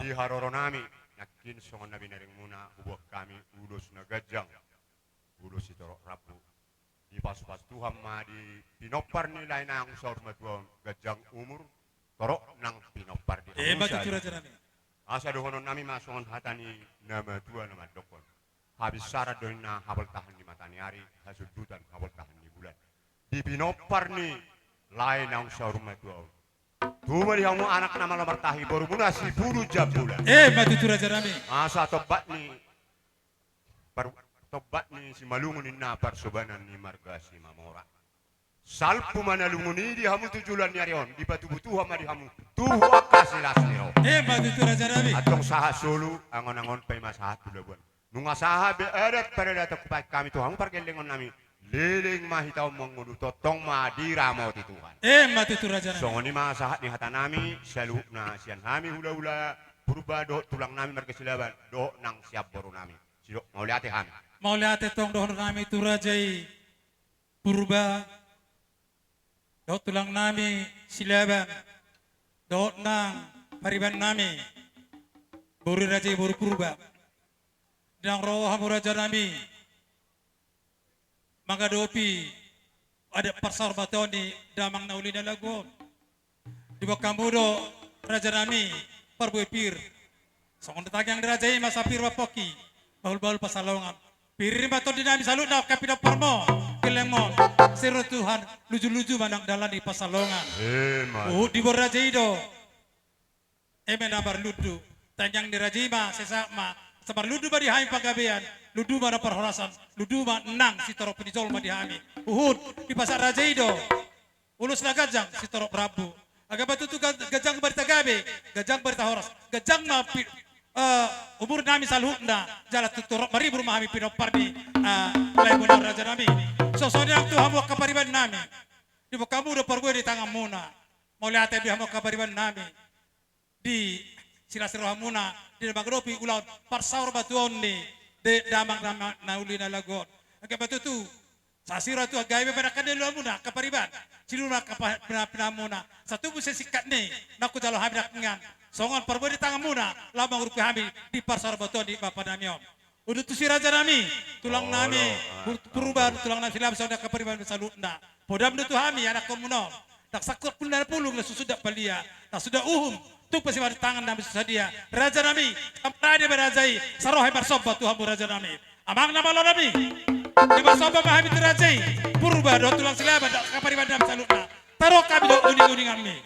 Speaker 3: Di haroro nami, nakin songon nabi naring muna, hubok kami udos na gajang, udos itu rapu. Di pas Tuhan ma di pinopar nilai nang saur matuan gajang umur torok nang pinopar di
Speaker 4: Mati tu raja nami.
Speaker 3: asa dohonon nami masongon hatani nama tua nama dokon habis syarat doin na habal tahan di matani hari hasil dutan habal tahan di bulan di pinopar ni lain nang saur matuan Tuma di hamu anak nama lamar tahi baru muna si bulu jabulan.
Speaker 4: Mati tu raja nami.
Speaker 3: Asa tobat ni tobat ni si malungun ni napar sobanan ni marga si mamora. Salpu mana lunguni di hamu tujulan ni arion di batu butuh hama di hamu tuhu akasi lasniro.
Speaker 4: Mati tu raja nami.
Speaker 3: Atong saha solo angon-angon pay masahat tulabuan. Nunga saha beadat pada datak kami tu hamu pargelengon nami. Liling mahitaw mong tong madira mo ti Tuhan.
Speaker 4: Mati tu raja nami.
Speaker 3: Songoni masahat ni hata nami salu na sian kami hula-hula purba do tulang nami markasilaban do nang siap boru nami. Sidok mau lihat kami.
Speaker 4: Mau lihat tong dohon nami tu rajai purba do tulang nami silaban do nang pariban nami boru rajai boru purba dang roh hamu raja nami maka dopi ada pasar batoni damang nauli na lagon di bakamudo raja nami parbuepir songon tagyang dirajai masapir wapoki bahul-bahul pasalongan pirir bato di nami salut na kapida parmo kelemon seru Tuhan luju-luju manang dalan di pasalongan di borajai do nabar ludu tagyang dirajai ma sesama sabar ludu bari haim pagabean ludu mana perhorasan ludu ma nang si toro penijol ma dihami uhud di pasar rajaido ulus na gajang si toro prabu aga batu tu gajang bertagabe gajang bertahoras gajang ma umur nami salhukna jala tuturok bari rumah kami pinopar di lain benar raja nami sosoknya tu hamu kapariban nami di kamu udah pergue di tangan muna mau lihat di hamu kapariban nami di silasiro hamuna di magropi ulau parsaur batuon ni de damang nauli na lagon agak batu tu sasira tu agay pada kadelo muna kapariban siluna kapinamuna satu busi sikat ni naku jalo hamdak ngan songon perbu di tangan muna lamang rupi hamil di pasar batuon di bapa namiom udah tu si raja nami tulang nami perubahan tulang nami silam sonda kapariban salutna podam tu hami anak komunom tak sakut pun dan pulung sudah palia tak sudah tu pasti ada tangan nami sedia raja nami amrani berajai saroh hebar sobat Tuhan raja nami amang nama lo nami hebar sobat mahami terajai purba do tulang silaban dak kapari badam salutna taruh kami do uning-uning kami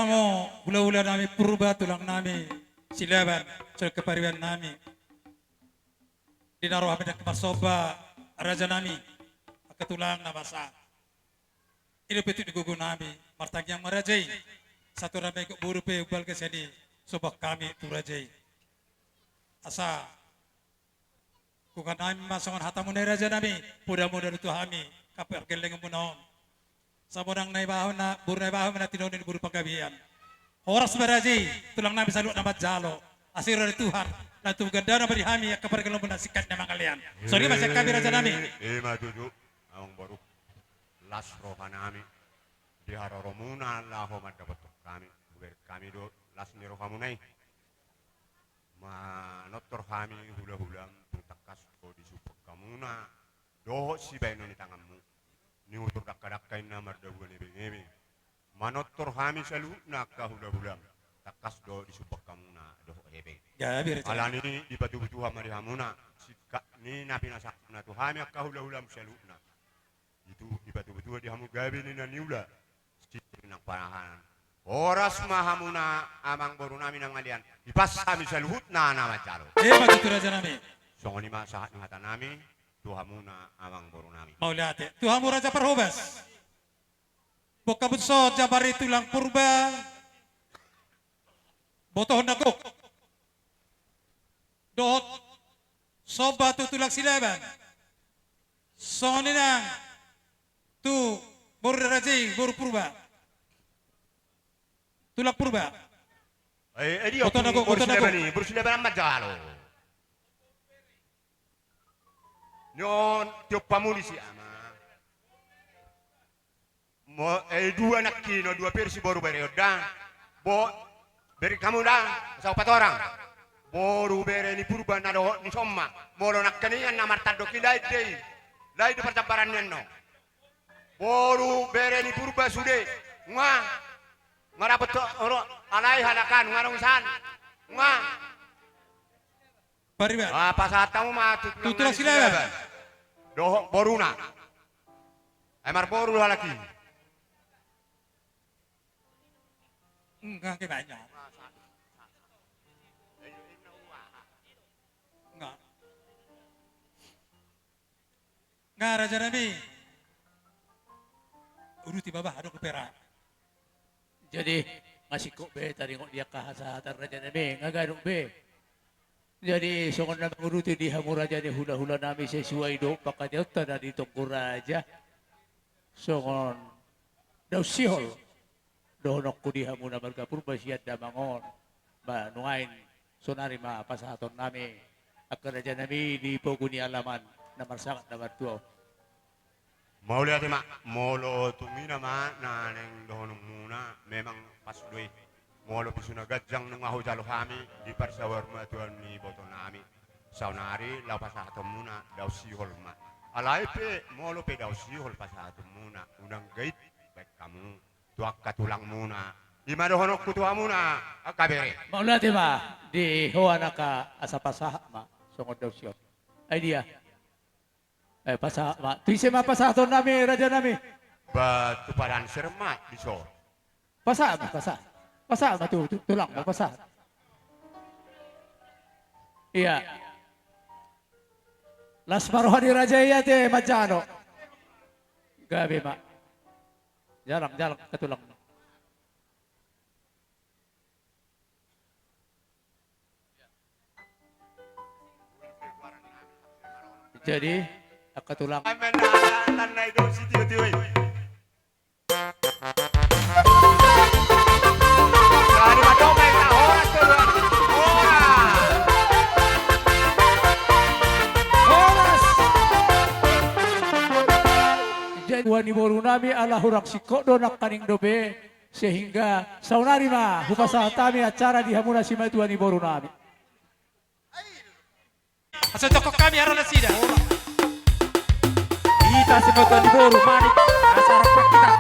Speaker 4: mo hula-hula nami purba tulang nami silaban sa kapariwan nami. Dinaro kami ng kemasoba raja nami katulang na basa. Ilupitu digugu nami martagyang marajay satu ramai ko buru pe ubal ke sini sobak kami turajay. Asa kukan nami masongan hatamu na raja nami mudah-mudah itu kami kapergeleng mo naon. Sa bodang naibahon na buru naibahon na tinonin buru paggabihan. Oras beraji tulang nabi salut na majalo. Asiro dari Tuhan na tuganda na berihami kapergeleng mo na sikat na mangalian. Sorry masih kami raja nami.
Speaker 3: Matuju awang baru las roha nami di haroromuna laho madapat kami ber kami do las ni roha munai ma notor kami hula-hulam tutakas ko di supok kamuna doho si baino ni tanganmu ni utur dakka-dakkain na mardabuan ibing-ibing manotor kami salu nakka hula-hulam takas do di supok kamuna doho ibing
Speaker 4: Gabi raja.
Speaker 3: alani di batu-batu hamari hamuna sikka ni napi nasak na tu kami akka hula-hulam salu na itu di batu-batu di hamu gabi ni na niula sikit nang panahanan oras mahamuna amang boru nami nang alian ipas kami saluhut na nama calo
Speaker 4: Matutu raja nami.
Speaker 3: songoni ma sahat ng hata nami tuhamuna amang boru nami
Speaker 4: Maulate. Tuhan mu raja perhubas. Boka bunso jabari tulang purba. Botoh nagok. Dot. Soba tu tulang silaban. Soninang. Tu boru raja boru purba. Tulang purba.
Speaker 3: di
Speaker 4: Botoh nagok, botoh nagok.
Speaker 3: boru silaban amat jalo nyon tiop pamuli si ama mo dua anak kino dua persi baru beri odang bo beri kamu dah sa empat orang baru beri ni purba na do ni somma molo nak kanian na martado kilai dei lai de percaparan nenno baru beri ni purba sude nga ngarapet oro alai halakan ngarong san nga
Speaker 4: Pariban.
Speaker 3: pasatamu mah
Speaker 4: Tutulang silaban.
Speaker 3: doh boruna emar boru lagi
Speaker 4: Enggak ke banyak. Enggak. Enggak raja nabi. Uruti babah ada kupera.
Speaker 1: Jadi masih kok be tadi kok dia kahasatan raja nabi ngagaruk be. Jadi songon na menguruti di hamu raja ni hula-hula nami sesuai do pakadiyota na ditong ko raja. Songon daw sihol. Dohonok ko di hamu na margapur basiyad na mangon. Nungain sonari pasaton nami. Akka raja nami di poguni alaman na marsangat na martuaw.
Speaker 3: mau lihat mak molo tumina ma na neng dohonong muna memang pas doi molo pisuna gajang nang aho jalo kami di parsawar matuan ni boto nami saunari lau pasaton muna daw sihol ma alai pe molo pe daw sihol pasaton muna unang gait baik kamu tuak katulang muna lima dohonok kutua muna akabere
Speaker 1: Maulati ma di hoa naka asapasah ma songon daw sihol. Ay dia. Pasah ma. Tuise ma pasaton nami raja nami.
Speaker 3: batu padan serma diso
Speaker 1: Pasah ma pasah. Pasah ma tulang ma pasah. Iya. Las marohani raja iya te majano. Gabi ma. Jalang ketulang. Jadi ketulang.
Speaker 3: Nanay daw si Tio Dari madomay na oras ko oras.
Speaker 1: Jadi wani boru nami ala hurak siko do nak kaning dobe sehingga saunari ma hupasa tami acara di hamuna sima itu wani boru nami.
Speaker 4: Asal toko kami harus sida.
Speaker 9: Kita si Boto di Boru manik asal repek kita.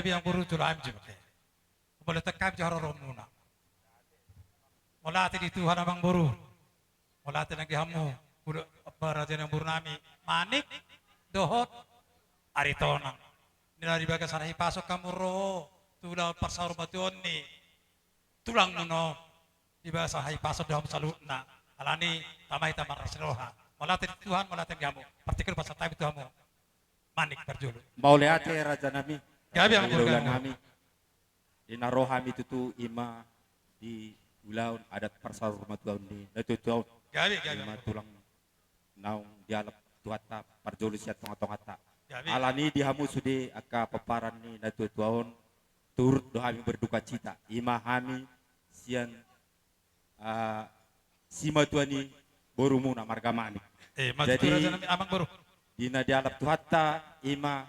Speaker 9: gabi ang buru tulam jibake. Boleh tekam jaharo muna. Mulati di Tuhan abang buru. Mulati nang gihamu. Udah baraja yang buru nami. Manik, dohot, aritonang. Nilari baga sana hipasok kamu ro. Tulang pasar batuoni. Tulang nuno. Di bahasa hipasok doham salutna. Alani tamai tamar rasroha. Mulati di Tuhan, mulati gihamu. Partikel pasal tabi Tuhanmu. Manik berjulu.
Speaker 12: Mau lihat ya raja nami.
Speaker 9: Gabi ang buru
Speaker 12: Ulang
Speaker 9: kami.
Speaker 12: kami. Inaro kami tutu ima di ulaun adat pasar rumah Tuhan ni. Natutuaw.
Speaker 9: Gabi.
Speaker 12: Ima tulang naung dialap tuata parjulu siat tonga-tongata.
Speaker 9: Gabi.
Speaker 12: Alani dihamu sudi aka paparan ni natutuaon turut dohami berduka cita. Ima kami sian sima tuani borumuna marga manik.
Speaker 9: Maju
Speaker 12: Jadi
Speaker 9: raja nami amang buru.
Speaker 12: dina dialap tuata ima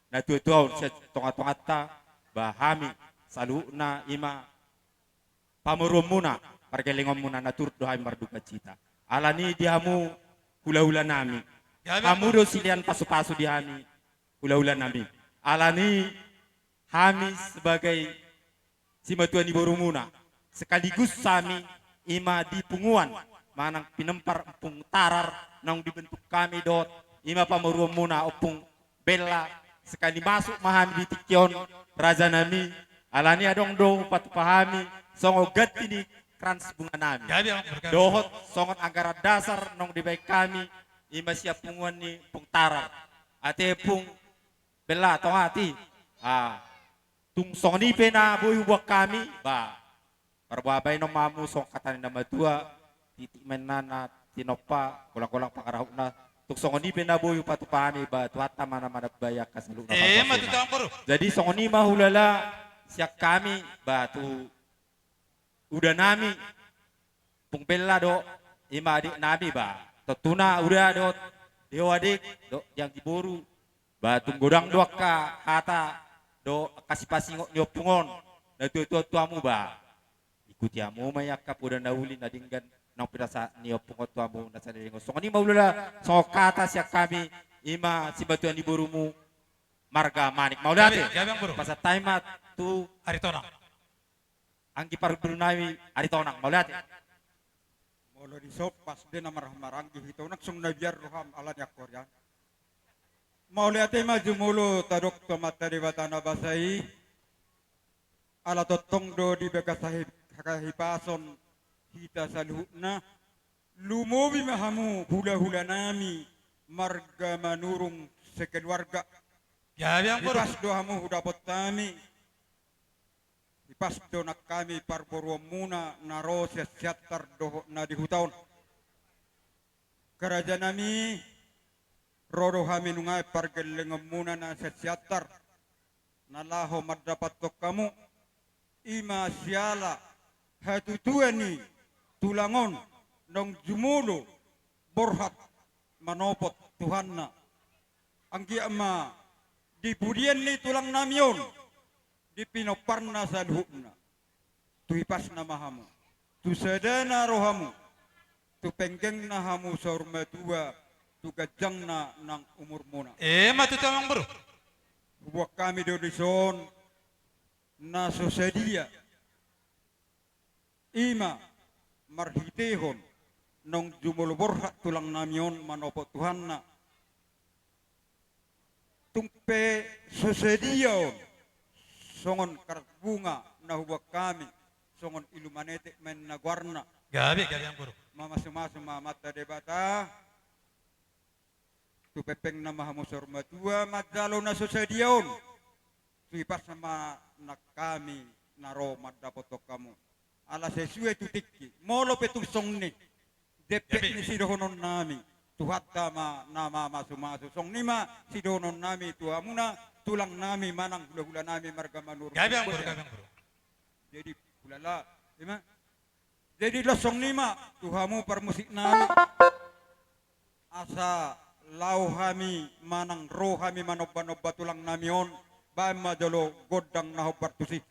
Speaker 12: natutuaon siat tonga-tongata bahami saluna ima pamurum muna pargelingom muna naturut dohami berduka cita. Alani dihamu hula-hula nami. Kamu do silian pasu-pasu di kami hula-hula nami. Alani kami sebagai simatuan ibu rumuna sekaligus kami ima di punguan manang pinempar upung tarar nang dibentuk kami dot ima pamurum muna upung bella sekali masuk mahami di tikyon raja nami. Alani adong do patu pahami songogat ini krans bunga nami. Dohot songot anggaran dasar nong di baik kami ima siap punguan ni pung tarar ate pung bela tong hati tung song ni pena boy buat kami ba perbabay no mamu song kata ni nama tua titik menana tinopa kulang-kulang pakarahuk na tung song ni pena boy patu pahami ba tuata mana-mana bayak kasalu jadi song ni mahulala siap kami batu udah nami pung bela do ima adik nabi ba tetuna udah do dewa adik do yang diboru batung godang do kata do kasih pasingok nyopungon na tuamu ba ikuti amu mayakap udah nauli nadinggan nang pirasa nyopungot tuamu nasa diringo so ni maulula so kata siap kami ima si batuan diborumu marga manik maulati masa taimat tu
Speaker 9: aritonang
Speaker 12: angki parudunai aritonang maulati
Speaker 5: Molo di sopas din na marang-marang gihito nagsung nabiyar roham ala niya Korea. Mauli ate maju mulo tadok tomata di batana basai ala totong do di bekasahib kahipason hita saluhna lumobi mahamu hula-hula nami marga manurung sekeluarga. Ipas do hamu hudapot kami pas do nak kami parboruam muna naro siatar do na di hutaon kerajaan nami rodo kami nungai pargelengam muna na siatar nalaho madapat to kamu ima siala hatutuani tulangon nong jumulo borhat manopot Tuhanna anggi ama di pudian ni tulang namion di pinoparna sa luhupna tu hipas na mahamu tu sadana rohamu tu penggeng na hamu sa urmatua tu gajang na ng umur muna
Speaker 9: matutamang bro
Speaker 5: buat kami do dison na sosedia ima marhitehon nong jumuluborhat tulang namion manopo Tuhan na tumpe sosediaon songon karat bunga na huwag kami songon ilumanete men na guarna
Speaker 9: gabi ang buru
Speaker 5: mamasumaso mamata debata tu pepeng na mahamusor matua madalo na sosediaon tu ipas sama na kami naro madapotok kamu ala sesuai tu tikki molo petung song ni depek ni sidohonon nami tuhat kama nama masumaso song nima sidohonon nami tuamuna tulang nami manang hula-hula nami marga manurung.
Speaker 9: Gabi ang buru.
Speaker 5: Jadi hulala, ima. Jadi losong lima tuhamu permusik nami. Asa lau kami manang roh kami manoba-noba tulang namion. Ba majolo godang nahobar tusik.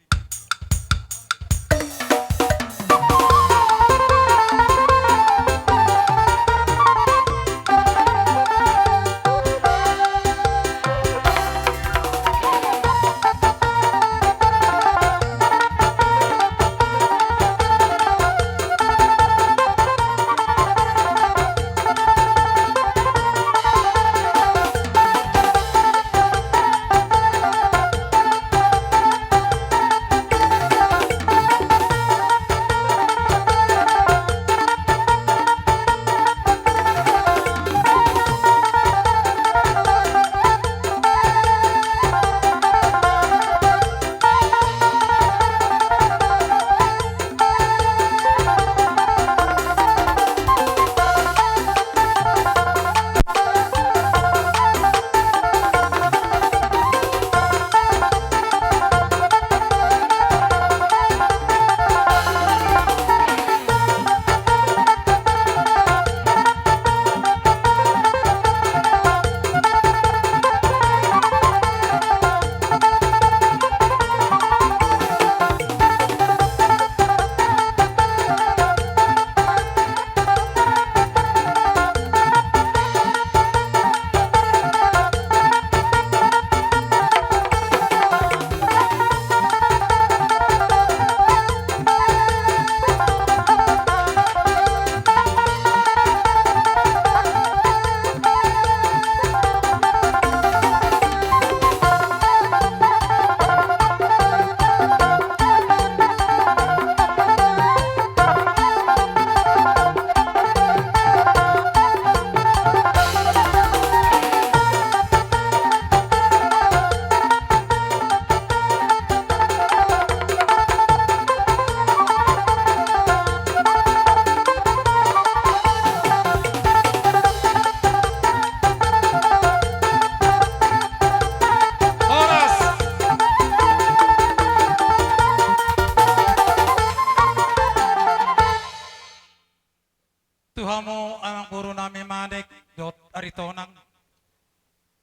Speaker 4: kami manik dot aritonang.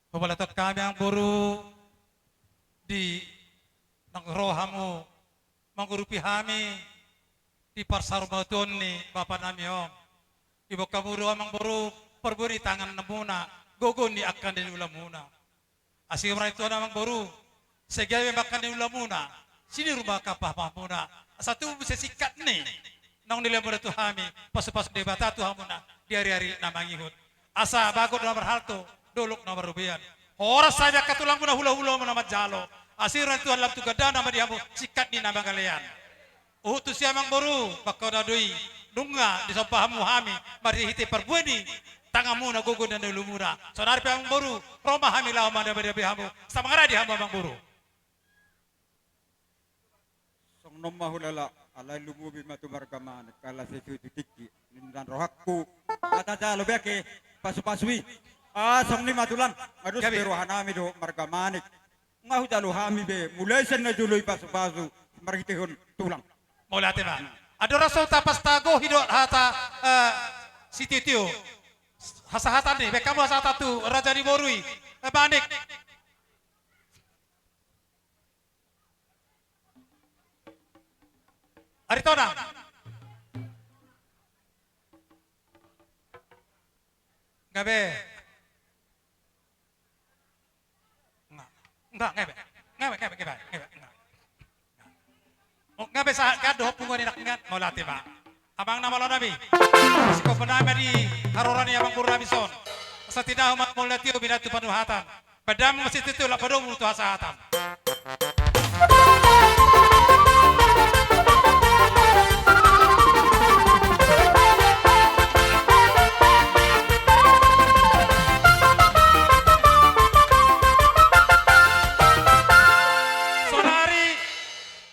Speaker 4: Pabalatot kami ang buru di ng rohamu mangurupi kami di parsarbaton ni Bapa nami om. Ibu kaburu amang buru perburi tangan namuna gogon ni akan din ulam muna. Asing itu namang buru segawe makan din ulam muna. Sini rumah kapah muna. Satu bisa sikat nih. Nang nilai muda tu kami pas-pas debata tu hamuna di hari-hari namangihut. Asa bagot nomor halto dolok nomor rubian. Orang saja katulang muna hula-hula nama jalo. Asiran Tuhan lam tu gada nama dihamu sikat ni nama kalian. Tu siamang boru bakau dadui dunga di sampahamu hami mari hiti perbueni tangamu na gugun dan lumura. Saudara piang boru Roma hami lau mana pada bihamu sama ngara dihamu amang boru.
Speaker 13: Song nomah hulala alai lumubi matu margaman kala sesuatu tiki nindan rohakku kata jalo beke pasu-pasui song ni matulan adus berohanami do margamanik ngahu jalo hami be mulai sen na jului pasu-pasu margitehon tulang
Speaker 4: mulai tema ada rasa tapas tago hidot hata si titio hasahatan nih bekamu hasahata tu raja di borui manik Aritona. Ngabe. Enggak, ngabe. Ngabe sa kado pungon nak mau latih Pak. Abang nama lo nabi. Siko penama di harorani abang pur nabi son. Setidak umat mulatio binatu panuhatan. Padam masih itu lah padom untuk hasahatan.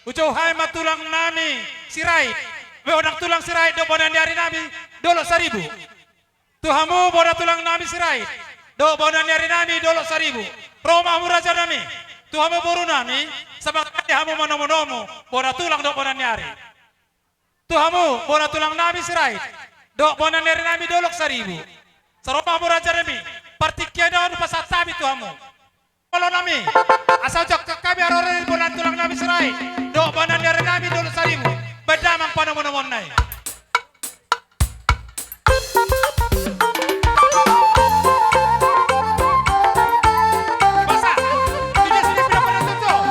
Speaker 4: Ucauhai matulang nami sirai, bodang tulang sirai do bodan dari nami dolo 1000. Tuhamu boda tulang nami sirai, do bodan dari nami dolo 1000. Roma muraja nami, tuhamu boru nami, sabak hamu manomo boda tulang do bodan dari. Tuhamu boda tulang nami sirai, do bodan dari nami dolo 1000. Saroma muraja nami, partikia do pasat sabi tuhamu. Kalau nami, asal jok kami arore bulan tulang nami serai, dok banan dari nami dulu 1000, bedamang panomon nai. Basa, tidak sini pindah pada tutup.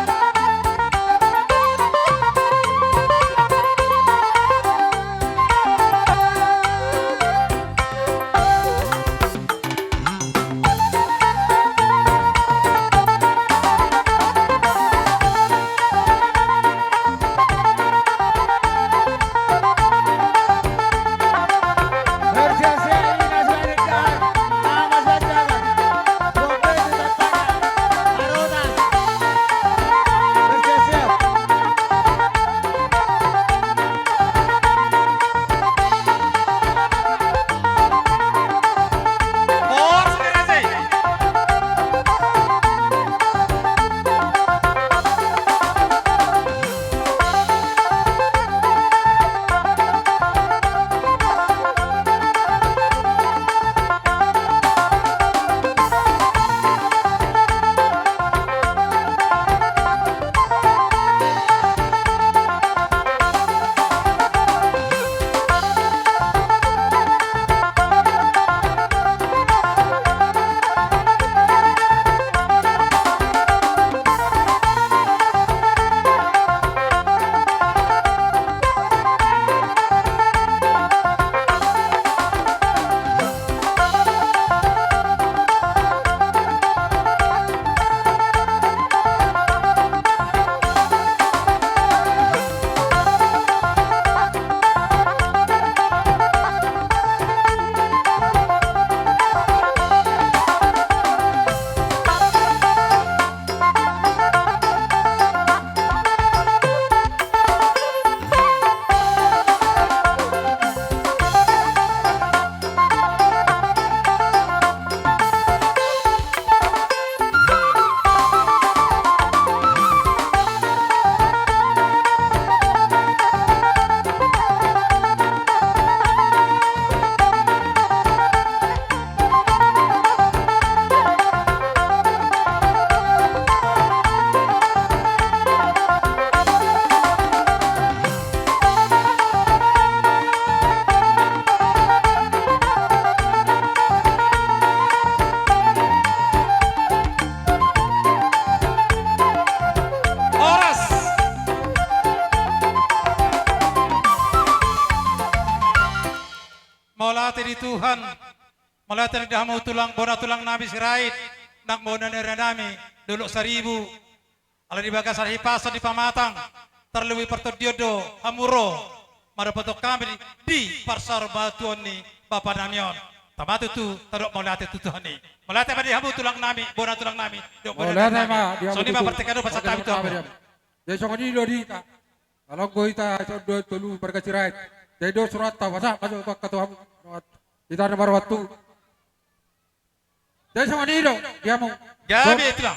Speaker 4: Malatan di hamu tulang bona tulang nami sirait nak bona nera nami dulu 1000 ala di bagas sarhi pasa di pamatang terlebih pertodiodo hamuro marapatok kami di parsar batuan ni Bapak Namion tabatu tu tadok malate tu tuhani malate pada hamu tulang nami bona tulang nami dok bona
Speaker 13: Malate
Speaker 4: nami
Speaker 13: ma, di hamu
Speaker 4: soni
Speaker 13: tutu.
Speaker 4: ma pertekado pasata itu
Speaker 13: Jadi songoni do dita. Kalau goita do tolu berkecirait. Jadi do surat ta wasa kaso ketua kita nomor waktu. Jadi songoni do dia mau.
Speaker 4: Gabi itulah.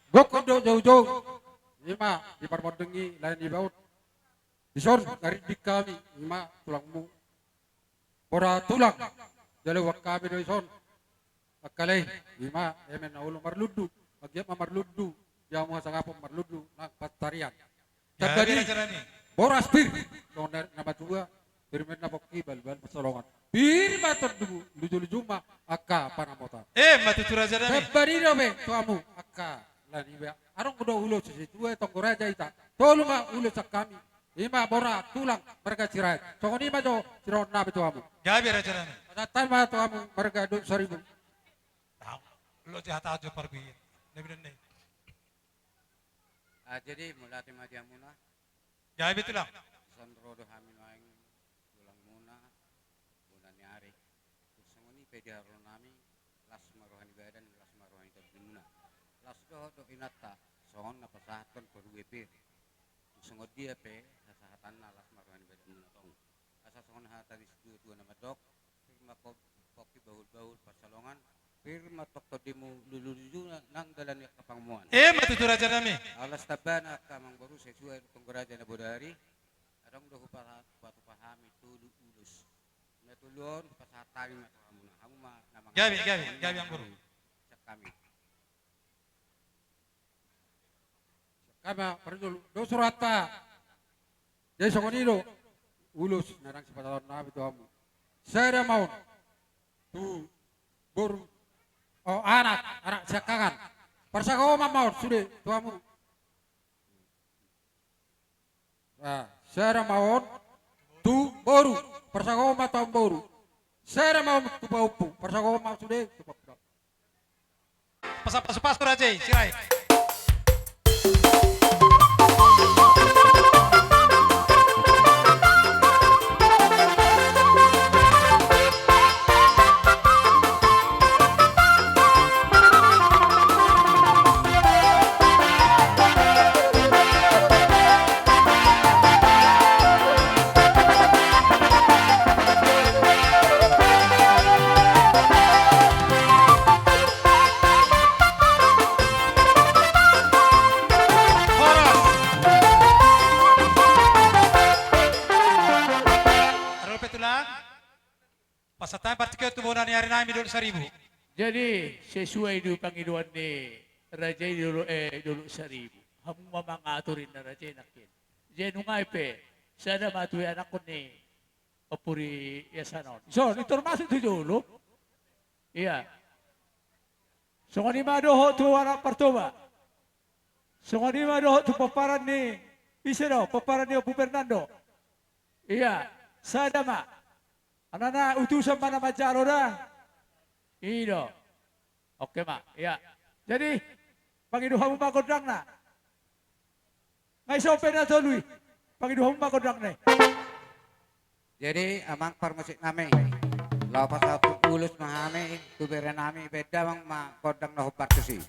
Speaker 13: Gok do jauh-jauh. Lima di parmodengi lain di baut. Di son dari di kami lima tulangmu. Ora tulang. Jadi wak kami do son. Akalai lima emen aulu marludu. Bagian marludu. Yang mau sangapom marludu nak patarian. Tadi boras pir, donar nama dua, firman nama kibal bal persolongan. Bir matur dulu, luju mah akka panamota.
Speaker 4: Mati turaja dami.
Speaker 13: Sebari dobe, tuamu akka lani be. Arong kudo ulo sisi tua tongguraja ita. Tolu mah ulo sakami. Ima bora tulang mereka cirai. Songoni mah jo ciron nabe tuamu.
Speaker 4: Gabi raja dami.
Speaker 13: Datang mah tuamu mereka 1000.
Speaker 4: Tahu, lo jahat aja pergi. Nabi dan
Speaker 14: jadi mulai mati amuna
Speaker 4: ya betulah
Speaker 14: sondro do hamin waing tulang muna bulan nyari songoni pedia ronami las marohani badan las marohani muna las do inata songon na pasahatan per WP songod dia pe sahatan na las marohani badan muna tong asa songon hata di situ dua nama dok firma kopi baul pasalongan firma tok dimu lulu nang dalan kapangmuan
Speaker 4: mati turaja dami.
Speaker 14: Alas tabana kamang baru sesuai penggeraja na bodari. Adong do patu pahami tulu ulus. Na tulon pasatami matamu na hamu ma namang.
Speaker 4: Gabi ang guru.
Speaker 14: Kami.
Speaker 13: Kama perlu do surata. Jadi songoni do ulus narang sepatahun nabi tuamu. Saya mau tu bor anak sekangan. Persako mau sudah tuamu. Nah, saya mau tu boru. Persako mau tuam boru. Saya mau tu baupu. Persako mau sudah tu baupu.
Speaker 4: Pas raja sirai. Pasatan partikel tu bonan hari nami dulu 1000.
Speaker 1: Jadi sesuai dengan pangiduan ni raja dulu 1000. Hamu mamang aturin na raja nakin. Jadi nungay pe sana matui anak ko ni opuri yasanon. So ito masuk tu dulu. Iya. So ni madoho tu anak pertama. So ni madoho tu paparan ni Isero, paparan ni Abu Fernando. Iya. Sana ma. Anak utusan mana macaro dah. Ino. Oke mak, ya. Jadi pangiduhamu makodang na. Ngai sope na tolui. Pangiduhamu makodang na.
Speaker 14: Jadi amang parmusik nami. Lapas satu ulus mahami, tubere nami beda mang makodang na hubat kusi.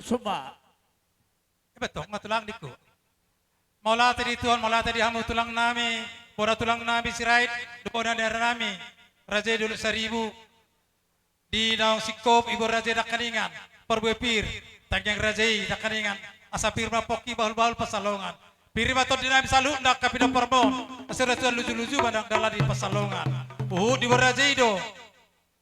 Speaker 1: Suma.
Speaker 4: Betul, ngatulang diku. Maula tadi tuan, maula tadi hamu tulang nami. Bona tulang nami sirait, bona daerah nami. Raja dulu 1000 di daung sikop ibu raja dak kaningan, perbuepir, tangyang rajai dak kaningan, asapir mapoki bahul-bahul pasalongan. Piri matot dinami salu ndak kapida perbon, asir luju-luju badang dalam di pasalongan. Di rajai do,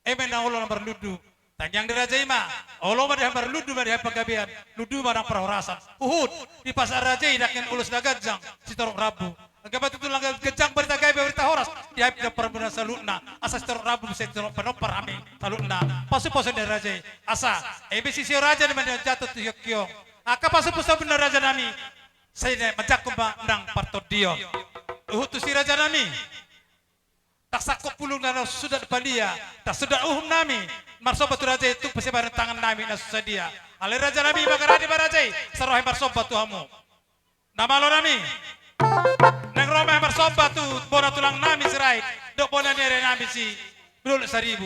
Speaker 4: emen na ulo nomor ludu. Tangyang di rajai ma, ulo badang berludu badang pagabian, ludu badang perhorasan. Di pasar rajai dakin ulus dagajang, sitorok rabu. Agapat itu langgar gejang berita berita horas. Dia tidak pernah salutna. Asa setor rabu bisa setor penopar kami salutna. Pasu-pasu dari raja. Asa. Sisi raja di mana jatuh tu yokyong. Aka pasu-pasu benar raja nami. Saya majak kumba nang parto dio. Tu si raja nami. Tak sakop pulung dan sudah depan dia. Tak sudah nami. Marsobat tu raja itu pasti bareng tangan nami dan susah dia. Ale raja nami bagaradi baraja. Saroh marsobat tu hamu. Nama lo nami. Neng Roma yang bersobat tu bona tulang nami sirai dok bona nere nami si dulu 1000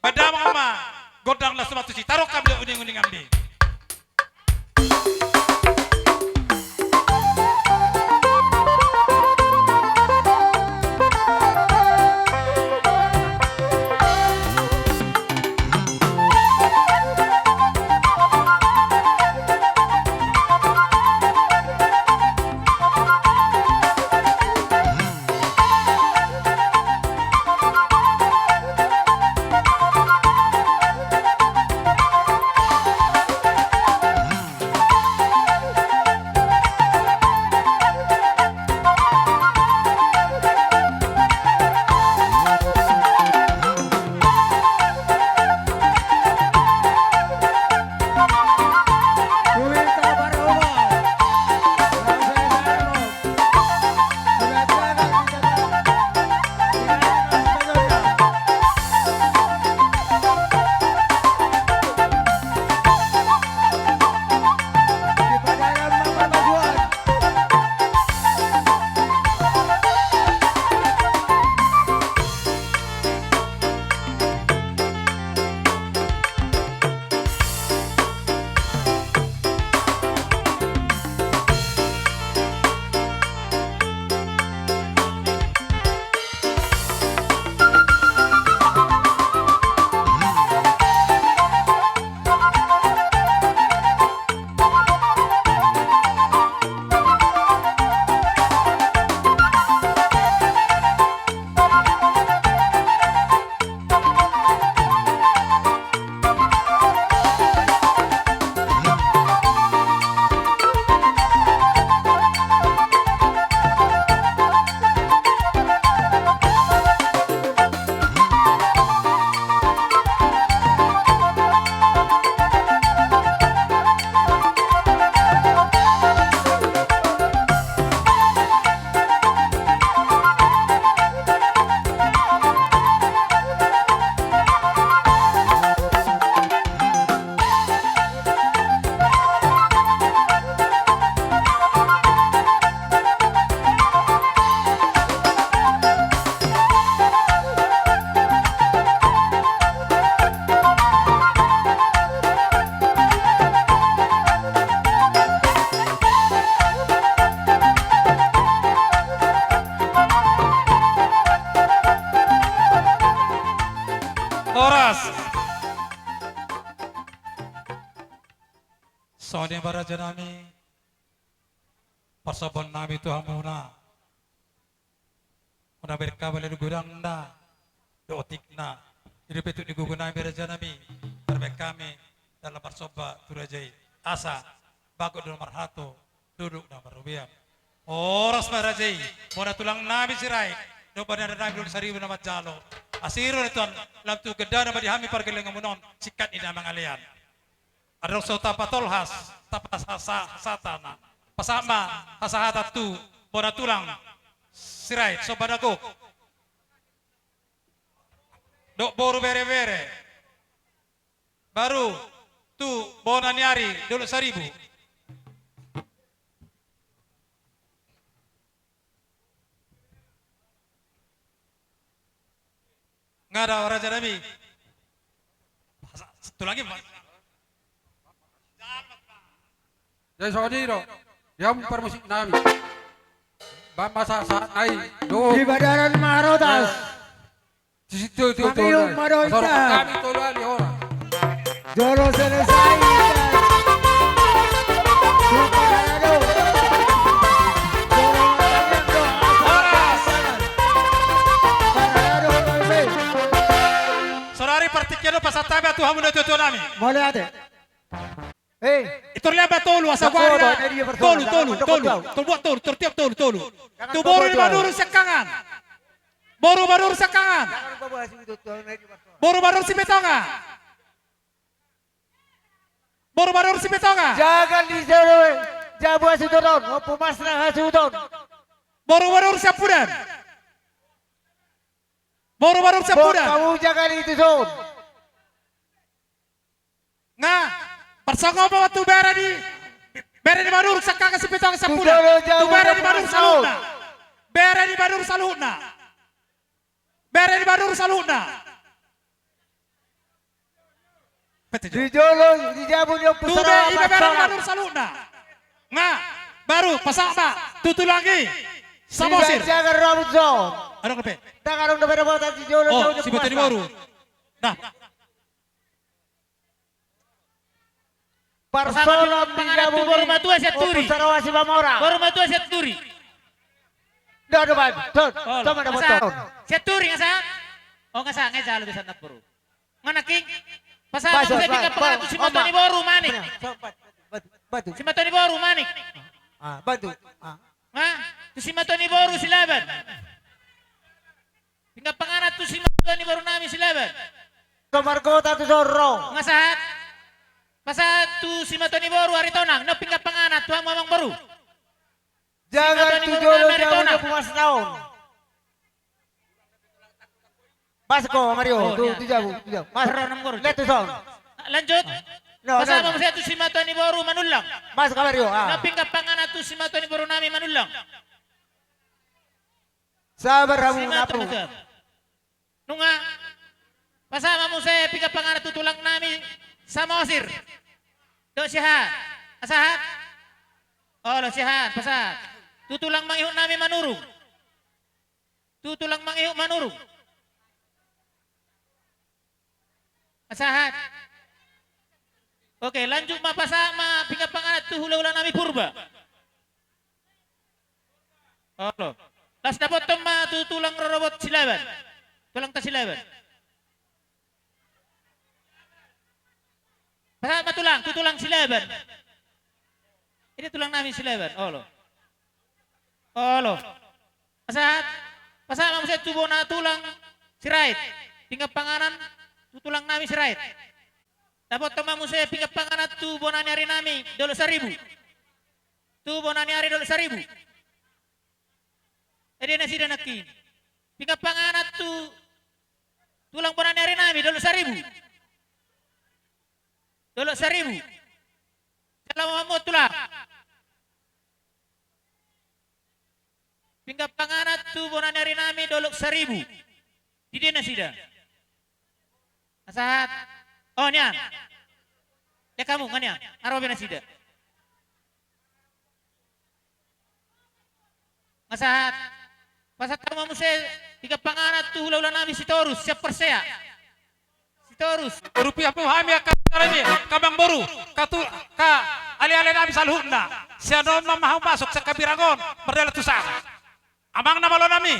Speaker 4: pada mama godang lah semua tu si taruh kami uning-uning ambil. Soalnya baraja nami, pasobon nami tu hamuna, una berkabel di gudang na, dotik na, hidup itu digunakan baraja nami, terbaik kami dalam pasoba turajai, asa, bagus dalam marhato, duduk dalam rubiam. Oras barajai, bona tulang nami sirai, do badan nami dulu 1000 nama jalo, asiru neton, lam tu geda nama dihami pergeling munon, sikat ina mangalian. Ada so tapatolhas, tapasatana, pasama, hasahata tu, bona tulang, sirai, so badagok. Dok boru bere-bere. Baru tu bona nyari dulu 1000. Nggak ada Raja Nabi. Satu lagi Pak.
Speaker 15: Jadi saudiro, yang permusik nami.
Speaker 9: masa ay do.
Speaker 15: Di badaran marotas.
Speaker 9: Di situ itu
Speaker 15: Pangiyong madoita.
Speaker 9: Kami tulan ni ora.
Speaker 15: Jolo selesai. Supadarado.
Speaker 4: Saudari partikiano pasatabe atu hamu na tutu nami.
Speaker 15: Boleh ada.
Speaker 4: Ito liaba tolu asa guarda. Tolu. Buat tolu, tiap tolu. Tu boru ni maduru sekangan. Boru sekangan. Boru si betonga. Boru si betonga.
Speaker 15: Jangan disoro. Jabu asudon. Opo masrang asudon.
Speaker 4: Boru sapudan. Boru sapudan.
Speaker 15: Kamu jangan itu zon.
Speaker 4: Nga, persongo bawa tu bere di maduru sekangan si betonga sapudan. Tu bere di maduru saluna. Bere di maduru saluna.
Speaker 15: Di Jolo, di Jabu yang pusara
Speaker 4: baru saluna. Nga, baru pasama, tutu lagi. Samosir.
Speaker 15: Jangan rambut zon.
Speaker 4: Ano kape?
Speaker 15: Tangan udah pada bawa di Jolo.
Speaker 4: Oh, si betul baru. Nah.
Speaker 15: Persona di Jabu
Speaker 1: baru matua seturi.
Speaker 15: Pusara wasi bamora.
Speaker 1: Baru matua seturi.
Speaker 15: Dah ada baik. Toma ada botol.
Speaker 1: Seturi ngasa? Oh ngasa ngasa lebih sangat baru. Mana king? Pasal saya tinggal pengaku si Matoni baru manik.
Speaker 15: Batu.
Speaker 1: Si Matoni baru manik.
Speaker 15: Batu.
Speaker 1: Hah? Si Matoni baru silaban. Tinggal penganat tu si Matoni baru nami silaban.
Speaker 15: Kamar kota tu sorong.
Speaker 1: Ngasahat? Pasal tu si Matoni baru hari tonang. No tinggal penganat tu mamang baru.
Speaker 15: Jangan tu Jolo jauh puas tahun. Pasko Mario, tu Jabu. Mas, lihat tu sound.
Speaker 1: Lanjut. Pasal mamang saya tu si Matoni baru manulang.
Speaker 15: Mas Mario.
Speaker 1: No tinggal penganat tu si Matoni baru nami manulang.
Speaker 15: Sabar kamu ngapu.
Speaker 1: Nunga. Pasal mamang saya tinggal penganat tu tulang nami sama osir. Dok sihat. Asahat. Oh lo sihat. Pasal. Tutulang mangihuk nami manurung. Tutulang mangihuk manurung. Asahat. Oke, lanjut mapasama pinga panganat tu hula-hula nami purba. Oh lo. Las dapat tema tutulang robot silaban. Tulang tasilaban. Pasal matulang, tutulang silaban. Ini tulang nami silaban. Oh lo. Oh, Asahat. Pasal mamang saya tubuh na tulang sirait. Tinggal panganan tulang nami sirait. Dapat temamu saya tinggal panganan tubuh na hari nami dolo 1.000. Tubuh na hari dolo 1.000. Edi nasi dan nakin. Tinggal panganan tulang bonani hari nami dolo 1.000. Dolo 1.000. Kalau mau tulang. Tinggal panganat tu bonani hari nami dolok 1.000. Di dia nasida. Asahat. Oh nian. Ya kamu nganya. Arwa nasida. Asahat. Pasat kamu saya tiga panganat tu hula-hula nami si Torus siap persea. Si Torus.
Speaker 4: Rupiah pahami akan ini kabang baru. Ali-ali nami salhuna. Siya nom na mahau masuk sa kabiragon. Berdala tu sana. Amang nama lo nami,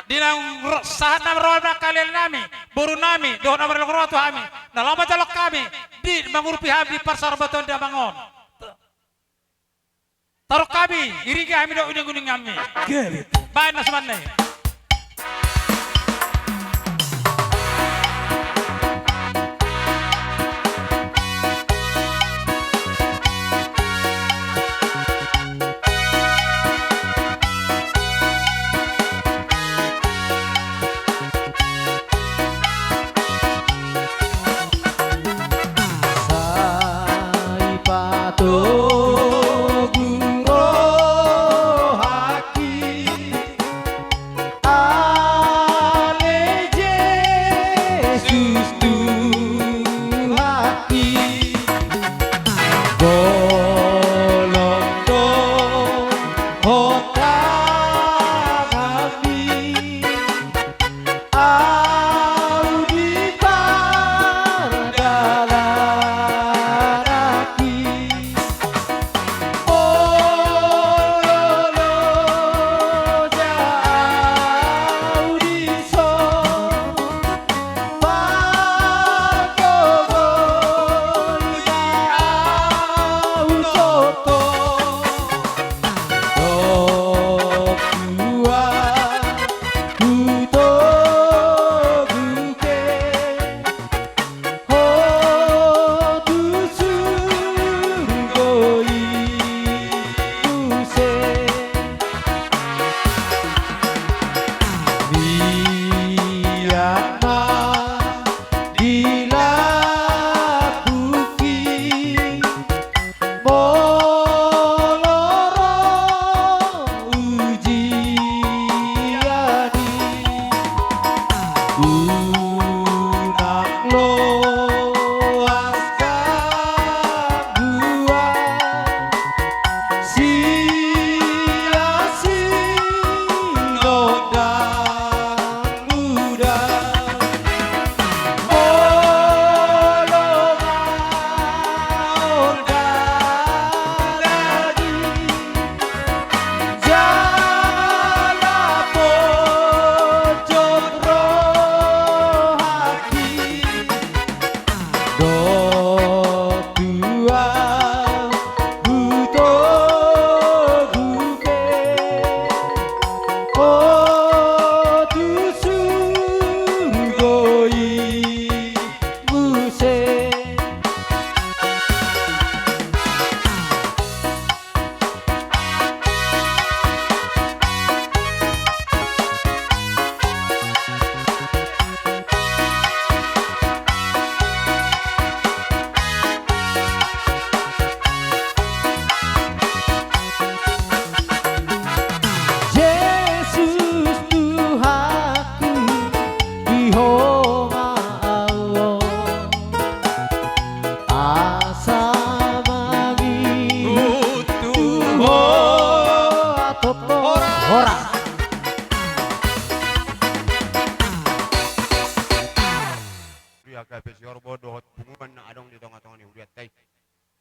Speaker 4: dinang sahat nama roh na kalian nami, buru nami, doh nama roh tu kami, na lama jalok kami, di mengurupi kami di pasar beton dia bangun. Taruh kami, iri kami do uning kami. Baik nasman nih.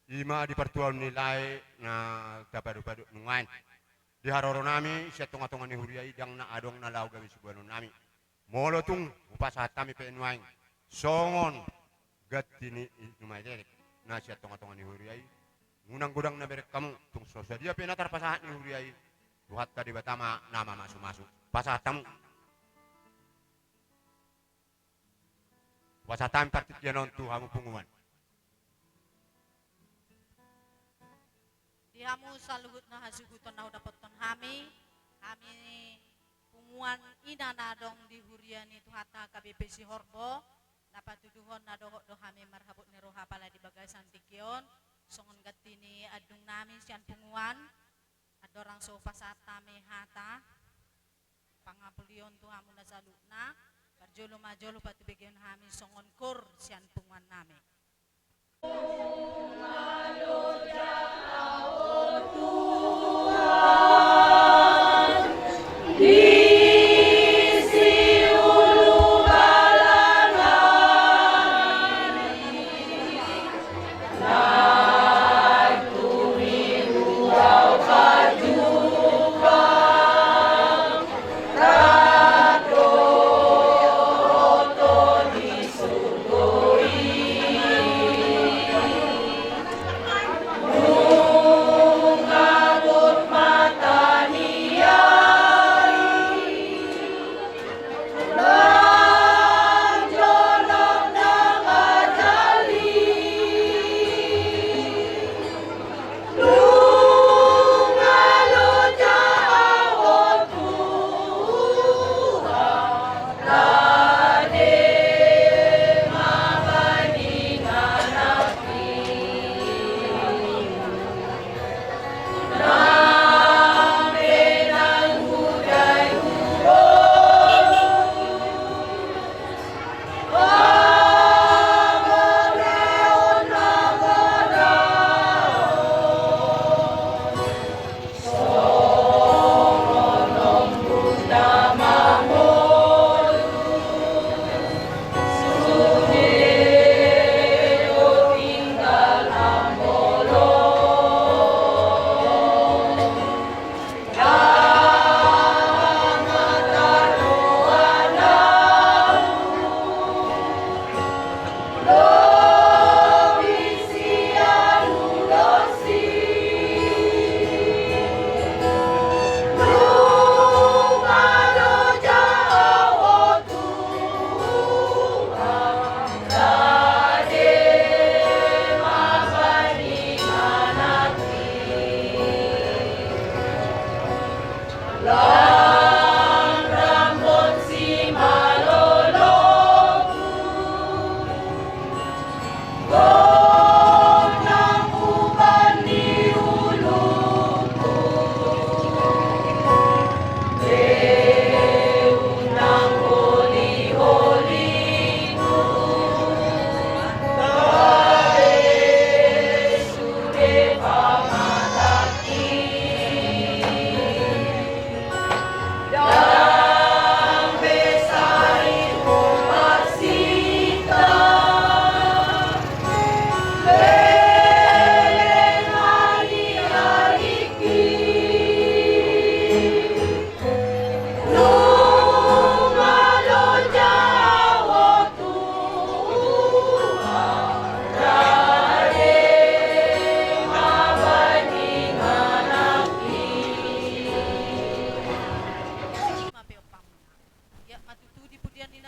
Speaker 3: Ima di pertuan nilai na dabadu-badu nungain. Di haroro nami siya tunga-tunga ni huriay dang na adong na law gabi subuano nami. Molo tung upasahat kami penuaing. Songon gatini numaiderek na siya tunga-tunga ni huriay. Ngunang gudang na berek kamu tung sosa dia penatar pasahat ni huriay. Tuhat tadi batama nama masu-masu. Pasahat kamu. Pasahat kami partit yanon tuhamu pungguman.
Speaker 16: Dihamu saluhut na hasuguton na dapoton hami punguan ina nadong di huriani tuhata KBP si Horbo dapat tuduhon na dohok do hami marhabut ni roha pala di bagasan tikyon songon gatini adung nami sian punguan adorang sofa saat tame hata pangapulion tuhamu na salukna barjolo majolo pati bagian hami songon kur sian punguan nami.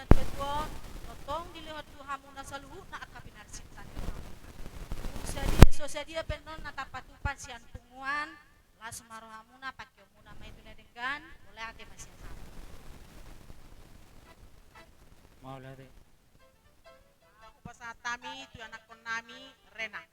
Speaker 16: na tuan totong dilihat Tuhan muna sa luhut na akapinarsitan so sa dia penon natapatupan siyan punguan las maroha muna pakyo muna may tunadenggan oleh ate masih sama
Speaker 8: Mau lari.
Speaker 17: Upasa tami tu anak kon nami Rena.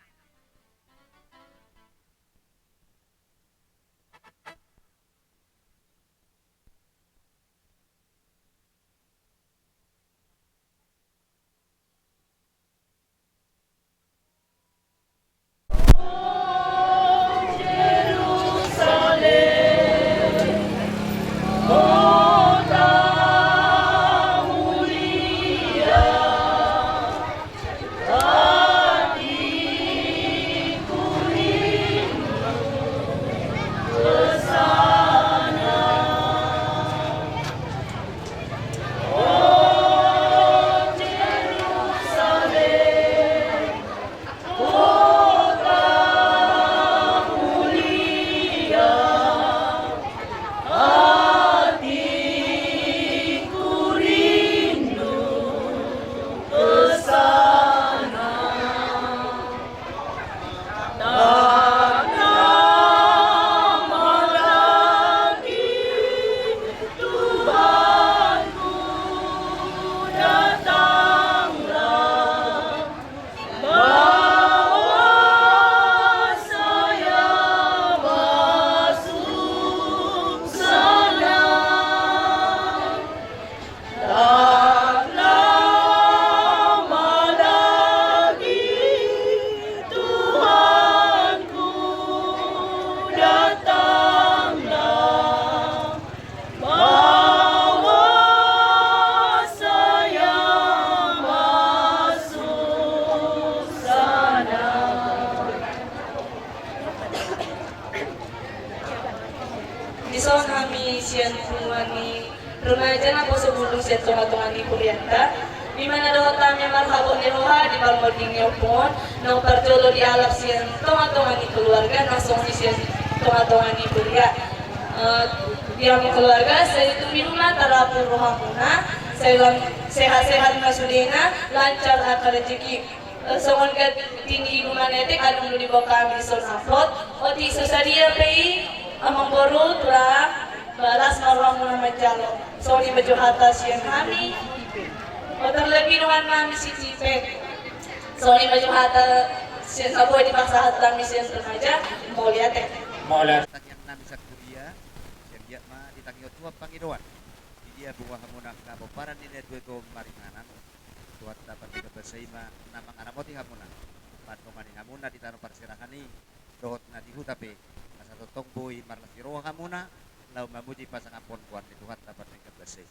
Speaker 18: Ison kami siyan kumani rumaja na po sa bulong siya tunga-tunga ni Kuryanta. Di mana daw kami marhabon ni Roha di balmoding niyo po nang pertulo di alap siyan tunga-tunga ni keluarga nasong ni siyan tunga-tunga ni Kurya. Dia mo keluarga saya itu minuman tarapun Roha muna saya sehat-sehat masudina lancar akal rezeki. Songon ka tinggi gumanetek anong di bawah kami son upload o di susadia pay amang boru tulang balas marwang muna majalo sorry baju atas yang kami o terlebih nuan kami si Cipe sorry baju atas yang saboy di pasar kami siang remaja mau lihat
Speaker 14: mau lihat yang nami sakuria yang dia mah ditangio tua pangidoan dia buah hamunah ngabo paran ini dua itu maringanan tuat dapat tiga bersama namang anamoti hamunah panto maning hamunah ditaruh parsirahani dohot na dihutape totong boy marlas roha muna lau mamuji pasang apon kuan itu hat dapat mereka bersih.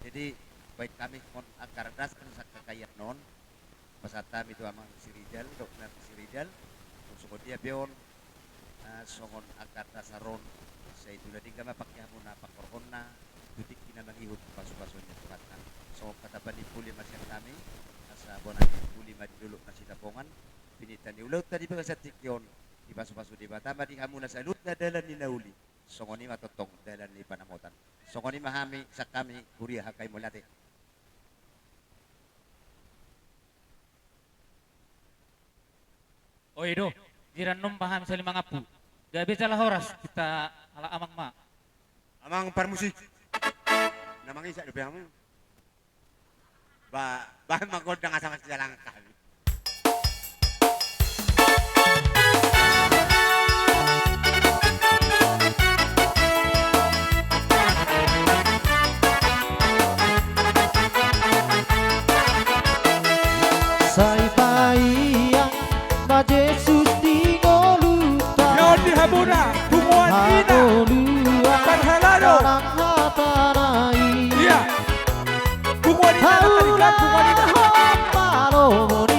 Speaker 14: Jadi baik kami mon akar das kan sakakayat non pasata itu amang si Rijal dokter si Rijal usuko dia beon songon akar dasaron saya itu lading kama pakai muna pakorhonna tutik kina mangihut pasu-pasunya tuhatna. So kata bani puli masih kami asa bonan puli madi dulu nasi tapongan pinitan ulau tadi pagasatikyon di pasu-pasu di Batam di hamuna salut na dalan ni nauli songoni matotong dalan ni panamotan songoni mahami sakami kuria hakai mulate
Speaker 8: Oh itu jiran nom paham saling mangapu gak bisa lah horas kita ala amang ma
Speaker 11: amang parmusik namang isa dobe amang ba magodang asama jalan kami
Speaker 15: Sai paia ma Jesus di goluta
Speaker 4: Yon di Hamuna Bunguan Ina Panhalado Iya Bunguan Ina Bunguan Ina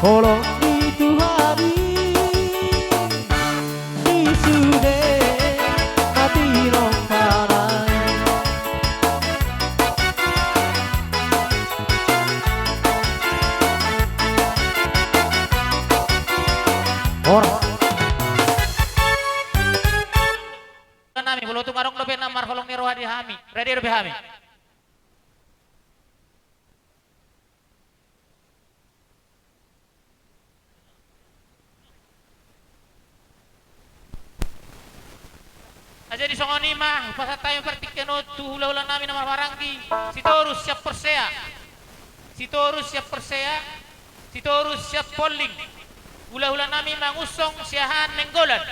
Speaker 19: Holong itu hari isude mati rong parai. Orang
Speaker 1: nami bulu tu ngarong lobe namar holong ni roha di hami. Ready lobe hami. Aja di songoni mah pasat tayo pertikeno tu hula-hula nami nama barangki. Si Torus siap persea. Si Torus siap persea. Si Torus siap polling. Hula-hula nami mangusong siahan nenggolan.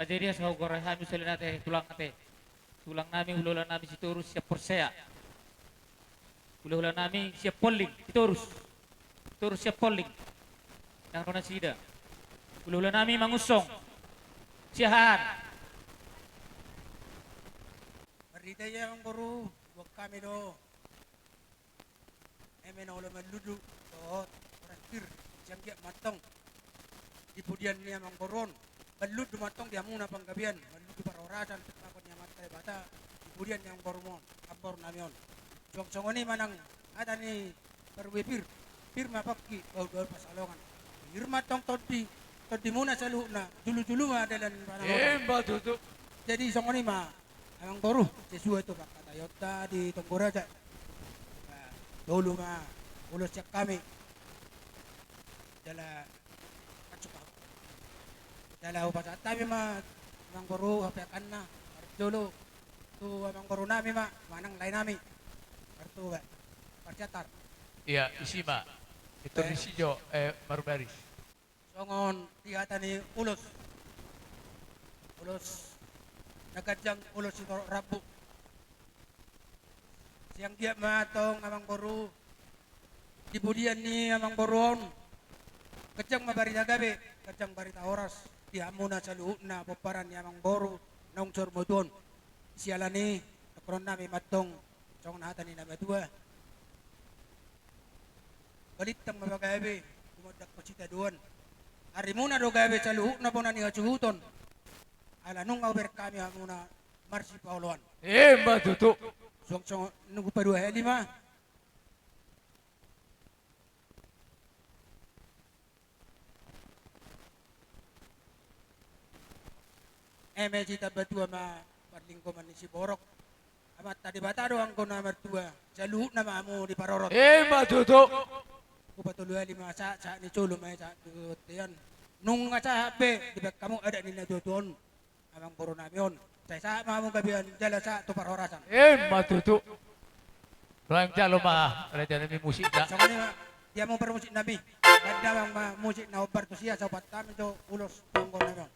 Speaker 1: Jadi dia sahu goreng kami selina teh tulang nami hula nami si Torus siap persea. Hula nami siap polling si Torus siap polling. Yang kena sida. Hula nami mangusong siahan.
Speaker 5: Berdita yang baru buat kami do. Ulo maludu to terakhir jam dia matang. Di pudian niya mangkoron. Balud dumatong di amuna panggabian, balud parorasan tekapon niya matay bata, kemudian yang bormon, abor namion. Song-song ini manang ada ni perwepir, firma pakki, dol pasalongan. Firma tong todi muna sa luhna, dulu-dulu mah adalah
Speaker 1: tutup.
Speaker 5: Jadi song ini mah, amang boru, sesuai tu pak Tayota di Tonggoraja. Dulu mah, ulos siap kami. Dalam Dalau pasat tabi ma mang guru hapekan na dulu tu mang guru nami ma manang lain nami kartu ga percatar
Speaker 1: iya isima itu risijo barbaris
Speaker 5: songon tihata ni ulos nagajang ulos itu rabu siang dia matong amang guru dibudian ni amang goron kecang mabari gabe kecang barita oras
Speaker 13: di amuna sa luhut na paparan yamang boro nong sormodon. Siala ni karon nami matong song nahatan ni namadua. Balit tang mabagabe kumodak pa sita doon. Ari muna do gabe sa luhut na po na niya suhuton. Ala nung over kami muna Marsi Pauluan.
Speaker 1: Matuto.
Speaker 13: So nunggu pa 2 lima. Medyo tabatua ma parlingko man ni si Borok. Amat tadi bata doang ko na mertua. Sa luhut na maamu di parorot.
Speaker 1: Matuto.
Speaker 13: Kupatuloy 5 sa ni Chulo may sa yan. Nung nga sa hape, di ba kamu ada ni natutuon. Amang puro namin yun. Sa maamu gabihan, dala sa tuparorasan.
Speaker 1: Matuto. Roang jalo ma, ada jalan ni musik dah.
Speaker 13: Sa kanina, dia mo musik nabi. Ganda ang musik na obar to siya sa upat kami to ulos tungkol na yun.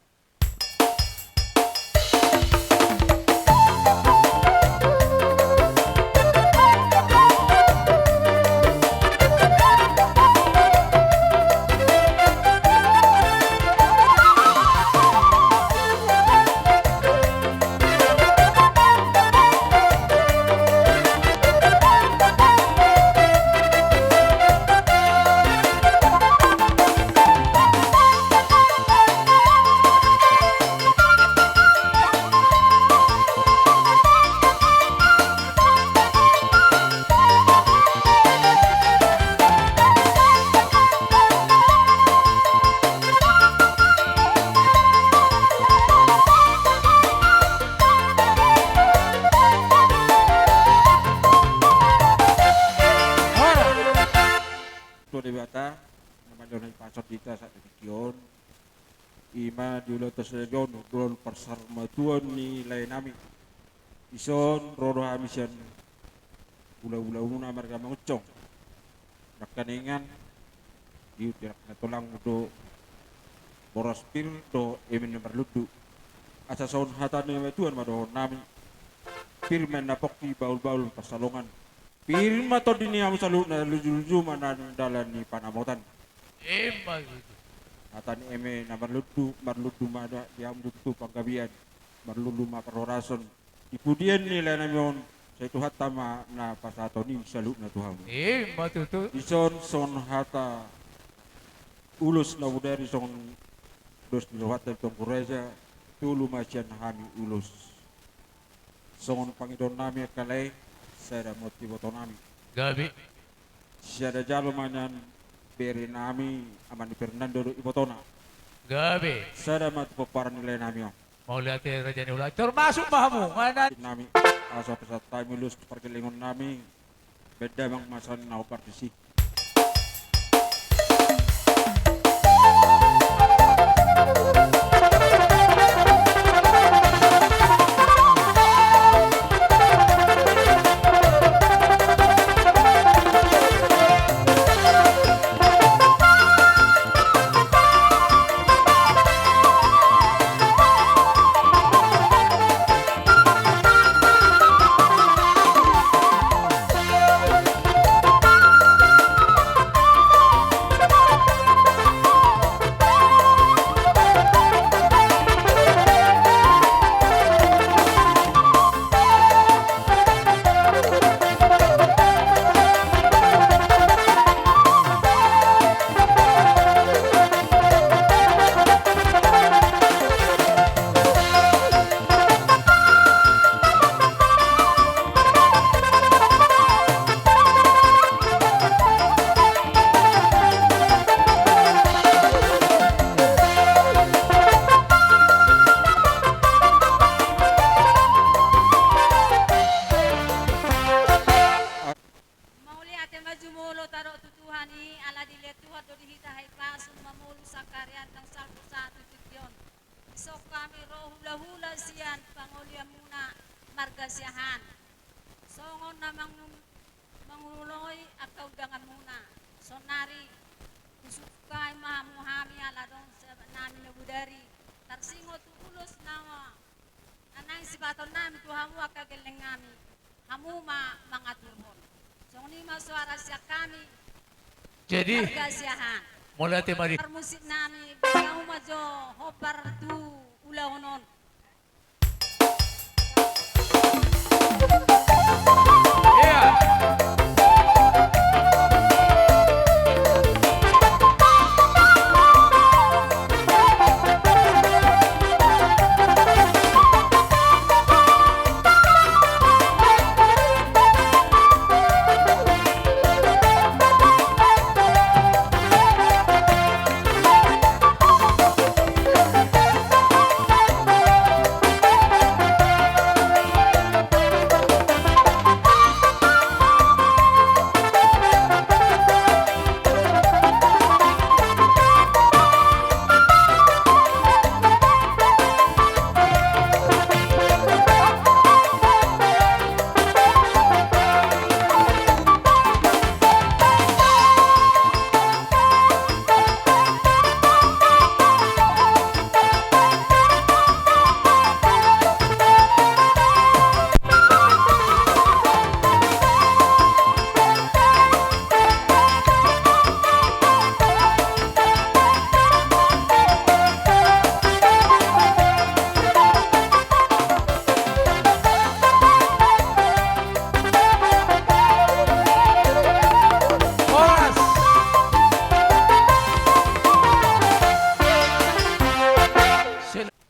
Speaker 12: Ima diulo taslegon ulon persarmatuan ni lain nami. Ison rodo hamisan ula-ula una marga mangucong. Nakaningan diu tirak natulang do boros pir do emin berludu. Asa saun hatan ni tuan mado nami. Pirmen napoki baul-baul pasalongan. Pirma to dini amu salu na luju-luju mana dalan ni panamotan. Atan eme na marludu mada diam dutu panggabian marlulu ma perorason ipudian nila namion sa ito hatama na pasato ni salu na Tuhan.
Speaker 1: Matuto.
Speaker 12: Ison son hata ulus na udari son dos nilawatan tong kureza tulu masyan hami ulus. Son pangidon nami kalay sada motivato nami.
Speaker 1: Gabi.
Speaker 12: Siada jalo manyan beri nami aman Fernando Ibotona.
Speaker 1: Gabi.
Speaker 12: Sada mat paparan nilai nami.
Speaker 1: Mau lihat raja ni ulah. Termasuk mahamu mana?
Speaker 12: Nami asa pesat timulus perkelingon nami beda bang masalah nau partisi.
Speaker 6: margasyahan. Songon na manguloy akaw gangan muna. Sonari kusukay mahamuhami aladong sa namin na budari. Tarsingo tuulos na anang sibaton namin tuhamu akagaling ngami. Hamu mga turhon. So ni masuara siya kami.
Speaker 1: Jadi
Speaker 6: margasyahan.
Speaker 1: Mula ti mari.
Speaker 6: Musik nami, bagaimana majo, hobar tu, ulahonon.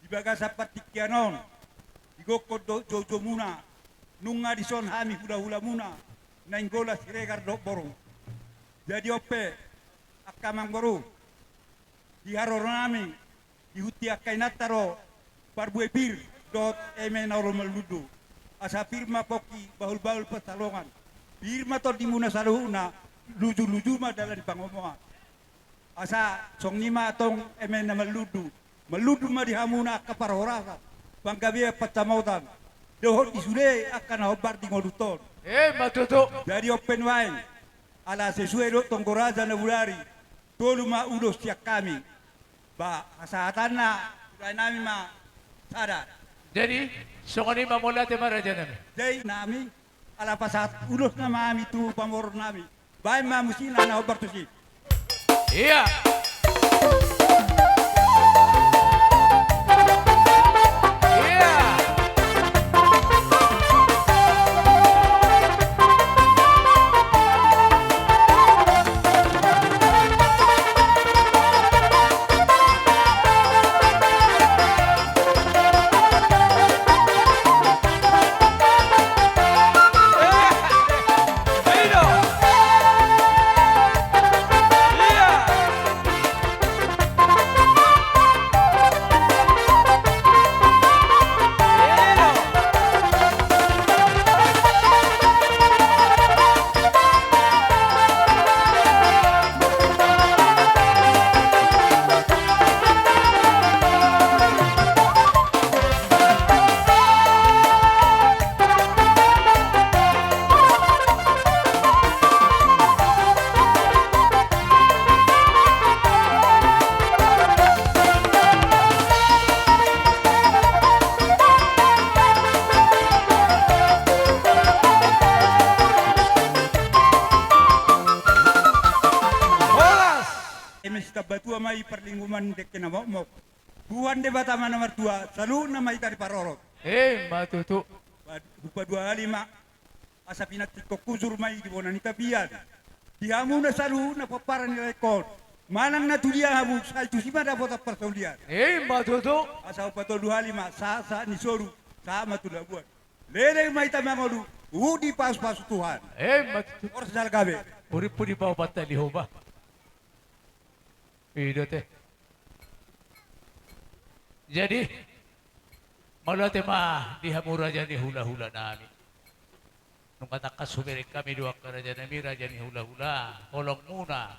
Speaker 5: Ibaga sapat tikianon, igoko jojo muna, nunga dison hami hula-hula muna, nainggola siregar do boru. Jadi ope, akamang boru, diharor nami, dihuti akainataro, parbuepir, dot emen oro meludu. Asa firma poki, bahul-bahul petalongan. Firma to di muna saluhuna, luju-luju ma dalam pangomongan. Asa song nima tong emen na meludu. Meludu ma dihamuna kaparorasa. Bangkabia pacamautan. Dohot isure akan hobar di ngoluton.
Speaker 1: Matuto.
Speaker 5: Dari open wine. Ala sesuai do tonggoraza na bulari. Tolu ma ulos siak kami. Ba kasahatan na. Kaya namin ma sada.
Speaker 1: Jadi, sungani mamula ti maraja nami.
Speaker 5: Jadi nami. Ala pasat ulos na mami tu pamor nami. Bahay ma musina na hobar tu si.
Speaker 1: Iya.
Speaker 5: Batua mai perlingkuman dek kena mok. Buan de batama nomor 2, selalu nama itari parorot.
Speaker 1: Matutu.
Speaker 5: Bupa 25. Asa pinat tiko kuzur mai di bonanita pian. Dihamuna selalu na paparan ni rekod. Manang na tulia habu sa itu sima da bota persaulian.
Speaker 1: Matutu.
Speaker 5: Asa upa 25 sa ni soru sa matula buat. Lele mai tamangodu. Udi pas-pas Tuhan.
Speaker 1: Matutu.
Speaker 5: Ors dal gabe.
Speaker 1: Puri-puri pa patali hoba. Video teh. Jadi maula teh mah dihamura jadi hula-hula nami. Nung katakas sumirik kami dua karaja nami raja ni hula-hula. Holong muna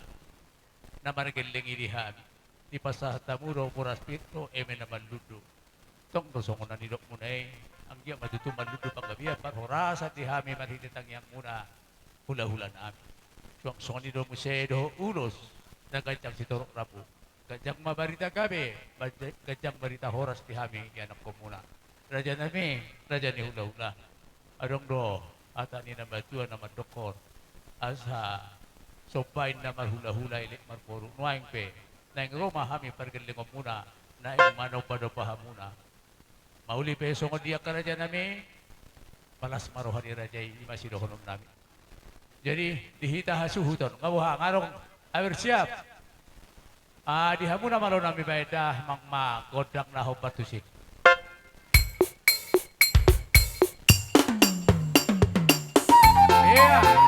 Speaker 1: na margeling idihami. Di pasah tamuro puras pito eme na maludu. Tong dosong na nidok muna ang dia matutu maludu paggabiya parhorasa dihami marhititang yang muna hula-hula nami. Suang nido musedo ulos. Nagajang si Torok Rabu. Gajang mabarita gabi. Gajang barita horas di hami. Yan ang kumuna. Raja nami. Raja ni hula-hula. Adong do. Ata ni na batuan na mandokor. Asa. Sumpay na marhula-hula ilik marporo. Nuaing pe. Naing Roma hami pargalingom muna. Naing manaw padopaha muna. Mauli pe songo dia ka raja nami. Palas marohan ni raja ima sidohonom nami. Jadi dihita hasuhuton. Ngabuha ngarong awir siap. Dihamuna malo nami baedah mangma godak na hopatusik. Yeah.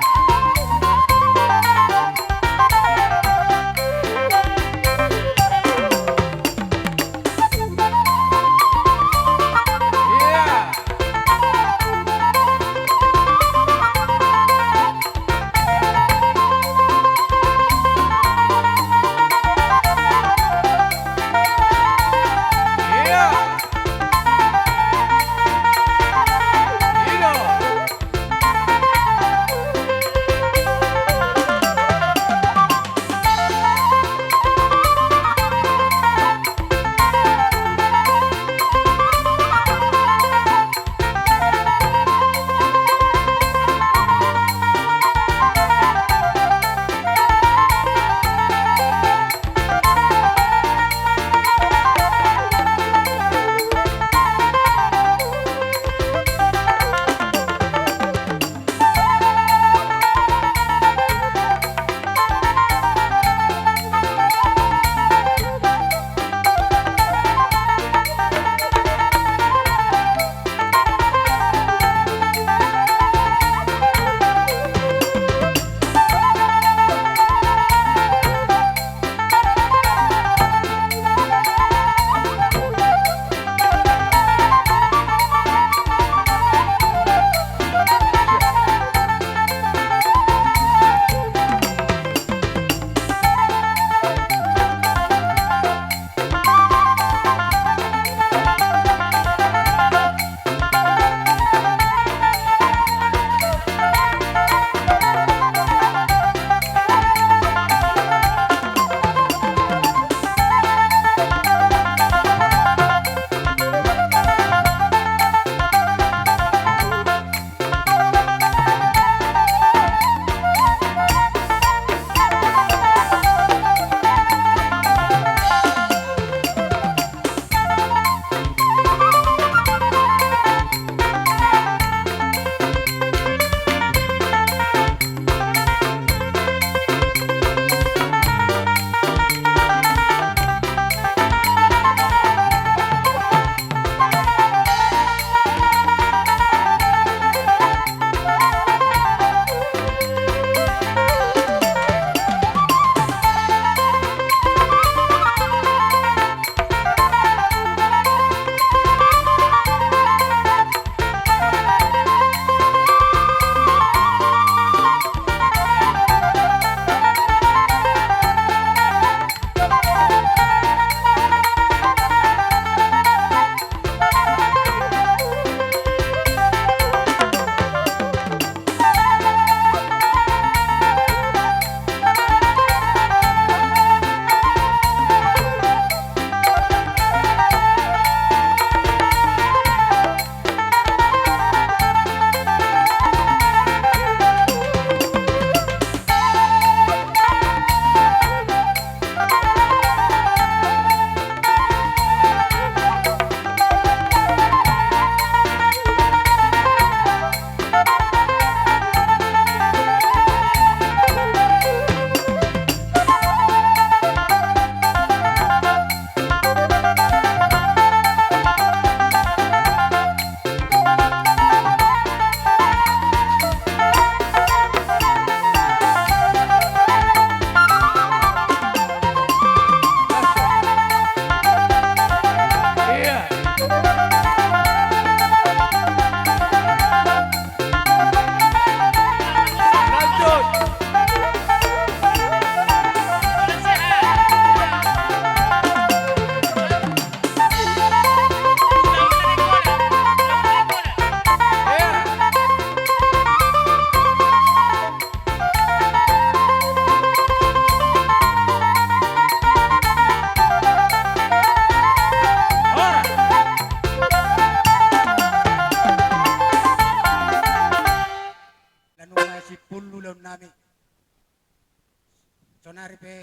Speaker 5: hari pe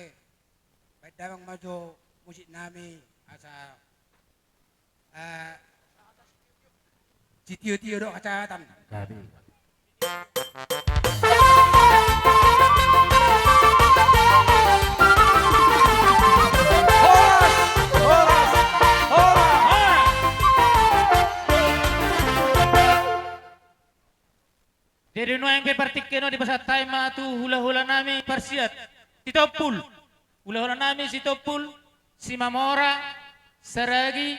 Speaker 5: baik damang maju musik nami asa Citio-tio dok kacatan.
Speaker 1: Jadi no yang pepartikeno di pasat taima tu hula-hula nami parsiat Titopul. Hula-hula nami Titopul, Simamora, Saragi,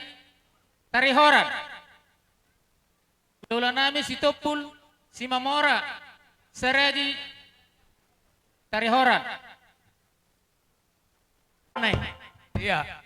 Speaker 1: Tarihoran. Hula-hula nami Titopul, Simamora, Saragi, Tarihoran. Iya.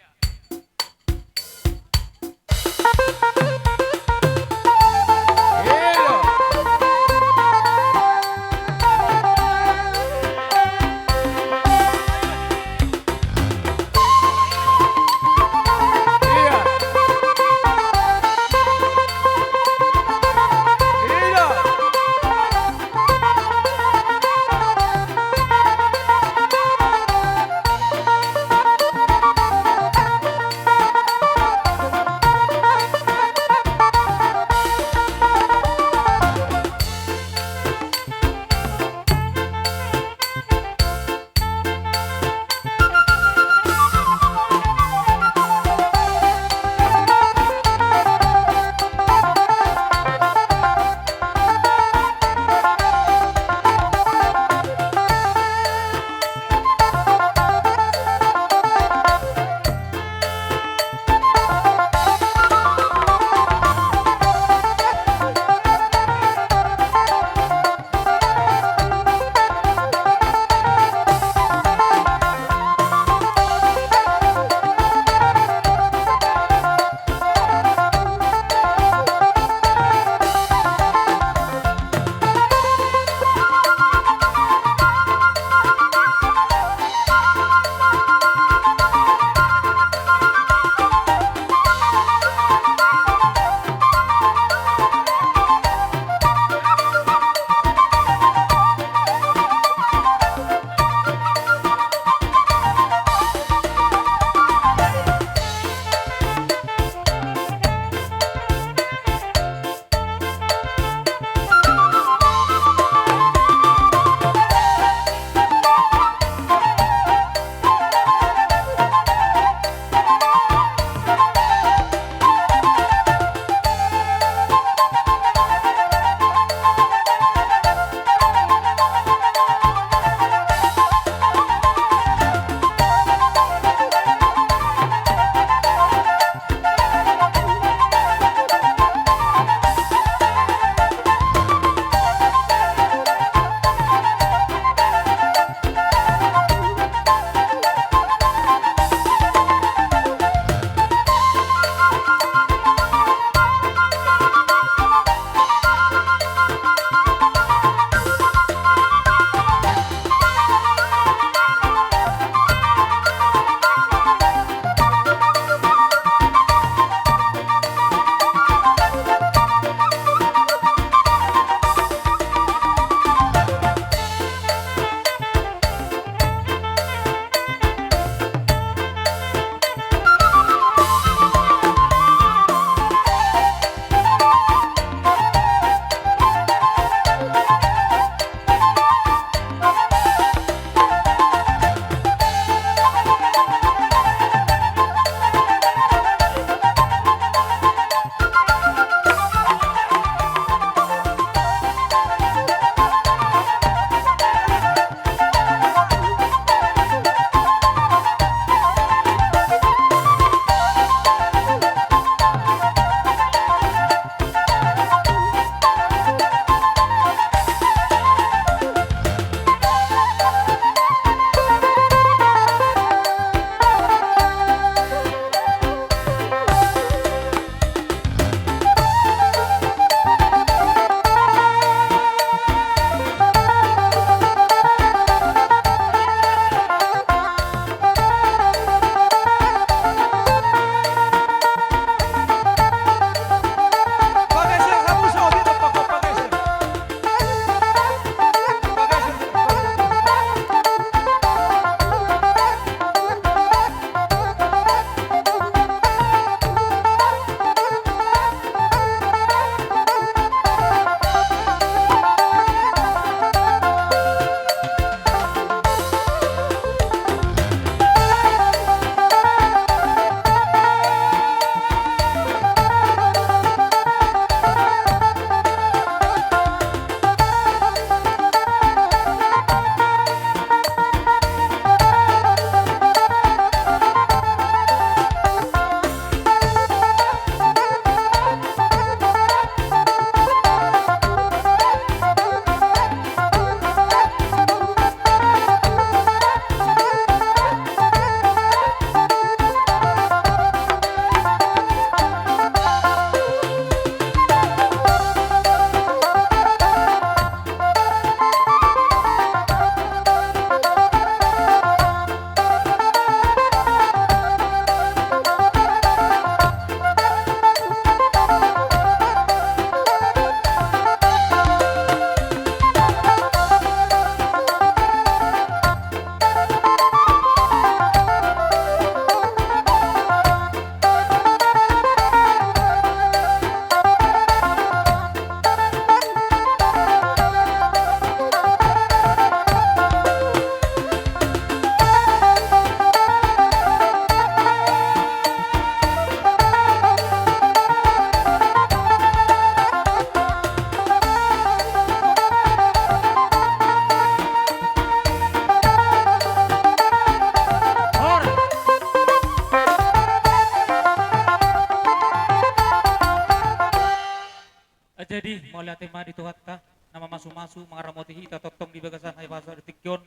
Speaker 8: malihat tema di tuhatta nama masu-masu mangaramoti hita totong di bagasan hai pasar tikyon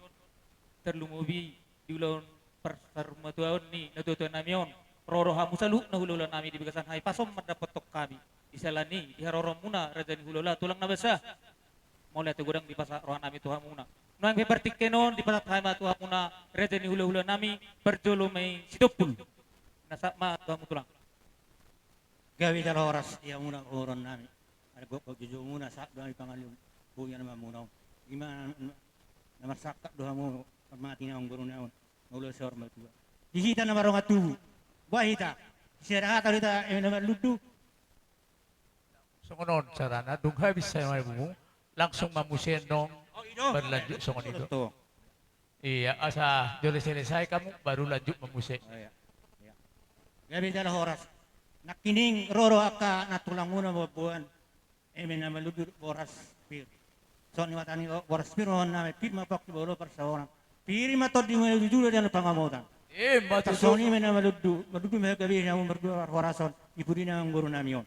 Speaker 8: terlumubi di ulon persermatuan ni natutuan namion roro hamusalu na hululan nami di bagasan hai pasom mendapat tok kami isalani di haroro muna raja ni hulula tulang nabasa mau lihat gudang di pasar rohan nami tuhan muna nang bepertikenon di pasar hai tuhan muna raja ni hula nami perjolomai sidopul nasa ma tuhan tulang
Speaker 13: gawi dala oras ya muna oron nami ada gok juju muna sak doa pangalum punya nama muna gimana nama sakak doa mu mati na ang guru naon ulo sa orma tua hihita na marong atu wahita siya tarita nama ludu
Speaker 1: Sungonon sarana dungha bisa may bumu langsung mamusin nong berlanjut songon itu. Iya asa jole selesai kamu baru lanjut mamusik.
Speaker 13: gabi dala oras nakining roro aka natulang muna buwan emen na maludu oras pir so ni watani oras pir on na pir mapak di bolo par sa orang piri matod di maludu dan pangamotan
Speaker 1: matu
Speaker 13: soni men na maludu me gabi na merdu orason ibudi na ang guru namion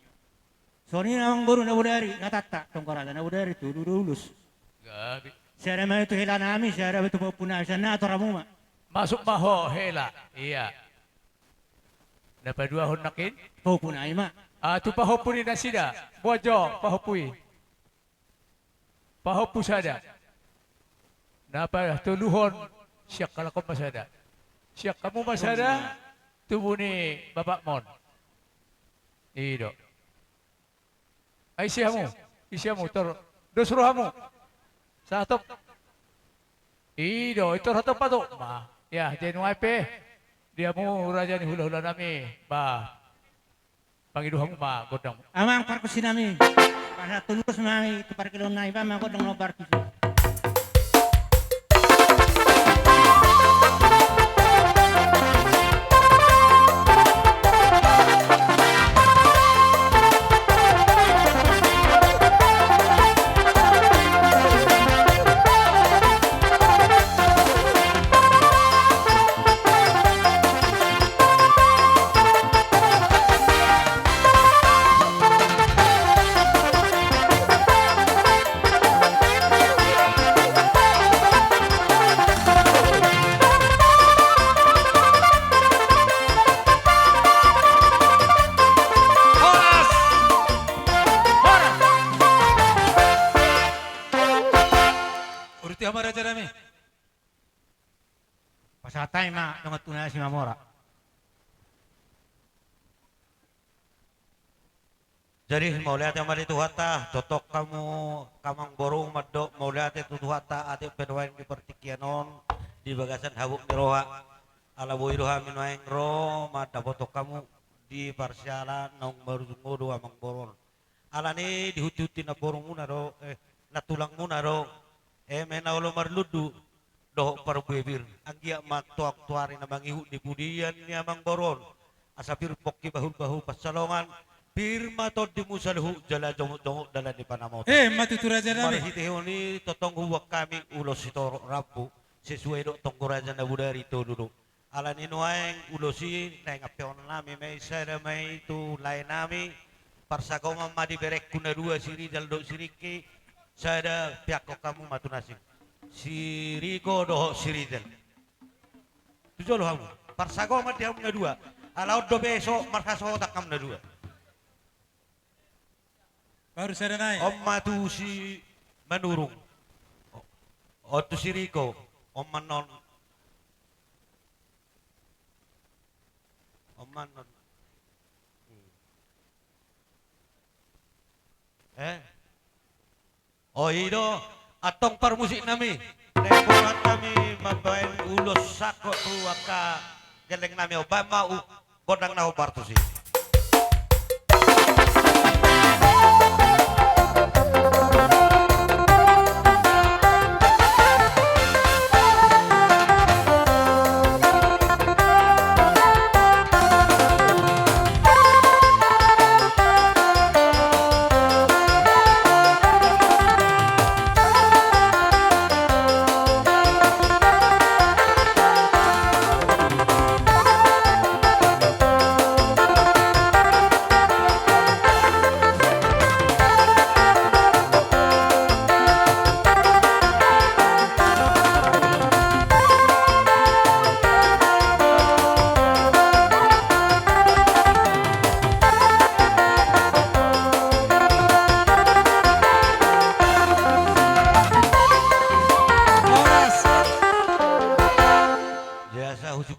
Speaker 13: soni na ang guru na budari natata tongkorada na budari tu lulus
Speaker 1: gabi
Speaker 13: siara ma itu hela nami siara itu puna sana toramuma
Speaker 1: masuk maho hela iya dapat dua hon nakin
Speaker 13: puna ima
Speaker 1: tu pahopuni na sida bojo pahopui pahopu sada dapat tuluhon siak kalau kau masada siak kamu masada tubuh ni bapak mon ido ay siamu tor dosrohamu satu ido itu satu patok ma ya jenuai pe dia mu raja ni hula-hula nami ba pangiduhamu ma godang
Speaker 13: amang parkusi nami pada tulus nami tu parkilon nai ba ma godang no parkusi pasatay ma tunga si mamora
Speaker 20: jadi maulihat yang mari tuhata totok kamu kamang borong madok maulihat itu tuhata ate pedwain di pertikianon di bagasan habuk di roha ala boy roha minuaing ro mata botok kamu di parsialan nong baru ngodo amang boron ala ni dihututin na borong muna ro na tulang muna ro mena ulo marludu doh parbebir anggia maktuak tuari na mangihu di budian ni amang boron asapir pokki bahu pasalongan pirma tod di musalhu jala jomok dalan di panamot
Speaker 4: matutura jana
Speaker 20: marhitihoni totong huwak kami ulos ito rabu sesuai dok tonggorajan na budari to dulu ala ninuaeng ulosi na ngapion nami may sada may tu lain nami parsagaw mamma di berek kuna dua siri dal dok siriki sada pihak kamu matunasing si Riko doho si Rizal tujuh loh kamu parsago mah dia punya dua alaut do besok markaso takam na dua
Speaker 4: baru saya naik
Speaker 20: om matu si Manurung tu si Riko om manon ido atong parmusik nami lekorat kami mabain ulos sako ruaka geleng nami obama godang na obartusi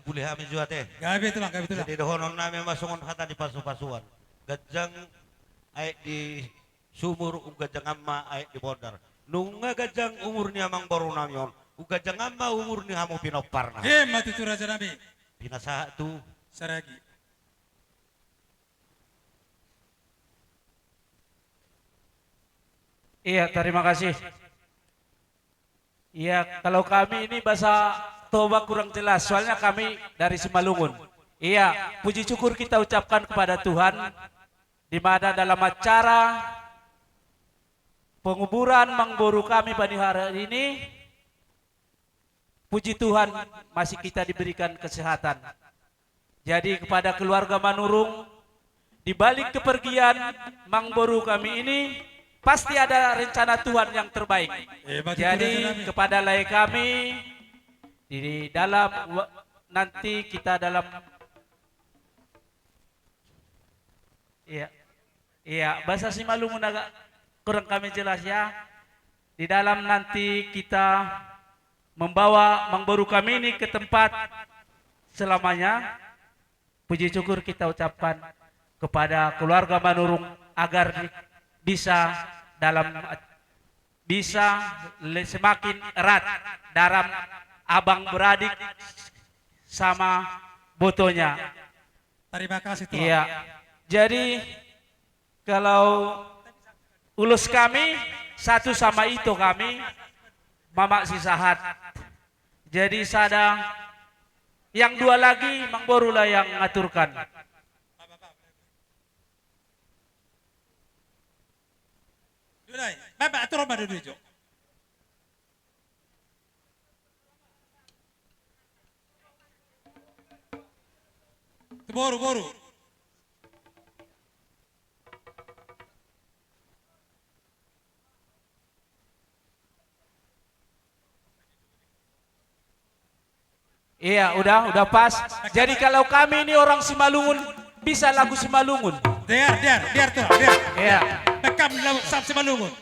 Speaker 20: boleh kami juga teh.
Speaker 4: Gabi itulah, gabi itulah.
Speaker 20: Jadi dohonon nami masungon hata di pasu-pasuan. Gajang ay di sumur gajang amma ay di bodar. Nunga gajang umurnya mang baru namion. Gajang amma umurnya hamu pinopar na.
Speaker 4: Mati tu raja nabi.
Speaker 20: Pinasa tu.
Speaker 4: Saragi.
Speaker 1: Iya, terima kasih. Iya, kalau kami ini bahasa Toba kurang jelas, soalnya kami dari Simalungun. Iya, puji syukur kita ucapkan kepada Tuhan, di mana dalam acara penguburan Mangboru kami pada hari ini, puji Tuhan masih kita diberikan kesehatan. Jadi kepada keluarga Manurung, di balik kepergian Mangboru kami ini, pasti ada rencana Tuhan yang terbaik. Jadi kepada lay kami di dalam nanti kita dalam bahasa Simalungun agak kurang kami jelas ya. Di dalam nanti kita membawa Mangboru kami ini ke tempat selamanya. Puji syukur kita ucapkan kepada keluarga Manurung agar bisa semakin erat dalam abang beradik sama botonya.
Speaker 4: Terima kasih Tuhan.
Speaker 1: Iya. Jadi kalau ulus kami satu sama itu kami Mamak Sisahat. Jadi sada yang dua lagi Mangboru lah yang ngaturkan.
Speaker 4: Dudai, Bapak atur apa dulu Jo? Boru.
Speaker 1: Iya, udah pas. Jadi kalau kami ini orang Simalungun, bisa lagu Simalungun.
Speaker 4: Biar tuh.
Speaker 1: Iya.
Speaker 4: Bekam lagu sab Simalungun.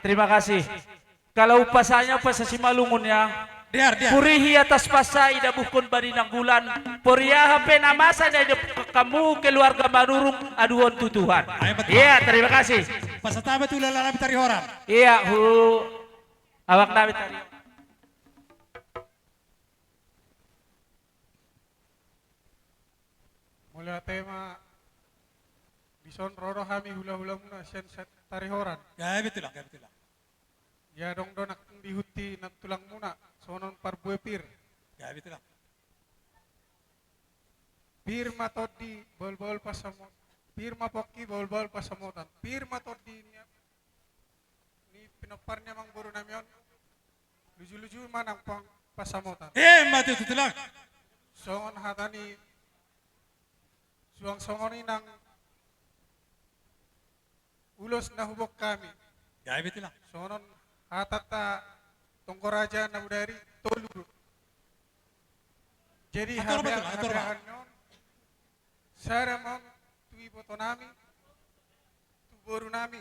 Speaker 1: Terima kasih. Kalau upasanya upasa Simalungun ya. Purihi atas pasai ida bukun barinang bulan. Puriaha penamasa ida kamu keluarga Manurung aduan tutuhan. Iya, terima kasih.
Speaker 4: Pasatama tu lalami tari horam.
Speaker 1: Iya, awak nabi tari.
Speaker 9: Mula tema bison roro kami hula-hula muna siyan sa tarihoran.
Speaker 4: Betul lah.
Speaker 9: Ya dong donak dihuti nagtulang muna sonon parbue pir.
Speaker 4: Betul lah.
Speaker 9: Pir matodi bol-bol pasamot. Pir mapokki bol-bol pasamotan. Pir matodi ni pinoparnya Mangboru namion. Luju-luju manang pang pasamotan.
Speaker 4: Mati itu lang.
Speaker 9: Songon hatani suang songoni nang ulos na hubok kami.
Speaker 4: Betul lah.
Speaker 9: Sonon hatata tongkoraja na budari tolu. Jadi habihan nyon saramon tui boto nami tu boru nami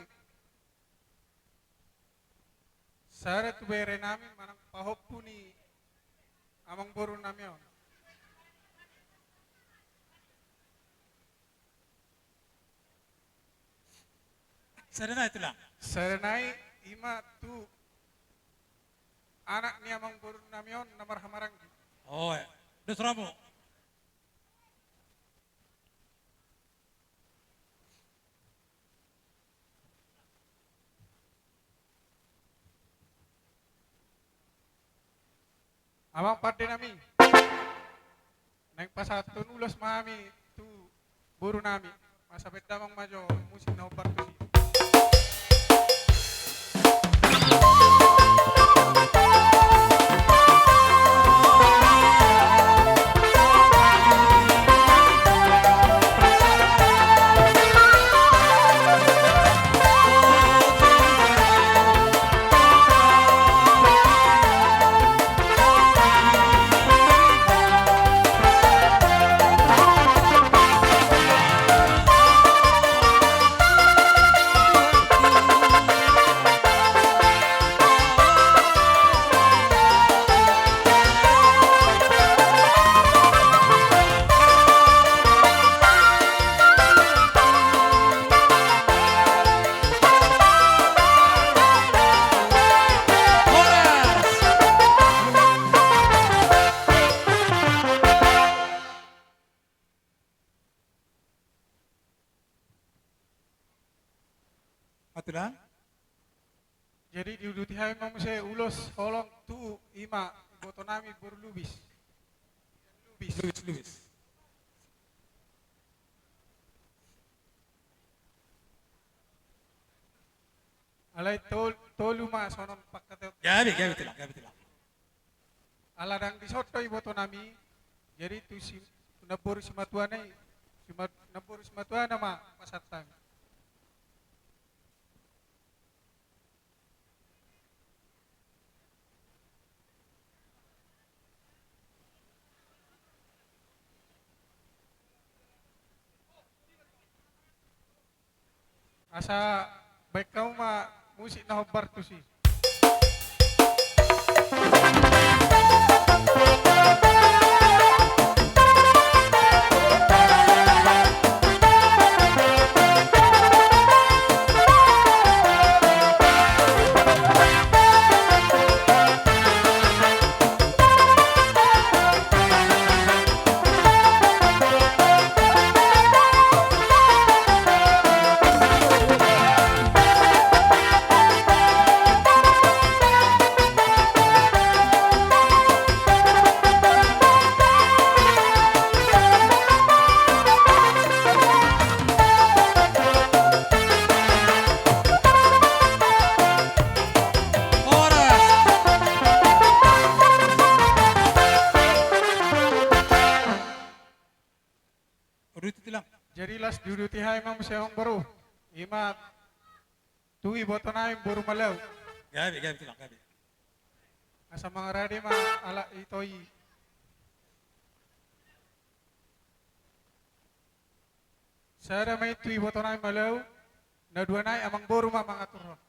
Speaker 9: sara tu bere nami manang pahoppu ni amang boru nami on.
Speaker 4: Saranai itulah.
Speaker 9: Saranai ima tu anak ni amang burun namion namar hamarang.
Speaker 4: Oh, dusramu.
Speaker 9: Amang pade nami. Nang pasatun ulos mami tu buru nami. Masapit damang majo musim na ubartusi.
Speaker 4: Aturan?
Speaker 9: Jadi diuduti hai mam saya ulos holong tu ima boto nami berlubis.
Speaker 4: Lubis.
Speaker 9: Alay tolu ma sonon pakkatet.
Speaker 4: Gabi tilang.
Speaker 9: Aladang disotoy boto nami. Jadi tu si nabur si matuanay nabur si matuana ma pasatang. Asa baik kamu mah musik na hobar tu sih. Jadi las diuduti hai mam seong baru. Ima tui boto nami buru malau.
Speaker 4: Gabi tilang.
Speaker 9: Asa mga rade ma ala itoi. Sada may tui boto nami malau. Na dua nai amang buru ma mga turun.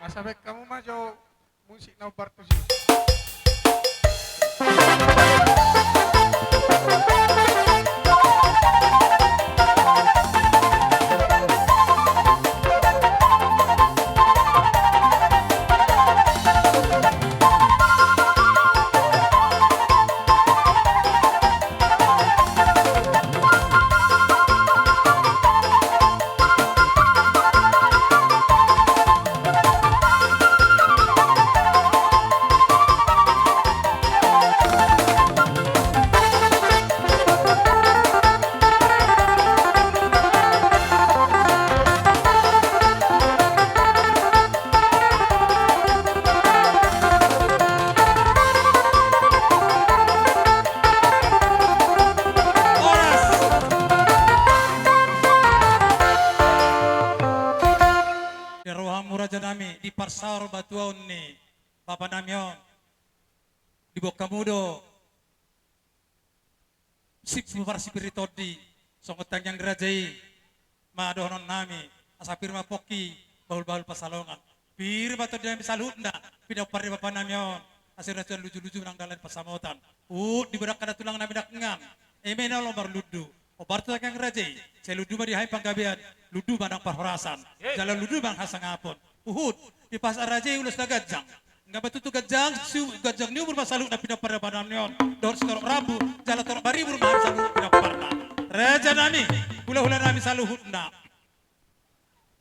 Speaker 9: Asabek kamu mah jauh musik na bartu sih.
Speaker 4: Nami di Parsar Batuan ni Papa Namyon di Bokamudo sip Parsipiritodi songotang yang gerajai madonon nami asapir mapoki bahul-bahul pasalongan pir batu dia misalutna pindah pari Papa Namyon asirna tuan lucu-lucu nang dalan pasamotan di berak kada tulang nami dak ngam emena lombar ludu Obarto kang rajay, sa ludu ba di hay panggabian, ludu ba ng parhorasan, jala ludu bang hasangapon, uhud, ipas rajay ulos na gadyang, nga batutu gadyang, gadyang niyo masaluk na pinaparabanan niyon, dor sa torok rabu, jala torok bari mahal saluk pinaparna. Raja nami, hula-hula nami saluhut na.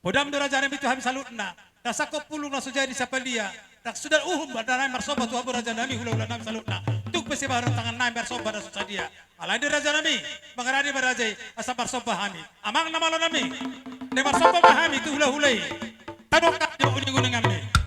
Speaker 4: Podam do raja nami itu kami salut na, nasa kopulong na sujadi sa palia, tak sudah badan nami marsoba tu abu raja nami hula-hula nami salut na. Tuk pesi barang tangan nami marsoba da susadia. Alai de raja nami, mengarani barajai asa marsoba hami. Amang nama lo nami, ne marsoba hami tu hula-hulai. Tanok tak di uning-uning nami.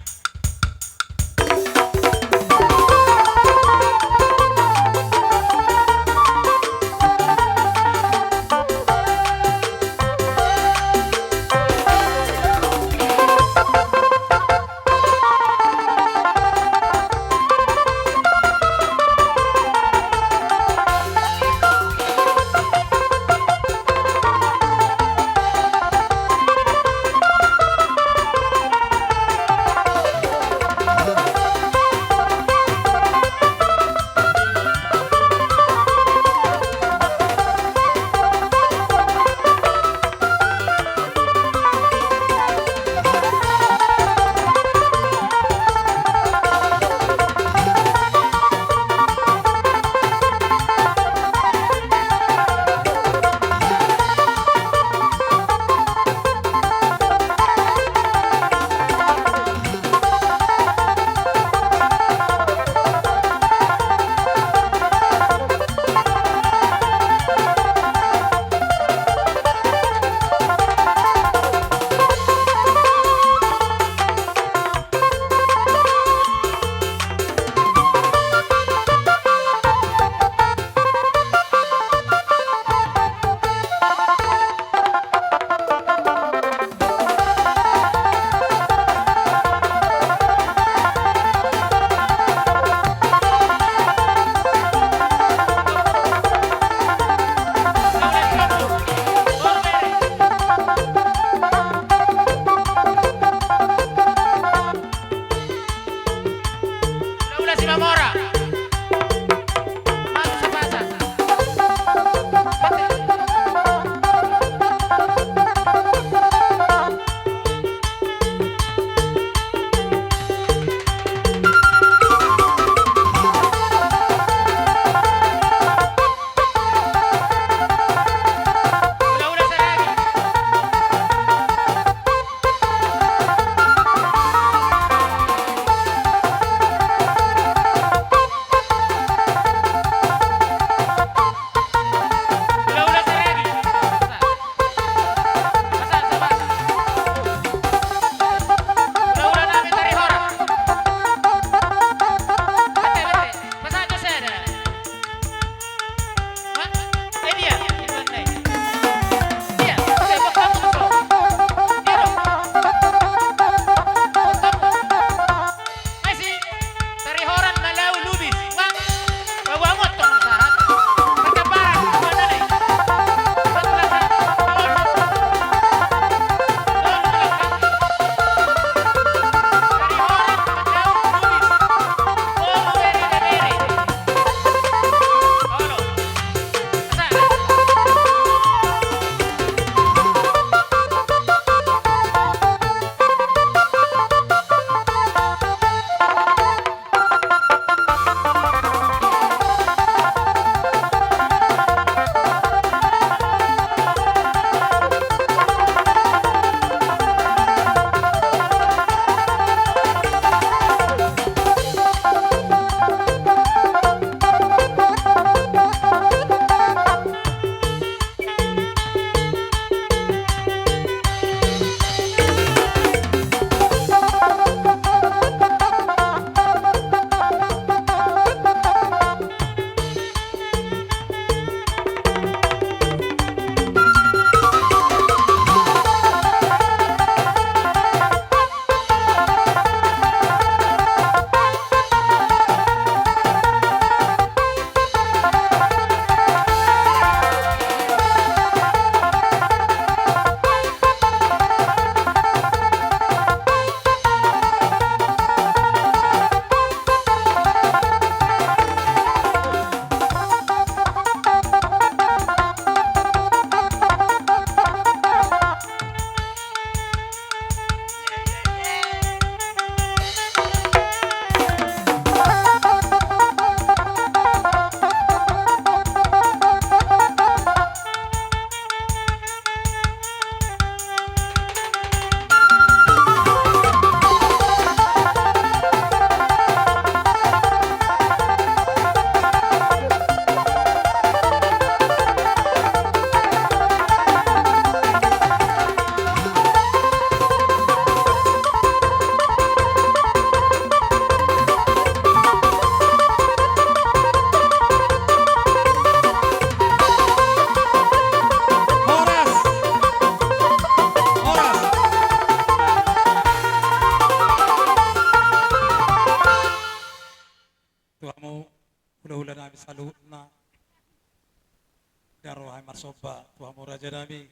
Speaker 4: Tuhan marsoba, Tuhan mo raja nami.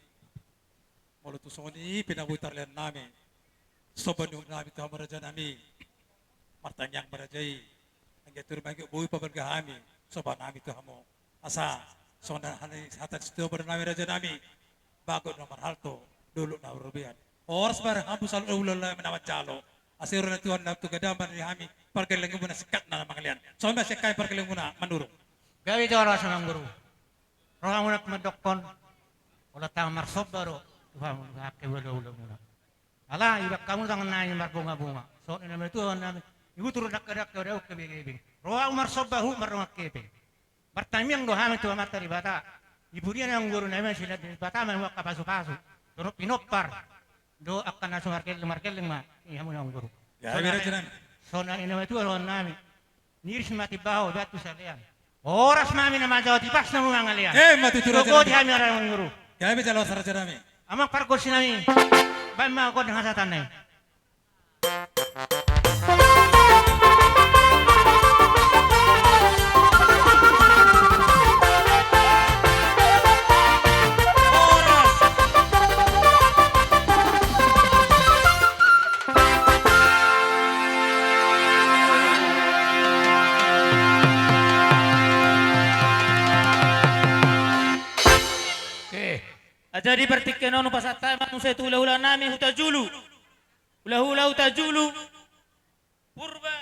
Speaker 4: Molo tu soni pinabutar lian nami. Soba nung nami Tuhan mo raja nami. Martanyang marajay. Ang gatur bagi buhi pabergahami. Soba nami Tuhan mo. Asa sona hani hatan situ ber nami raja nami. Bago na marhalto dulu na urubian. Oras bar hampus al ulala menawat jalo. Asiro na Tuhan na tugadaman ni hami. Parkeling muna sikat na mga lian. So na siya kay parkeling muna manurong.
Speaker 8: Gawi itu orang senang guru. Orang muna kumedokon. Wala tang marsop baro. Tuhan ngake wala muna. Ala ibak kamu tangan nanya marbunga-bunga. So ina me Tuhan namin. Ibu turun dak-dak daw kebing-bing. Roa marsop bahu marunga keping. Bertanyang do hami Tuhan matari bata. Ibu dia yang guru namin sila di bata man wak kapasu-pasu. Turun pinopar. Do akan nasu markel ma. Iya mo yang guru.
Speaker 4: Ya bira jalan.
Speaker 8: So na ina me Tuhan namin. Niris mati baho batu salian. Oras mami na majaw tipas na mga ngalian.
Speaker 4: Matuturo
Speaker 8: Loko di kami orang guru.
Speaker 4: Kaya may jalo sa nami.
Speaker 8: Amang parkos nami. Ba't mga kod ng hasatan na yun? Jadi bertikan ono pasata mang saya tu hula nami huta julu. Hula huta julu. Purba.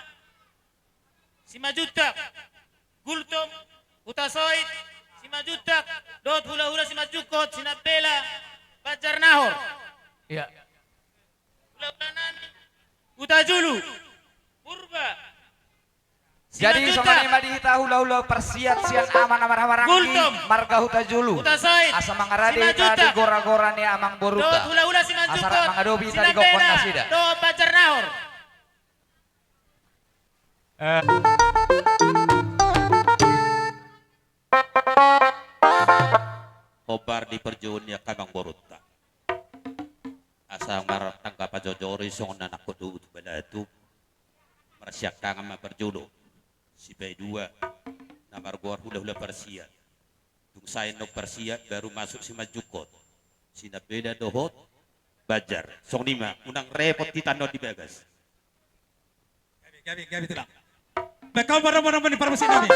Speaker 8: Simajutak. Gultom. Huta soit. Simajutak. Dot hula simajukot. Sinabela. Bajar nahor.
Speaker 1: Iya.
Speaker 8: Hula nami. Huta julu. Purba.
Speaker 21: Jadi songani madihita hula-hula persiat sian aman amar hawarangi marga huta julu asa mangarade tadi gora-gora ni amang boruta asara mangadobi tadi gokon nasida
Speaker 8: do bajar nahor
Speaker 20: Obar di perjuannya kamang boruta asa mar tangga pajojori song nanak kudu balatu mersiak kangen ma perjudo si B2 namar gor hula persia tung sain no persia baru masuk si majukot sina beda dohot bajar song lima unang repot titano di bagas
Speaker 4: gabi tulang bekal barang-barang di parmasi nami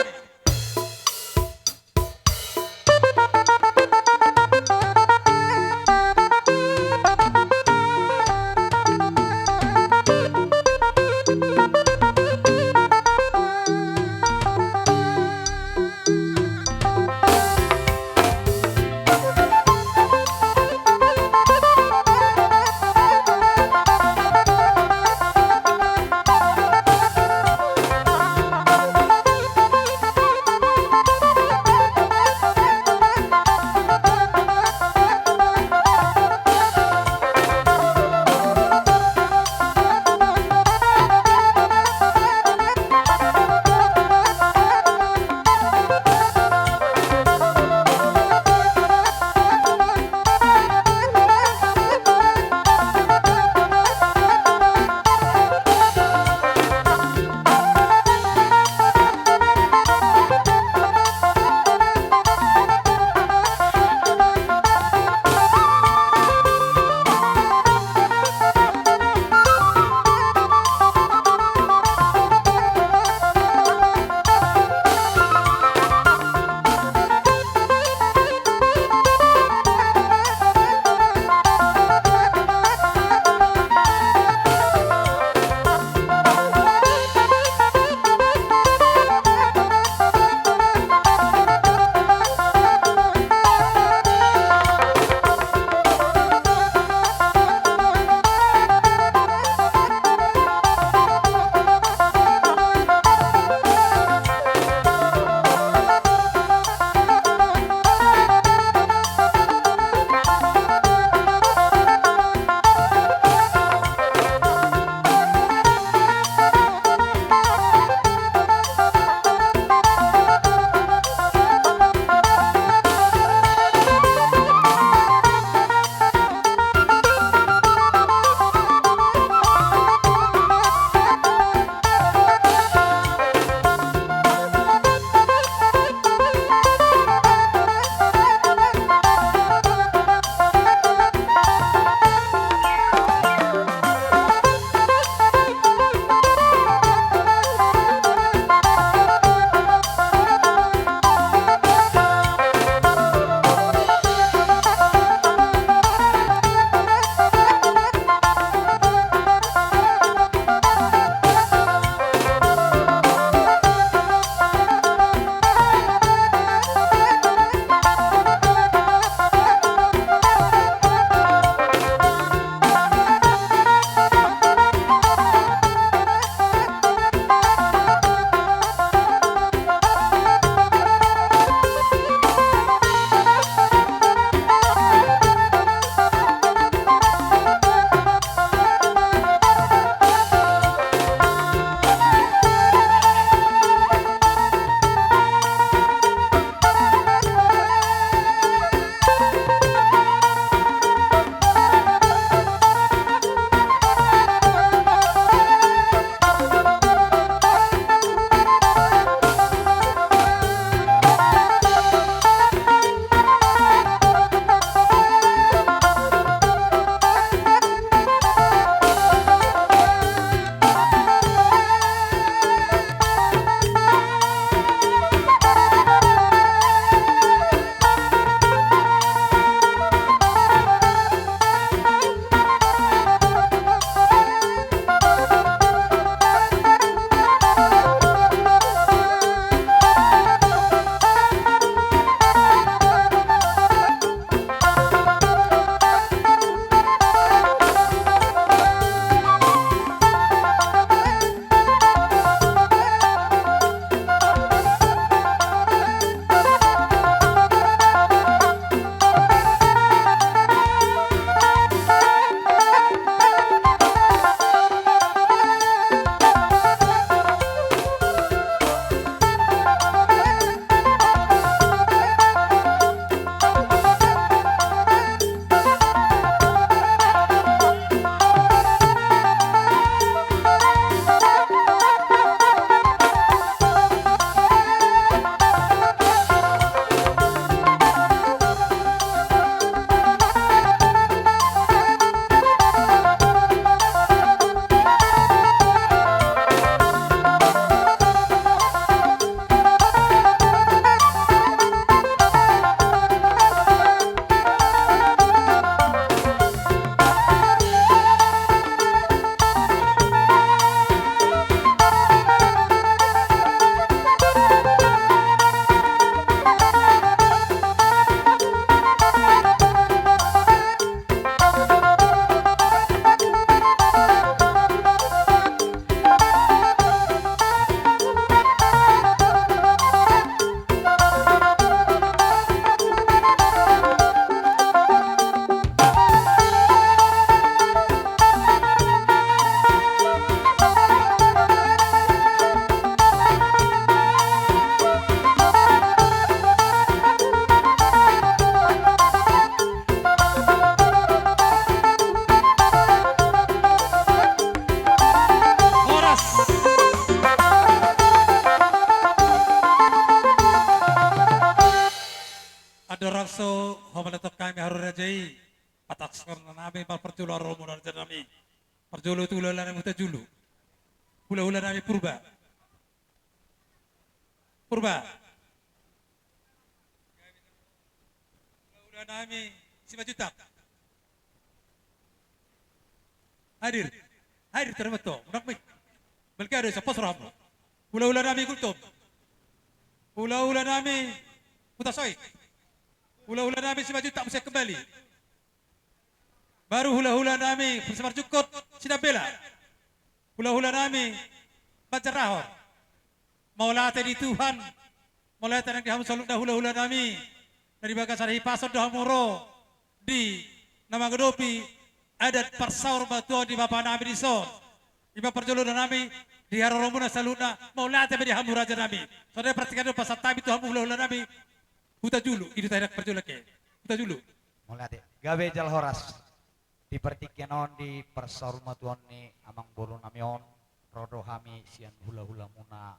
Speaker 4: Patak sekarang nami mal perjulo romo dan nami. Perjulo tu ulah nami muta julu. Ulah nami purba. Purba. Ulah nami 5 juta. Hadir. Hadir terbetul. Unak mik. Belkada sa pasrah mo. Ulah nami kultum. Ulah nami mutasoy. Ulah nami 5 juta mesti kembali. Baru hula-hula nami bersama cukut sinabela. Hula-hula nami baca rahor. Maulate di Tuhan. Maulate yang dihamu saluk dah hula-hula nami. Dari bagasar hipasod dah muro. Di nama gedopi adat persaur batuan di bapak nami di son. Iba perjolo nami di haroromuna saluna. Maulate di hamu raja nami. Saudara perhatikan dulu pasal tabi tu hamu hula-hula nami. Huta julu. Itu tidak perjolo ke. Huta julu.
Speaker 21: Maulate. Gabe jal horas. Di pertikienon di persaurma tuan ni amang buru namion rodo hami sian hula-hula muna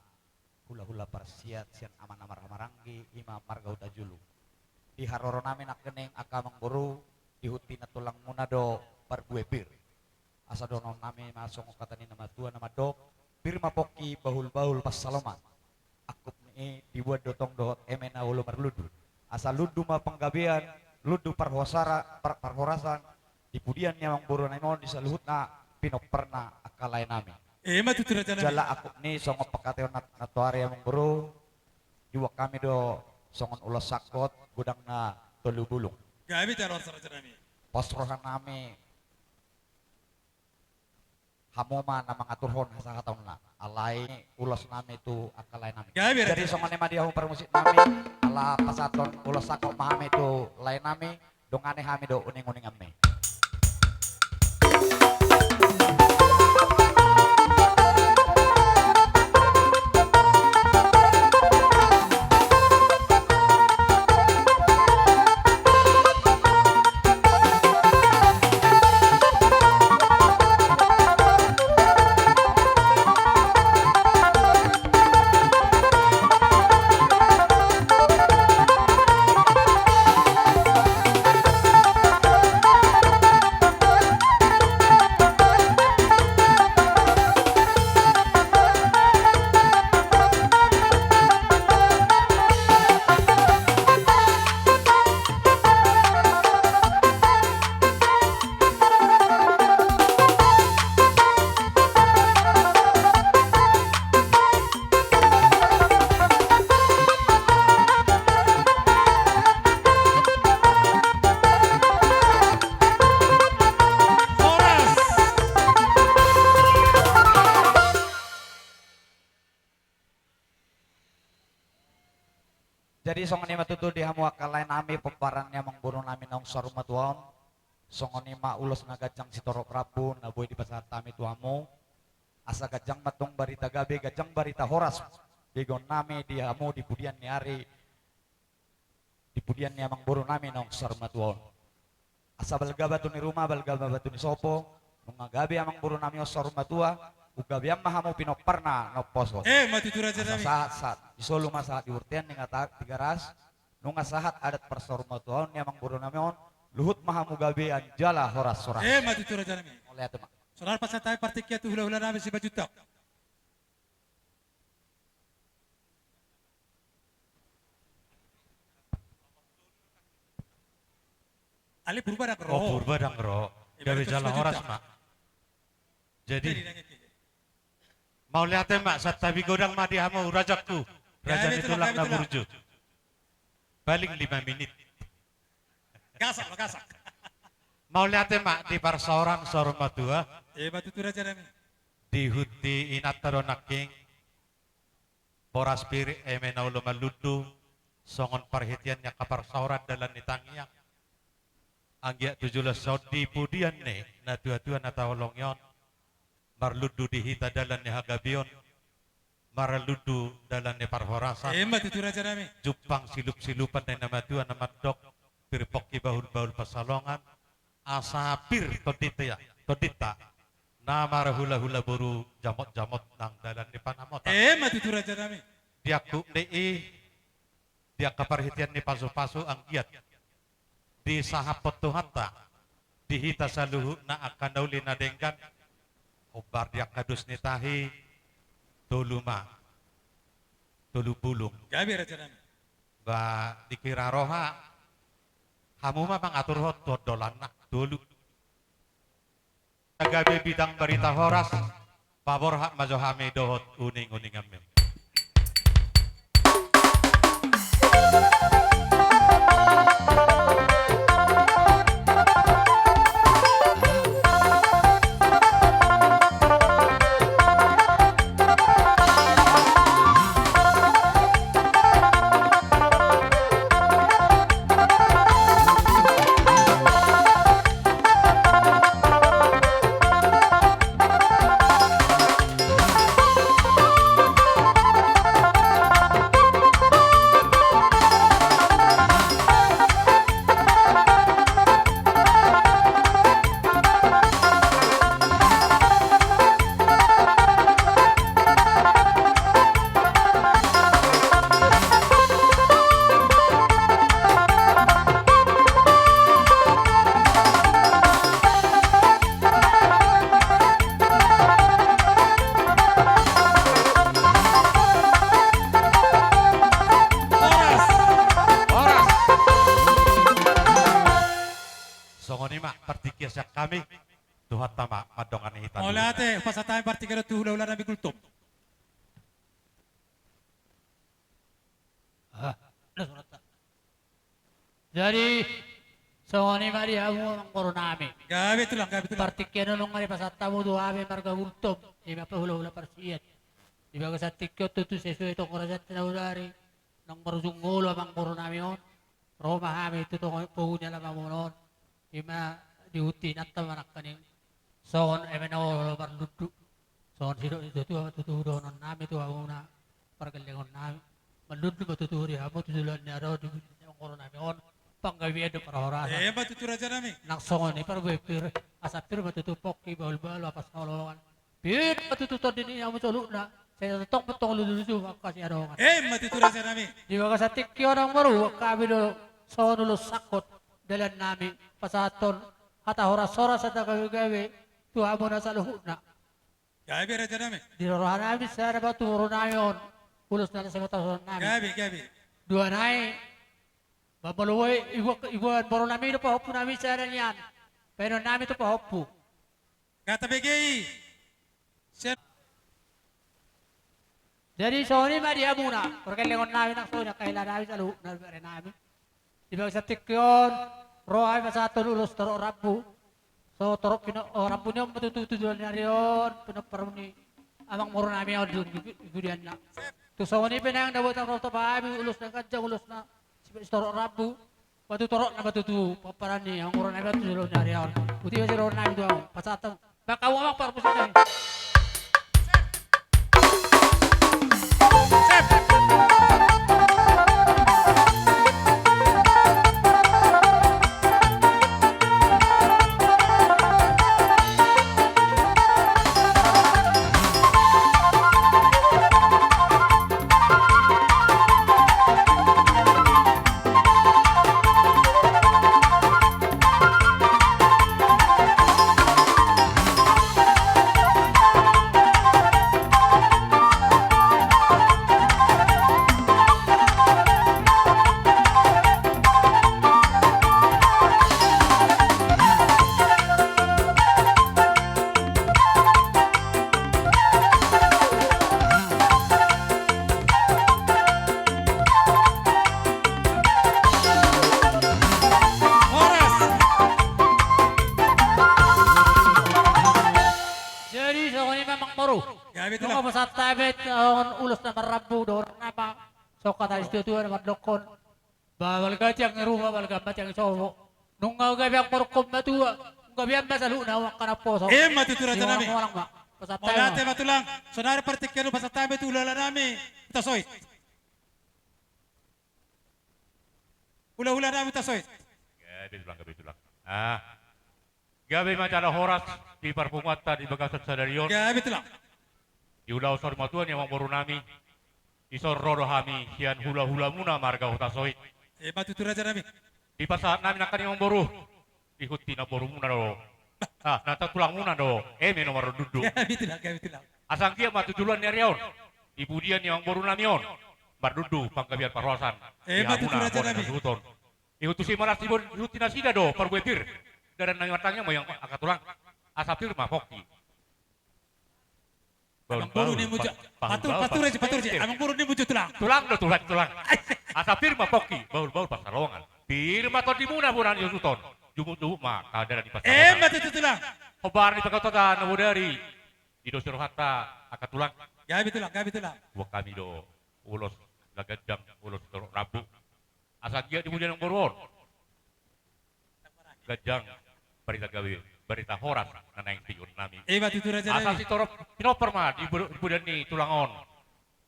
Speaker 21: hula-hula persiat sian aman amar amaranggi ima marga uta julu di haroro nami nak geneng akamang buru di hutina tulang muna do parbuepir asa donon nami masong katani nama tua nama dok pirma poki bahul-bahul pas saloman akup ni dibuat dotong dohot emena ulu marludu asa ludu ma penggabean ludu parhorasan di pudian yang buru naimon di saluhut na pinok pernah akalay nami.
Speaker 4: Matu tirajan nami.
Speaker 21: Jala aku ni songo pakateo natuari yang buru juga kami do songon ulas sakot gudang na tolu bulung.
Speaker 4: Gabi calon sarajan nami.
Speaker 21: Posrohan nami hamoma na mga turhon sa kataon na alay ulas nami itu akalay nami. Jadi songon ni madiahu permusik nami ala pasaton ulas sakot mahami itu lain nami dongane hami do uning-uning ame. Jadi songon ima tutu di hamu akalay nami pemparannya mengbunuh nami nong saruma tuan. Songon ima ulos na gajang si toro prabu na boy di pasar tami tuamu. Asa gajang matong barita gabe gajang barita horas. Begon nami di hamu di pudian ni hari. Di pudian ni mengbunuh nami nong saruma tuan. Asa balga batu ni rumah balga batu ni sopo. Nung gabe amang bunuh nami o saruma tua. Ugabi ang mahamu pinoparna no poso.
Speaker 4: Mati turajan nami.
Speaker 21: Saat isolo masahat diurtian ning atak tigaras nung sahat adat persorma tuon ni amang buru namion luhut mahamu gabe anjala horas soras.
Speaker 4: Mati turajan nami.
Speaker 21: Oleh atu mak.
Speaker 4: Solar pasal tayo partikia tu hula-hula nami 5 juta. Ali purba dak ro.
Speaker 20: Oh purba dak ro. Gabe jala horas mak. Jadi mau lihat mak saat tabi godang madi hamu rajakku raja itu lang na burju paling 5 menit
Speaker 4: gasak lo gasak
Speaker 20: mau lihat mak di parsaoran sorma tua
Speaker 4: batu tu raja nami
Speaker 20: di huti inataro naking boras piri emena ulo maludu songon perhatiannya kaparsauran dalam nitangiang anggia 17 saudi pudian ne na tua-tua na tawalongyon marludu di hita dalan ni hagabion marludu dalan ni parhorasan
Speaker 4: mati tu raja nami
Speaker 20: jupang silup-silupan na nama tua nama dok pirpoki bahul-bahul pasalongan asapir todita nama hula-hula buru jamot-jamot nang dalan ni panamota
Speaker 4: mati tu raja nami
Speaker 20: dia ku dia kaparhitian ni pasu-pasu ang giat di sahapot tuhanta
Speaker 9: dihita sa luhut na akan dauli na dengkan obar diak kadus ni tahi tuluma tulu bulung
Speaker 4: Gabi raja nami.
Speaker 9: ba dikira roha kamu mah mengatur hot dolan nak dulu gabi bidang berita horas pabor hak mazohame dohot uning amin. Kami Tuhan tama madongan hitam.
Speaker 4: Olate pasatay partikero tuhulaw na namin gultong.
Speaker 1: Jadi songoni mari hamu ang koronami.
Speaker 4: Gabi ito lang.
Speaker 1: Partikyano nung mari pasata mo duhami marga gultong. Ima pa hula-hula parsiyan. Di ba sa tikyo tutu sesuai ito korasat na ulari. Nang marusunggulo ang koronami on. Roma hami ito itong puhunya lamang mo noon. Ima diuti natta manak kaning son emeno barludu son sido itu tutudo non nami tu awuna pargalengon nami maludu batuturi amo tudulan ni aro di corona mi on panggawi do parahora
Speaker 4: batutu raja nami
Speaker 1: nak songon ni pir asapir batutupok ki bal apas nolongan pir batutu to dini amo coluna saya tok lulu makasi aro
Speaker 4: batutu raja nami
Speaker 1: di baga sa tikyo nang maru kabilo sonulo sakot dalan nami pasaton hata horas-horas sa gawi-gawi tuha mo na sa luhut na.
Speaker 4: Gabi raja namin.
Speaker 1: Dinuruhan namin sa na ba turo namin. Pulos na sa matason namin.
Speaker 4: Gabi.
Speaker 1: Dua namin. Babaluway, iwan baro namin ito pahopo namin sa rin yan. Pero namin ito pahopo.
Speaker 4: Katabigay.
Speaker 1: Jadi Sony Maria muna. Perkelingon namin ang Sony. Kailan namin sa luhut na rin namin. Diba sa tikyon. Rohay masaton ulos taro rabu. So taro rabu niyo matututuduan na riyon. Pinaparuni. Amang moro namin ako doon. Gudian na. To sa wani pinang nabot ang roto pa. Ulos na kadya. Ulos na. Taro rabu. Matuturo na matutu. Paparani. Ang moro namin matutuduan na riyon. Buti ba si Roro namin doon. Pasatan. Baka wamang parpusin na eh. Ulos na marabu doon apa so kata istitu na madokon bawal ka tiyang rumah bawal ka tiyang sowo nung gabi ang porkom na tuwa gabi ang masalo na wak ka na po so
Speaker 4: matutura ta nami Molate matulang sonare partikyano pasatabe tulala nami tasoy hula-hula nami tasoy
Speaker 3: gabi tulang gabi macam horas di parpungata di bagasat sa darion
Speaker 4: gabi tulang
Speaker 3: Iulaw sa rumatuan yang mamburu nami, isor roro hami, hian hula-hula muna marga hutasoy.
Speaker 4: matutura dyan nami.
Speaker 3: Di pasahat namin akan yang mamburu, Ihuti na boru muna do. Ah, nata tulang muna do. Eme nomor duduk.
Speaker 4: Itulah, itulah.
Speaker 3: Asang kia matu duluan ni Rion. Ibu dia ni yang boru namion. Bardudu panggabian parwasan.
Speaker 4: Matu tu raja nabi.
Speaker 3: Ihutu si maras tibon ihuti nasida do parbuetir. Dan nang matangnya mau yang angkat tulang. Asapir mah poki.
Speaker 4: Amang buru ni muncul. Patur aja. Amang buru ni muncul tulang.
Speaker 3: Tulang. Asapir mah poki. Baul pasalongan. Pirma to di muna buran yusuton. Jumut mah kadara di pasalongan.
Speaker 4: Matu tu tulang.
Speaker 3: Hobar di pakotota nabu dari. Ido suruh hatta angkat tulang.
Speaker 4: Gabi tulang.
Speaker 3: Buat kami do. Ulos lagadang ulos torok rabu. Asal dia di kemudian yang borwon. Gajang berita horas nanang tiun nami.
Speaker 4: Matu tu raja
Speaker 3: asal
Speaker 4: nabi.
Speaker 3: si torok pinoper mah di kemudian ni tulangon.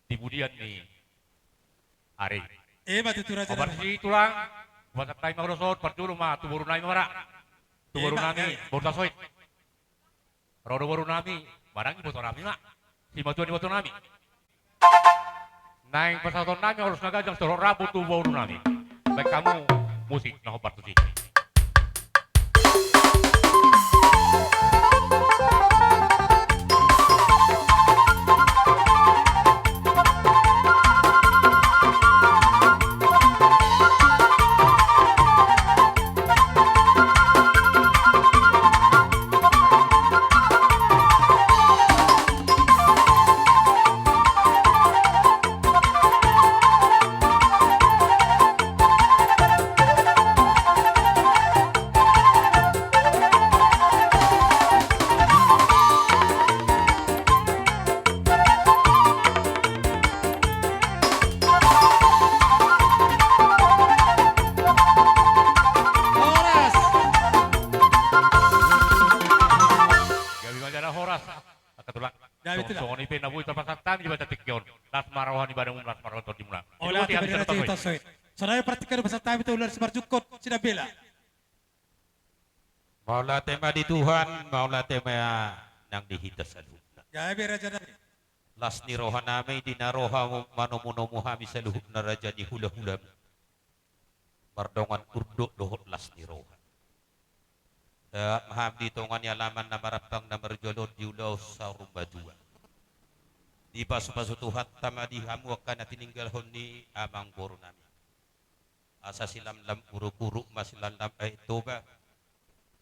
Speaker 3: Di kemudian ni ari.
Speaker 4: Matu tu raja
Speaker 3: Obar
Speaker 4: nabi.
Speaker 3: si tulang. Buat tay magrosot pertulu mah tu boru nami mara. Tu boru nami boru soit. Rodo boru nami barang ibu nami mah. Si matuan ibu nami. Naing pesawat nami harus nagajang torok rabu tu boru nami. Baik kamu musik nah obat tu sih. Songon ipe nabuy tapasatan di bata tikyon. Las marawan ibadah las marawan to dimula.
Speaker 4: Olah ti beri raja ito soit. Sanaya praktikado sa tayo ito ular sa barjukot sinabela.
Speaker 20: Maulah tema di Tuhan, maulah tema nang dihitas sa luhut.
Speaker 4: Gabi raja nabi.
Speaker 20: Las ni roha nami dinaroha manomunomu hami sa luhut na raja di hula-hula. Mardongan urdo dohot las ni roha. Maham dito nga nialaman na marapang na marjolod di ulaw sa rumba dua. Di pasu-pasu Tuhan tama di hamu akan natininggal honi amang boro nami. Asa silam lam puru-puru masilam lam ay toba.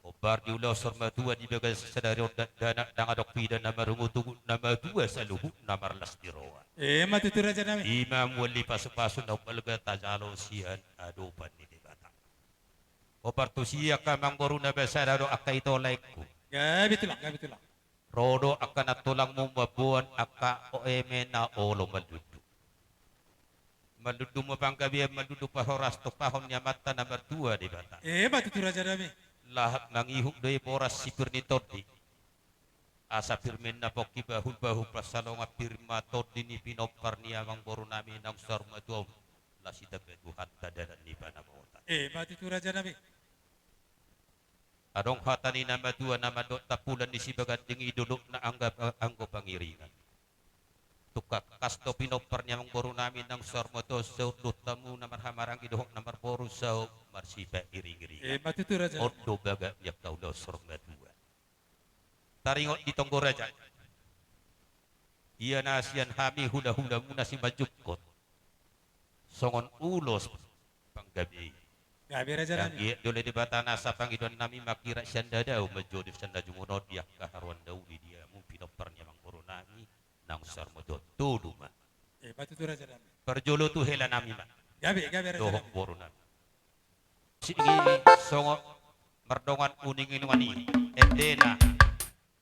Speaker 20: Obar di ulaw sa rumba dua di bagas sadari dana dangadok pida na marungutugu nama dua sa luhut na marlas di roa.
Speaker 4: Matutura dyan namin.
Speaker 20: Imam wali pasu-pasu na upalga tajalo siyan adopan ni debata. Obar tu siya kamang boro na basadaro akay to like ko.
Speaker 4: Gabi tulang.
Speaker 20: Rodo akan natulang mo mabuan aka o eme na olo madudu. Madudu mo pang gabi madudu pa horas to pahon niya mata number 2 di bata.
Speaker 4: Matutura dyan namin.
Speaker 20: Lahat ng ihuk doy poras sipir ni Todi. Asa pirmen na poki bahu pasalong a pirma Todi ni pinopar niya mang boro namin ng sarma duaw. Lasida bedu hatta dadan ni panamota.
Speaker 4: Matutura dyan namin.
Speaker 20: Adong hata ni nama dua nama dot tapulan di sibagan ding idulok na anggo pangiringan. Tukak kasto pinopernya mang boru namin ng sormoto sa tamu na marhamarang iduhok na marboru sa marsipa iring-iringan.
Speaker 4: Matutura dyan.
Speaker 20: Odo baga yak tau daw sorma dua. Taringot di tonggo raja. Iya nasian hami hula-hula muna si majukot. Songon ulos panggabi.
Speaker 4: Gabi raja namin.
Speaker 20: Yang dole di bata nasa pangidon nami makira syanda daw majodif syanda jumunod yak kaharuan daw di dia mu pinopernya mang boro nami nang sarmodot tuduma.
Speaker 4: Matutura dyan namin.
Speaker 20: Perjolo tu hela nami ma.
Speaker 4: Gabi raja
Speaker 20: Dohok
Speaker 4: namin.
Speaker 20: boro nami. Sigi songo merdongan uning inungani edena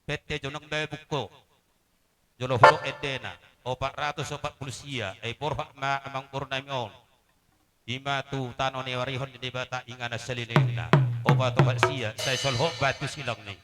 Speaker 20: pete jonong bae bukko. Jolo holo edena 440 sia ay borha ma amang boro nami on. Ima tu tano ni warihon di bata ingana salilina. Oba to sia say solho batu silang ni.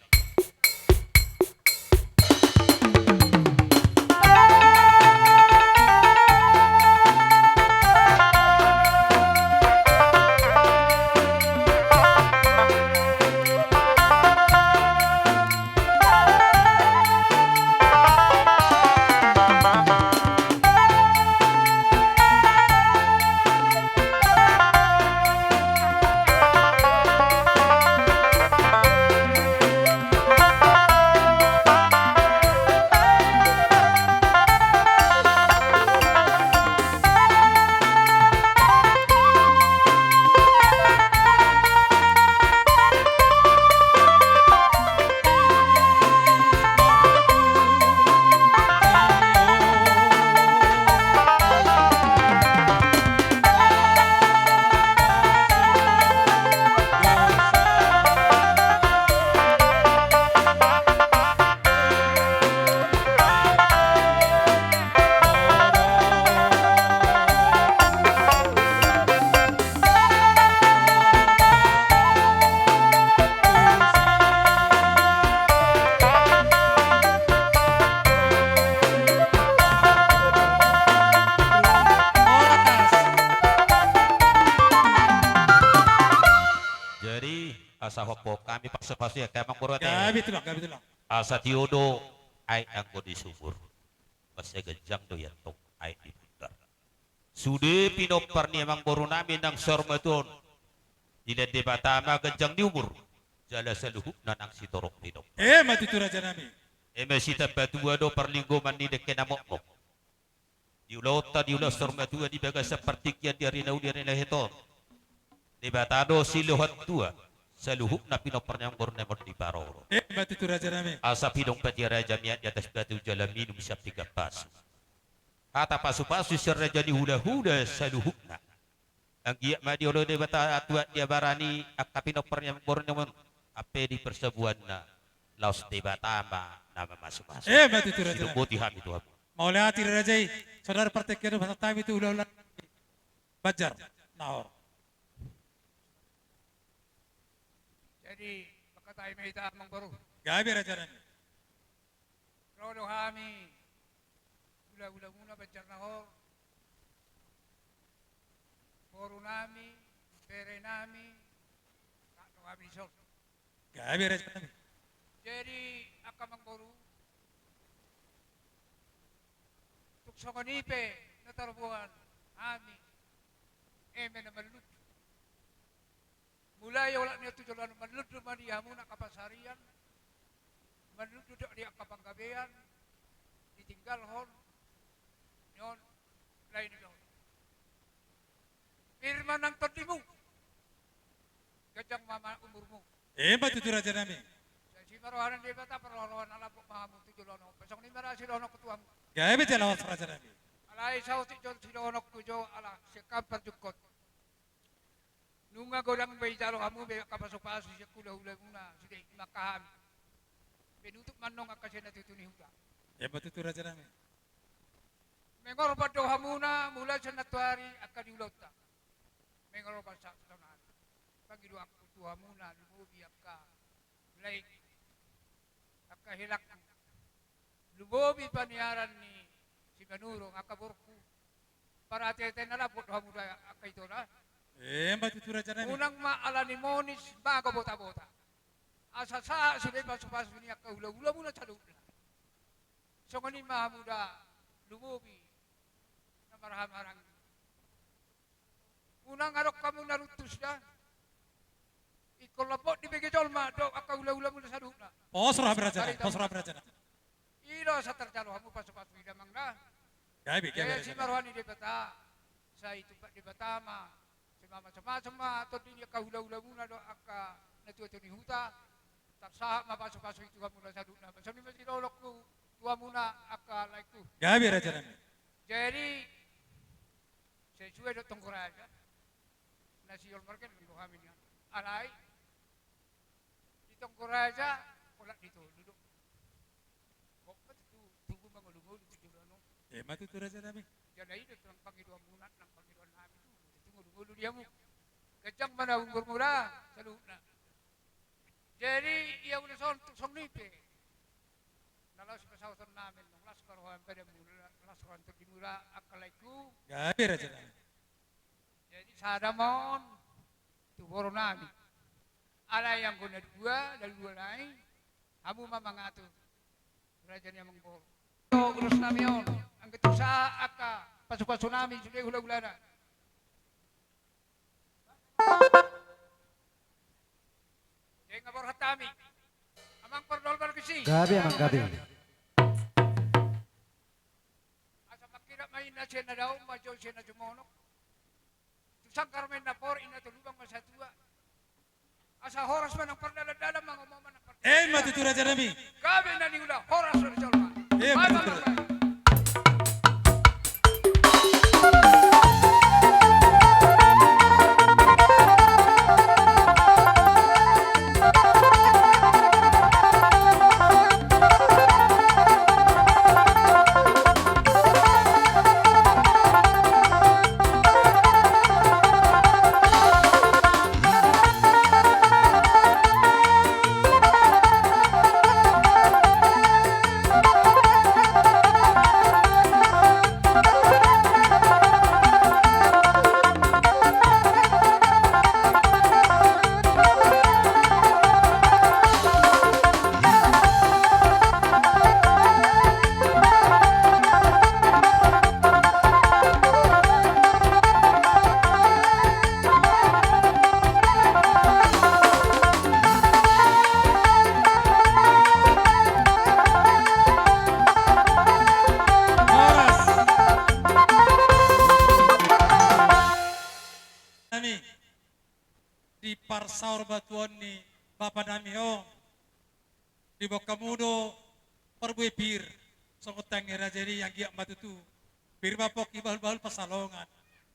Speaker 20: nami paksa-paksa ya kamang boro
Speaker 4: Gabi tulang, gabi tulang.
Speaker 20: asa tiodo ay anggo di sumur masya gejang do yantong ay di pundar sude pinopar ni emang boro nami nang sormaton dila de batama gejang di umur jala saluhuk nanang sitorok pinop
Speaker 4: Mati tu raja nami.
Speaker 20: Masita batua do perlinggoman ni deke namok di ulota di ulas sormatua di baga seperti kian di arina heton di batado siluhat tua saluhuk na pinopar yang boro nemon di paroro
Speaker 4: Mati tu raja nami.
Speaker 20: asa pidong pati raja miat di atas batu jalan minum siap 3 pasu kata pasu-pasu si raja di hula-hula saluhukna ang giyak ma di ulo de bata atua dia barani akta pinopar yang boro nemon ape di persebuan na laos de batama nama masuk-masuk
Speaker 4: Mati tu raja.
Speaker 20: sinubuti hami tuhan
Speaker 4: Maulaya hati raja, saudara partai kira bahasa tabi itu ulah bajar. Nahor.
Speaker 2: Jadi baka tayo may tamang baro.
Speaker 4: Gabi raja nami.
Speaker 2: Rodo kami ula-ula muna bajar na ho. Boro nami, pere nami, kato kami sol.
Speaker 4: Gabi raja nami.
Speaker 2: Jadi akamang baro. Tuksokonipe na tarbuhan ami. Eme na malut. Mulai wala niya tujuan manlut naman diya muna kapasarian. Manlut dia kapanggabean. Ditinggal hon. Yon. Lain yon. Firman ng todimu. Gajang mama umurmu.
Speaker 4: Mati tu raja nami.
Speaker 2: Si marohanan di bata perlawan ala mahamu tujuan. Pasang ni marasi lono ketuamu.
Speaker 4: Gabi jalan raja nami.
Speaker 2: Alay sa utik si lono kujo ala sekap perjukot. Nunga godang bay jalo kamu be kapasok-pasok siya kula-hula muna sige makaham. Penutup manong akasya na tutuni huda.
Speaker 4: Mati tu raja nami.
Speaker 2: Mengor bado hamuna mula sa natuari akka diulota. Mengor ba sa tanan. Pagido ako tu hamuna lububi akka. Laik akka hilak. Lububi paniaran ni si Manurong akka burku. Para tete na lapot hamuda akka ito na.
Speaker 4: Mati tu raja nami.
Speaker 2: Unang maala ni Monis bago bota-bota. Asa sa sila pasok-pasok niya kahula-hula muna sa loob na. So ngayon mahamuda lumubi na maraham-harang. Unang arok kamu narutus na. Ikolapot di bigidol ma do kahula-hula muna sa loob na.
Speaker 4: Posrah raja nami. Posrah raja nami.
Speaker 2: Ilo sa terjalo kamu pasok-pasok di damang na.
Speaker 4: Gabi
Speaker 2: Kaya
Speaker 4: raja
Speaker 2: si
Speaker 4: nami.
Speaker 2: Marwani di bata. Sa itu di batama. Sama-sama atau dia kahula-hula muna do akka natuwa ni huta taksa mapasok-pasok itu muna sa duna basta ni masih lolok ko tuwa muna akka like ko
Speaker 4: Gabi raja nami.
Speaker 2: jadi sesuai do tongkoraja nasi yol market lo kami ni alay di tongkoraja wala dito duduk kok itu tunggu mangulungo di ano
Speaker 4: Mati tu raja nami.
Speaker 2: jadi itu tang pangiduan muna nang pangiduan namin ngulu dia mu kejang mana umur mula saluna jadi ia udah son nipe nalas pesawat namin nang laskar hoan pada mula laskar untuk dimula akalaiku
Speaker 4: Gabi raja nami.
Speaker 2: jadi sadamon tu boro nami ala yang guna dua lain kamu mama ngatu raja yang mengbor urus nami on ang ketusa aka pasok-pasok nami sudah hula-hulana Jeng abor hatami. Amang perdol barkisi.
Speaker 15: Gabi amang gabi.
Speaker 2: Asa makira main na siya na daw, majo siya na jumonok. Tusang karmen na por, ina tulubang masatua. Asa horas man ang perdala-dala, mga umaman ang perdala.
Speaker 4: Mati tu raja nami.
Speaker 2: Gabi na niula, horas na rizalma.
Speaker 4: Mati tu raja. tuan ni Bapa nami o di Bokamudo perbuih pir songkot tangi rajari yang giak matutu pir bapok ibal-bal pasalongan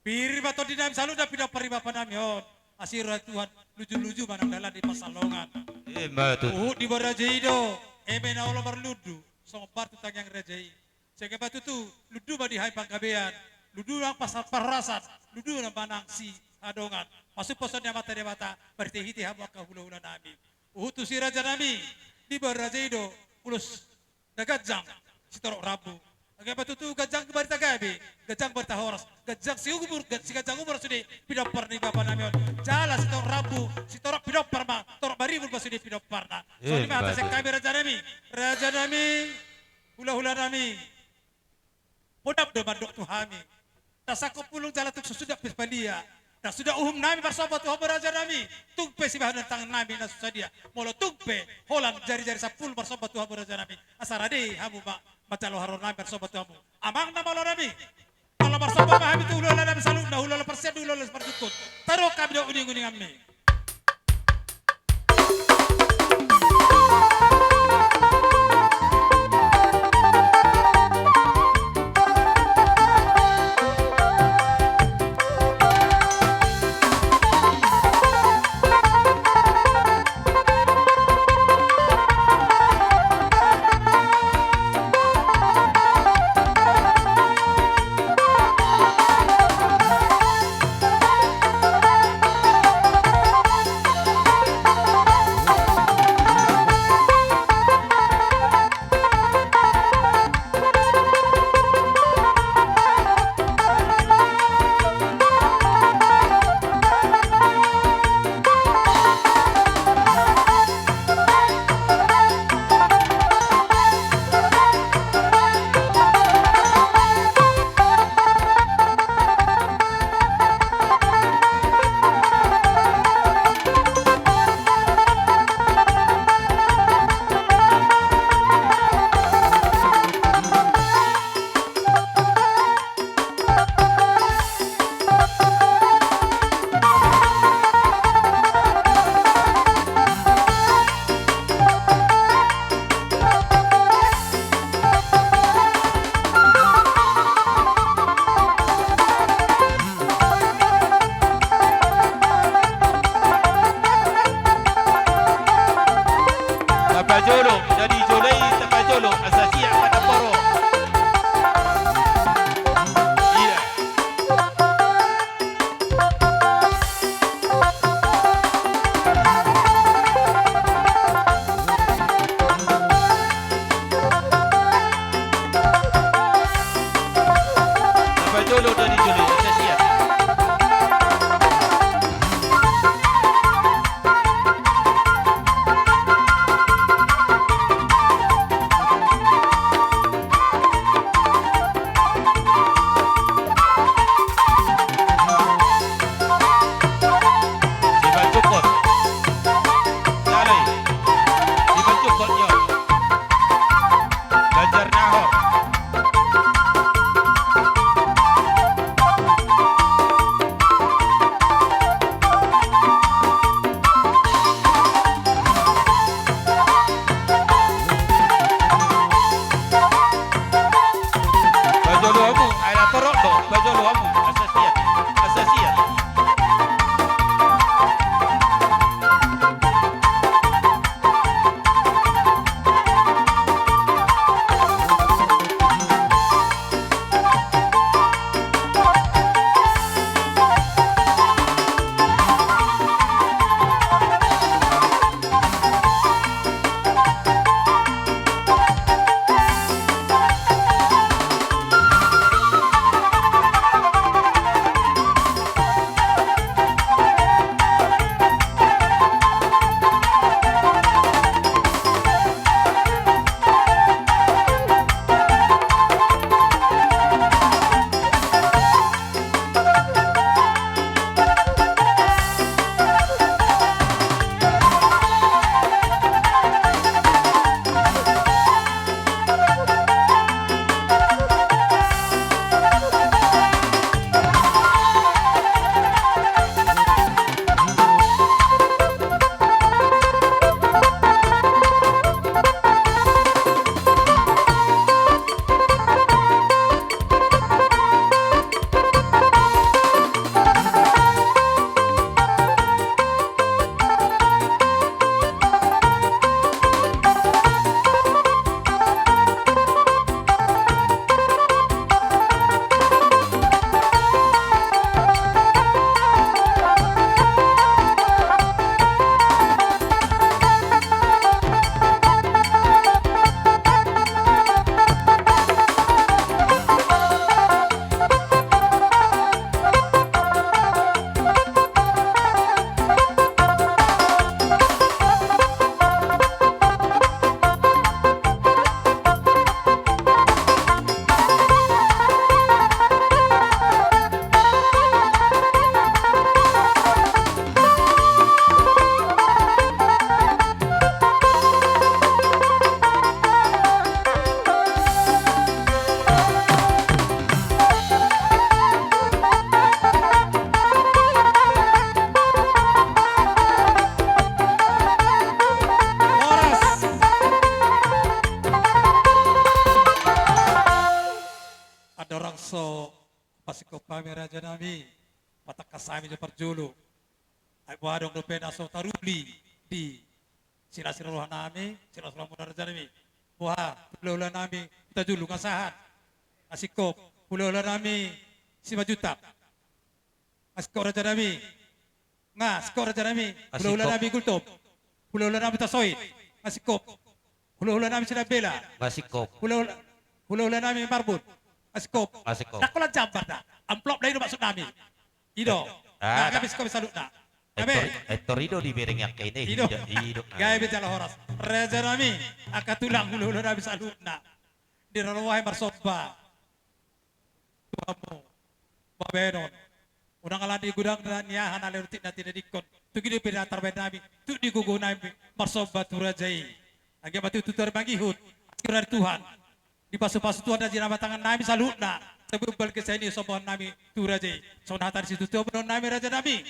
Speaker 4: pir bato di nami salu dah pindah peri Bapa nami o asira Tuhan luju-luju manang dalan di pasalongan di barajai do na Allah berludu songkot batu tangi yang rajai sehingga batu tu ludu badi hai pangkabean ludu yang pasal perasaan ludu yang banang si adongan masuk poson yang mata bertihiti habak hula-hula nami tu si raja nami di barajaido ulus dagajang si torok rabu agak batu tu gajang kembali tagabi gajang bertahoras gajang si gajang umur sudah pidopar ni Bapa nami jala si torok rabu si torok pidopar ma torok baribul basudi pidopar na so di atas kami raja nami hula-hula nami podap do mandok tu hami tasako pulung jala tu sudah pispalia dah sudah nami bersobat tu raja nami tungpe si bahan tangan nami na susadia molo tungpe holan jari-jari sapul bersobat tu raja nami asarade hamu macalo haron nami bersobat tu hamu amang nama lo nami kalau bersobat kami tu ulola nami salud na ulola persen ulola seperti taruh kami do uning-uning kami Masiko kami raja nami, mata kasami jo perjulu. Ay buadong rupena so taruli di sila rohan nami, sila muna raja nami. Buha, pulau nami, kita julu kasahan. Masiko, pulau nami, 5 juta. Masiko raja nami, skor raja nami, pulau nami gultop. Pulau nami tasoy, masiko. Pulau nami sila bela.
Speaker 20: Masiko.
Speaker 4: Pulau nami marbut. Masiko.
Speaker 20: Masiko.
Speaker 4: Nakulah jambar dah. Amplop lain masuk nami. Ido. Nah, kami sekolah salut nak.
Speaker 20: Torido di bereng yang kayak ini.
Speaker 4: Ido. Gaya bicara horas. Raja nami. Akan tulang hulu nami salut nak. Di rawai marsoba. Tuamu. Babenon. Unang alam di gudang dan niahan alerutik nanti dedikon. Tu gini pinatar nami. Tu di gugu nami. Marsoba tu rajai. Lagi batu tutur bagi hut. Askar Tuhan. Di pasu-pasu Tuhan dan jinama tangan nami salut nak. Sebab balik ke sini sopan nami tu rajai. Sonah tadi situ tu benon nami raja nami.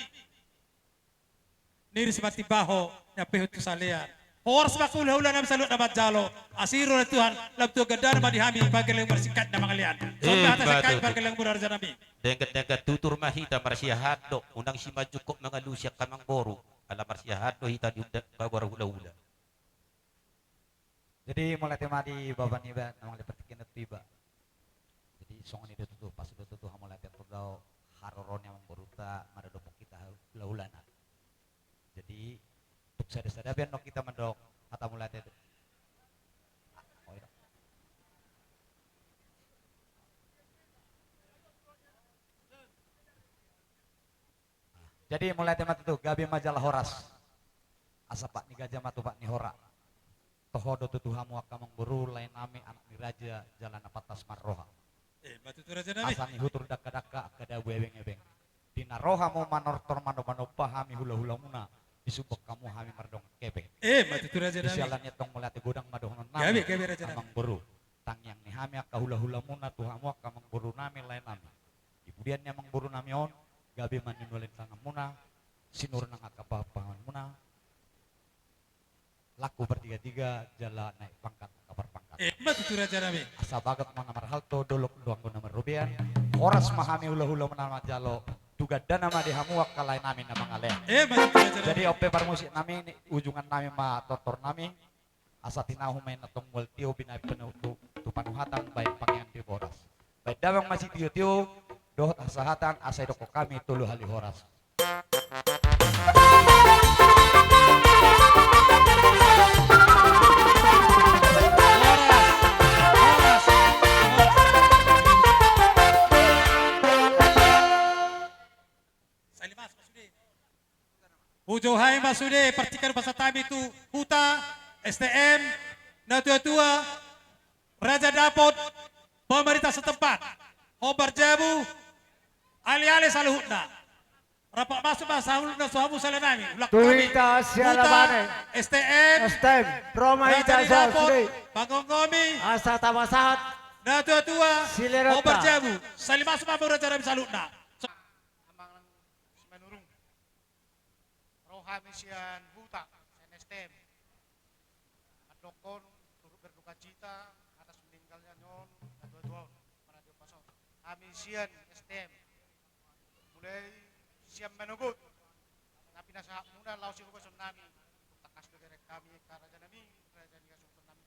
Speaker 4: Niri semati baho ya pehut tu salian. Horas bakul hula nami salut nabat jalo. Asiru na Tuhan labtu gadar ma dihami pagelang bersikat na mangalian. Sonah atas sekat pagelang mura raja nami.
Speaker 20: Dengket tutur mahita marsiahado unang si majukup mga lusya kamang boru. Ala marsiahado hita di bagwar hula-hula.
Speaker 21: Jadi mulai tema di bawah ni ba namang lepatikin at tiba. Jadi songon itu tuh pas itu tuh mulai tertudau haroron yang beruta maradopok kita laulana. Jadi untuk sada-sada biar nok kita mendok atau mulai itu. Jadi mulai tema itu gabi majalah horas. Asa Pak ni gajah matu Pak ni hora. Tohodo tutuhamu akamang buru lain nami anak ni raja jalan apatas marroha.
Speaker 4: Batu tu raja nami.
Speaker 21: Asani hutur daka-daka kada buebeng-ebeng. Dina roha mau manortor mano-mano pahami hula-hula muna. Disubok kamu hami mardong kebeng.
Speaker 4: Batu tu raja nami.
Speaker 21: Disialannya tong mulati godang madohonon nami.
Speaker 4: Gabi raja nami.
Speaker 21: Amang buru. Tang yang ni hami akka hula-hula muna tuhamu akamang buru nami lain nami. Kemudian amang buru nami on. Gabi maninulin tangan muna. Sinur nang akapapangan muna. Laku bertiga-tiga jalan naik pangkat kabar pangkat.
Speaker 4: Betul raja nami.
Speaker 21: Asa bagat mana marhalto dolok doang guna merubian. Horas mahami hula-hula menama jalo. Duga dana ma dihamuak kalai nami nama ngale.
Speaker 4: Betul raja nami.
Speaker 21: Jadi ope parmusik nami ujungan nami ma tortor nami. Asa tinahu main natong multio binai penuh tu panuhatan baik pangian di boras. Baik damang masih tio-tio dohot asahatan asai doko kami tulu hali horas.
Speaker 4: Ujohai masude pertikan bahasa tami itu Huta, STM, na tua-tua, Raja Dapot, pemerintah setempat, Hobar Jabu, ali-ali saluhutna. Rapat masuk bahasa huluna suhamu salanami.
Speaker 15: Tuita sialamane.
Speaker 4: STM,
Speaker 15: Roma
Speaker 4: Raja
Speaker 15: Ita
Speaker 4: Dapot,
Speaker 15: Sosri.
Speaker 4: Bangonggomi,
Speaker 15: Asa Tamasahat.
Speaker 4: na tua-tua,
Speaker 15: Silerota.
Speaker 4: Hobar Jabu, saling masuk mampu Raja Dapot saluhutna.
Speaker 3: Rohami sian buta, STM. Adokon turut berduka cita atas meninggalnya nyon dua-dua meradio pasok. Kami sian STM. Mulai siam menugut. Tapi nasa muna lau si kubason nami. Takas negara kami karaja nami, karaja ni kasukun nami.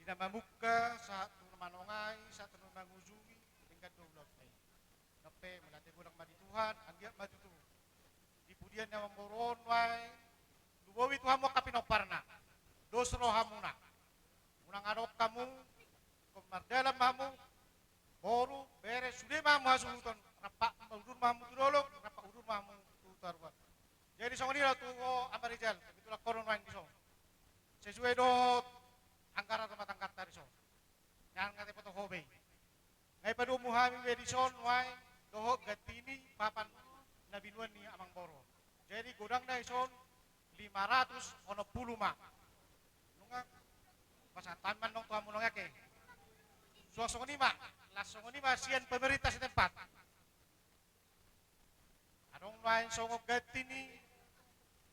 Speaker 3: Tidak mamuka saat turun manongai, saat turun mangujungi, tingkat 12 ay. Nape melatih gudang madi Tuhan, anggiat maju Tuhan. Kemudian yang memboron wai lubawi Tuhan mo kapinoparna dos rohamuna unang arok kamu kemardalam mamu boru beres sudah mamu hasuton rapak udur mamu tudolok rapak udur mamu tutarwa jadi song nila tu amarijal itulah koron wai disong sesuai do angkara tempat angkat tari song yang ngate poto hobe ngai padu muhami wedison wai doho gatini papan nabinuan ni amang boro. Jadi godang na ison 560 mak. Nunga pasatan man nong tuamu nong yake. Suasong ni mak, lasong ni mak sian pemerintah setempat. Anong lain songok gati ni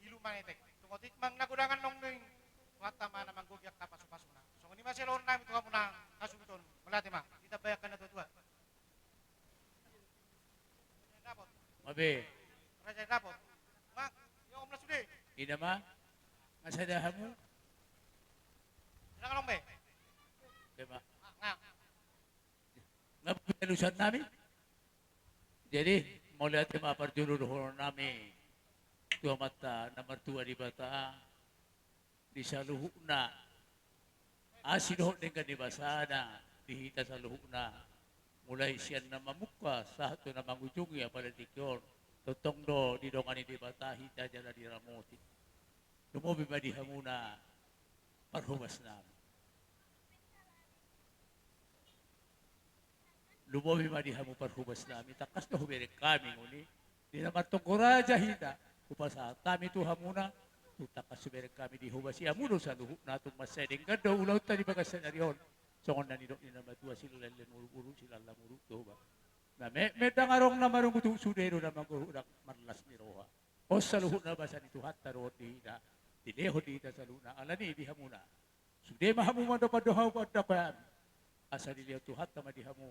Speaker 3: ilu manetek. Tungotik mang nagudangan nong ning wata mana manggugyak kapasu-pasu na. Song ni mak silon namin tuamu na kasubiton. Melati mak, kita bayarkan na tua-tua.
Speaker 1: Mabe.
Speaker 3: Raja dapot. Mak, yung omlas udah.
Speaker 1: Ina ma? Masadahan mo?
Speaker 3: Ilang long be?
Speaker 1: Diba?
Speaker 3: Nga.
Speaker 1: Nga pinalusan namin. Jadi, mula tayo maparjuluruhon namin. Tua mata, nomor 2 di bata. Di sa luho na. Sinuhot din ka di basana. Dihita sa luho na. Mulai siya na mamuka. Sa ito na mangujungi. Apalatikyon. Totong do, di do kani di bata. Hita dyan na di ramuti. Lumobi ba di hamuna. Parhumas namin. Lumobi ba di hamu parhumas namin. Takas na humirik kami nguni. Di naman tungkura jahita. Upasa kami tu hamuna. Takas humirik kami di hubasi amuno sa luho na itong maseding gado. Ulaw tani baga senaryon. So kung nanidok ni naman tuwa sila lalan muru-uru sila lamuru to ba. Na medang arong na marong utu sudero na magkuhudak marlas ni Roha. O sa luho na basa ni Tuhat tarot di na. Dileho di na sa luna. Alani di hamuna. Sude mahamu man dapat dohaw pada kayan. Asa diliyo Tuhat na madihamu.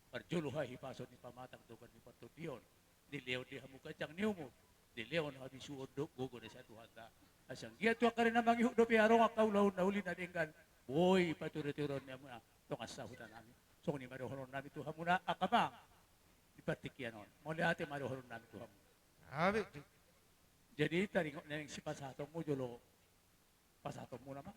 Speaker 1: Parjuluha hipaso ni pamatang dogan ni Patudion. Diliyo di hamu kacang niyo mo. Diliyo na habi suod do gogo na sa Tuhat na. Asang giya tuwa ka rin na mangiho do piyaro nga kaulaw na uli na dinggan. Boy, paturo-turo niya muna. Itong asahutan namin. So, kung ni maruhuron namin ito hamuna, akamang. Ipatikyan nun. Muli ate maruhuron namin ito hamuna. Jadi, taringok na yung si pasatong mo, Jolo. Pasatong mo naman.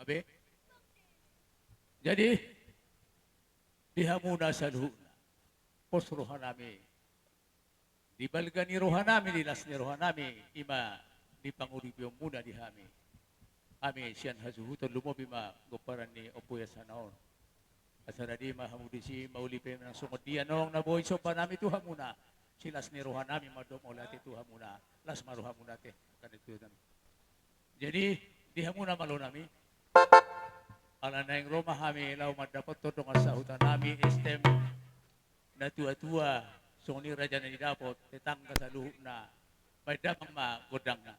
Speaker 1: Mabe? Jadi, dihamuna sa luhuna. Pos rohanami. Di balga ni rohanami, dilas ni rohanami, ima di panguribyo muna di hami. Ami siyan hasuhuton lumobi ma guparan ni Opuya Sanaon. Asara di mahamudisi maulipe ng sungod di anong naboy so pa nami tuha muna. Silas ni rohanami madomolati tuha muna. Las maruha muna te. Kanito nami. Jadi, dihamuna malo nami. Ala na yung Roma kami ilaw madapat to nga sa hutan nami estem na tua-tua so ni raja na didapot tetang ka sa luho na may damang magodang na.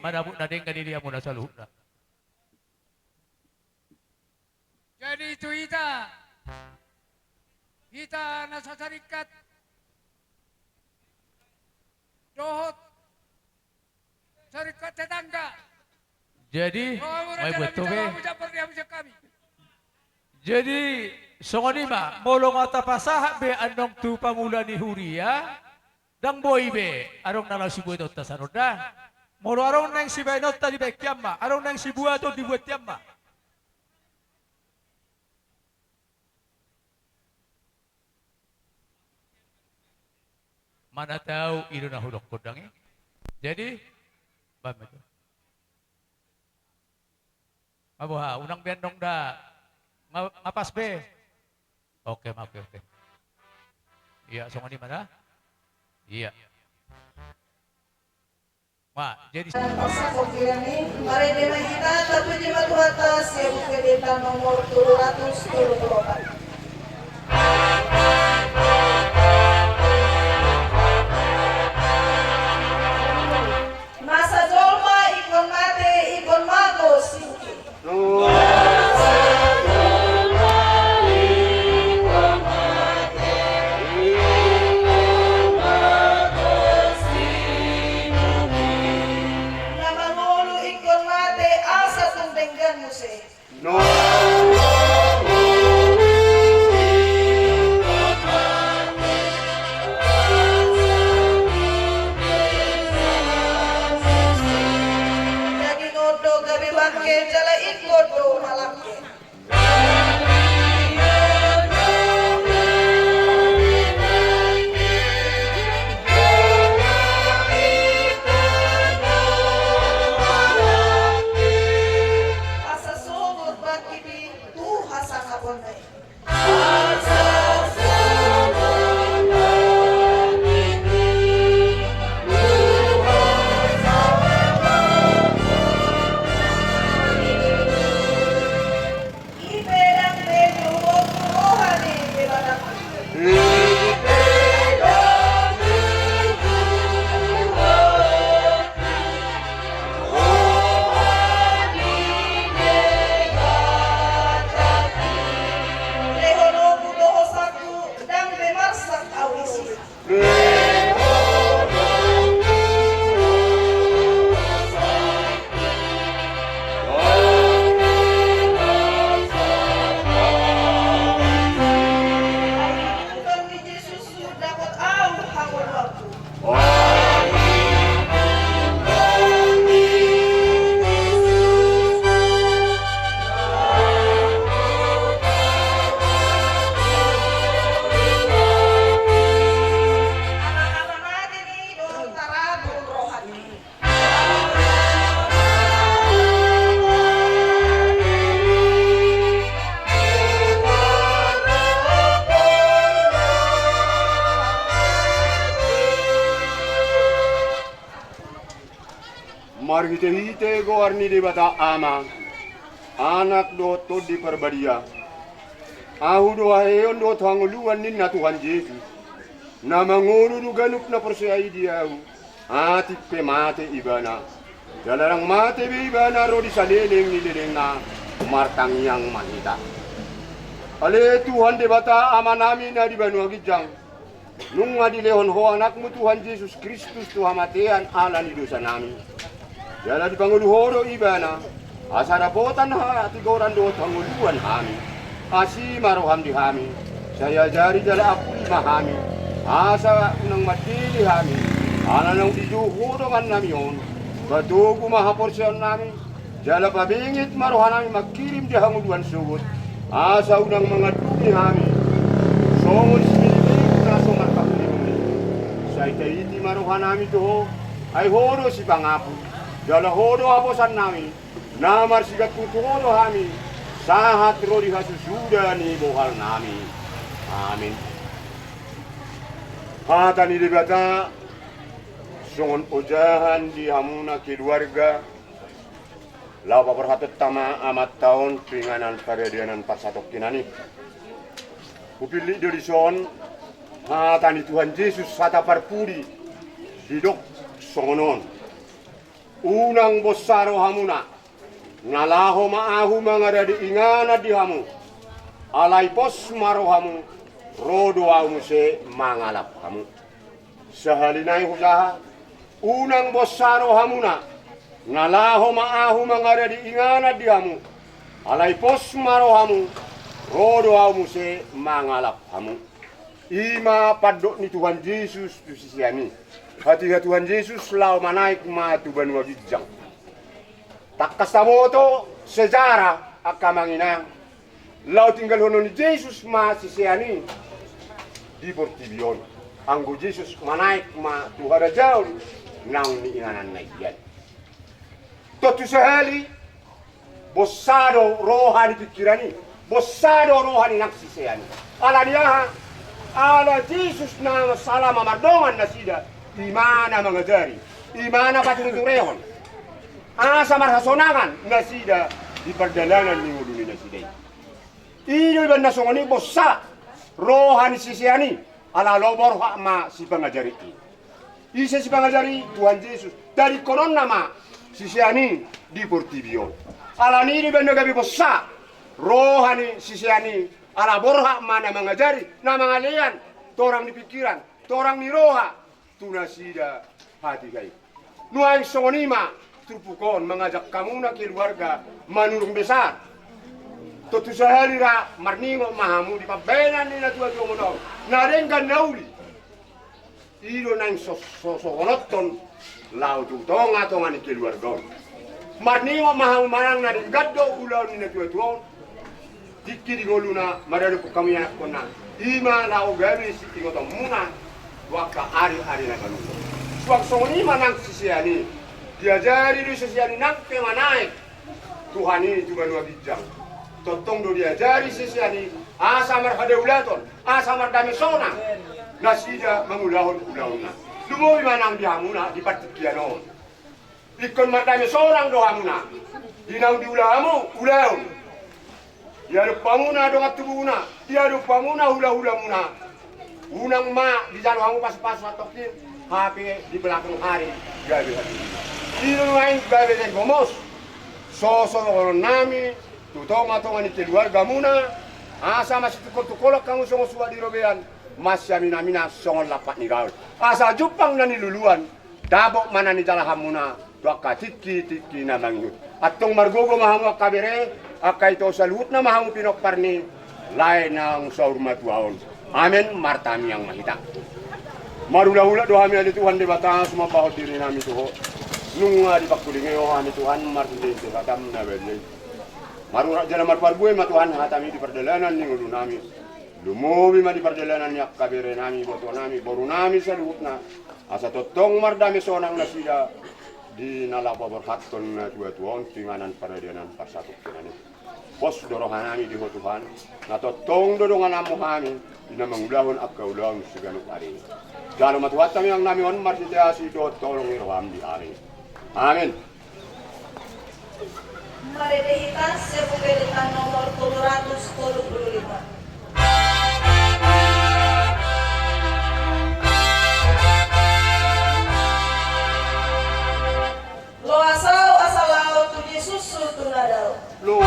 Speaker 1: manabot na din kaniliya mo na sa luhod na.
Speaker 2: Jadi itu kita nasa sarikat dohot sarikat tetangga.
Speaker 1: Jadi, may buto be.
Speaker 2: Kami.
Speaker 1: Jadi, songonima, molong ata pasaha be anong tu pamula ni Huria, dang boy be, arong nalang si buhay ta sanod na. Molo arong nang si Bainot ta di Bekyama, arong nang si buhay to di buhat yama. Mana tahu ilo na hulok ko dang eh. Jadi, bam ito. Mabuha, unang bendong da, ngapas be. Oke. Iya, songo di mana? Iya. Ma, jadi
Speaker 7: mari dengan kita terpuji matu atas yang kedeta nomor 734. Masa jolma ikon mate ikon mago singki.
Speaker 22: Marhite-hite go arni di bata ama, anak do to di perbadia. Ahu do aheon do thanguluan nin na Tuhan Yesus. Na manguru do ganup na persyai diau. Ati pe mate ibana. Dalarang mate be ibana ro di saleleng ni leleng na martang yang mahita. Ale Tuhan di bata ama nami na di Banua Gijang. Nung adilehon ho anakmu Tuhan Yesus Kristus Tuhan matean ala ni dosa nami. Jala di panguluhoro ibana, asara potan ha tigoran do panguluan hami, asi maroham di hami, saya jari jala apuli mahami, asa unang matili hami, ala nang dijuhurongan nami on, batugu mahaporsyon nami, jala pabingit marohan nami magkirim di hanguluan sugot, asa unang mga dumi hami, songol similibig na somar pakulimuni, sa itaiti marohan nami to, ay horo si pangapu, jala hodo abosan nami, namar sigat kutuhodo hami, sahat rodi hasusuda ni bohal nami. Amin. Hata ni dibata, songon ojahan di hamuna keluarga, lapa berhatat tama amat tahun pinganan paredianan pasatok kinani. Upili dari son, hata ni Tuhan Yesus sata parpuri, hidok songonon. unang bossaro hamuna, nalaho maahu mga ingana di hamu, alay pos maro hamu, rodo hamu se mangalap hamu. Sahalinay husaha, unang bossaro hamuna, nalaho maahu mga ingana di hamu, alay pos maro hamu, rodo hamu se mangalap hamu. Ima padok ni Tuhan Yesus tu sisiani. Hati Tuhan Yesus lau manaik ma tu banua bijang. Tak kasamoto sejarah akamanginang. Lau tinggal hono ni Yesus ma sisiani di Portibion. Anggo Yesus manaik ma tu hara jauh nang ni inganan naikian. Totu sehali bossado rohani pikirani. Bossado rohani nak sisiani. Ala dia ala Yesus na salah mamardongan na sida imana mangajari imana patunturehon asa marhasonangan na sida di perjalanan ni nguduni na sida iyo iban na songoni bossa rohani sisiani ala lobor ma si pangajari isa si pangajari Tuhan Yesus dari konon nama sisiani di Portibion ala ni iban na gabi bossa rohani sisiani ala borha mana mengajari na mangalian torang di pikiran torang ni roha tunasida hati kai nuai sonima trupukon mengajak kamu na keluarga manurung besar totu sehari ra marningo mahamu di pabenan ni na tua mono na renggan nauli iro nang sosonoton lau tutonga tonga ni keluarga marningo mahamu manang na gaddo ulau ni na tua dikki di goluna marado ko kami anak kona ima lau gawi si tingoto muna waka ari na kalu suak songoni manang sisiani diajari di sisiani nak ke manaik Tuhani juga dua bijang totong do diajari sisiani asa mar hadaulaton asa mar damesona nasida mangulahon ulauna lumoy manang dihamuna di patikianon ikon mar damesorang do hamuna dinang diulamu ulaun Diaduk pamuna dongat tubuna, diaduk pamuna hula-hula muna. Unang ma di jalan kamu pas-pas tokin, HP di belakang hari gawe hati. Ino main gawe den gomos. Soso nami, tutonga-tonga ni keluarga muna. Asa masih tukol-tukolak kamu songo suwa di robean. Mas yamina-mina songo lapat ni gaul. Asa jupang na niluluan, dabok mana ni jalan hamuna. Tuaka tiki-tiki na mangyut. Atong margogo mahamu kabere, akai to salut na mahamu pinok parni lain ng saurma tuaon. Amen martami yang mahita. Marula-hula doa kami ada Tuhan di batas mapahot diri nami tuho. Nung di pakulingi kami Tuhan martindi hatam na beli. Marura jalan marparbuy ma Tuhan hatami di perjalanan ning ulu nami. Lumubi ma di perjalanan yak kabere nami boto nami boru nami salut na. Asa totong mardami sonang nasida di nalapa berhaton na dua-tuon tinganan paradianan pasatuk kinani. Pos dorohanami di Tuhan, na totong dodongan amu kami, ina mangulahon ak kaulang siganuk ari. Jalo matuhat kami ang nami on marsitiasi do tolong iroham di ari. Amin.
Speaker 7: Maridihitas Sepugalitan nomor 735. Lo asal laut tu Yesus tunadal. Lo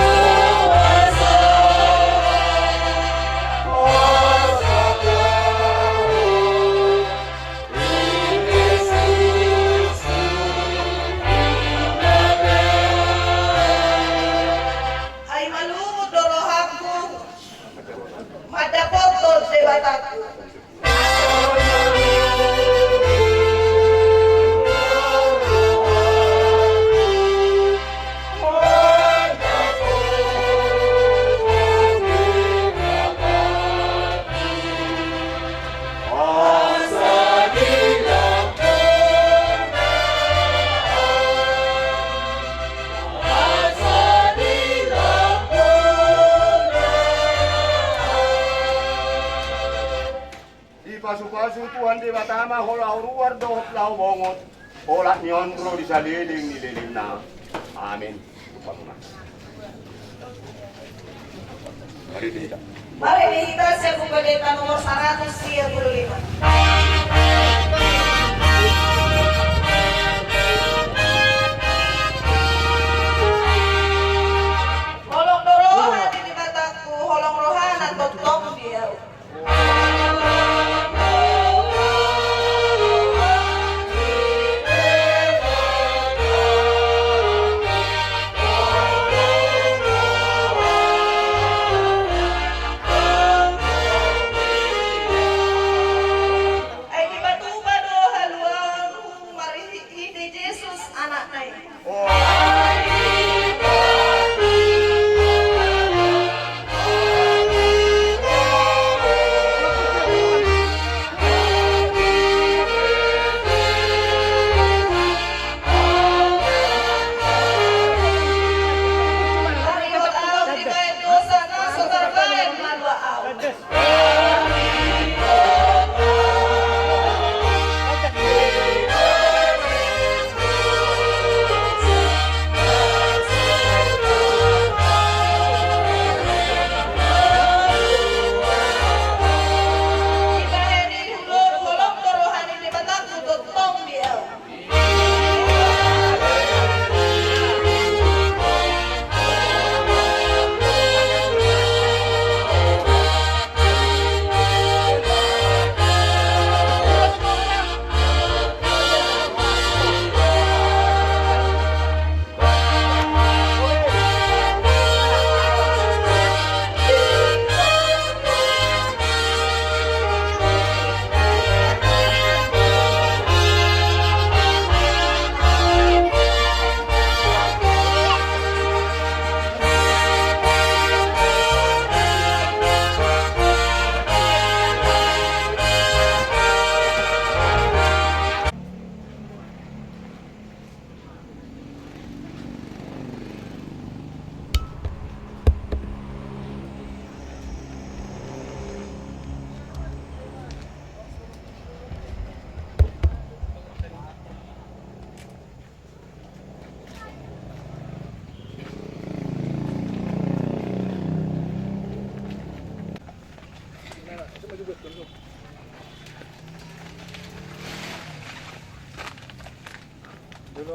Speaker 7: ay malumod dorohaku madapot debataku.
Speaker 22: Pasu-pasu Tuhan di batama holau ruar dohop lau bongot holat nyon bro di saliling nililing na amin mari dihita Sepugalitan nomor 135.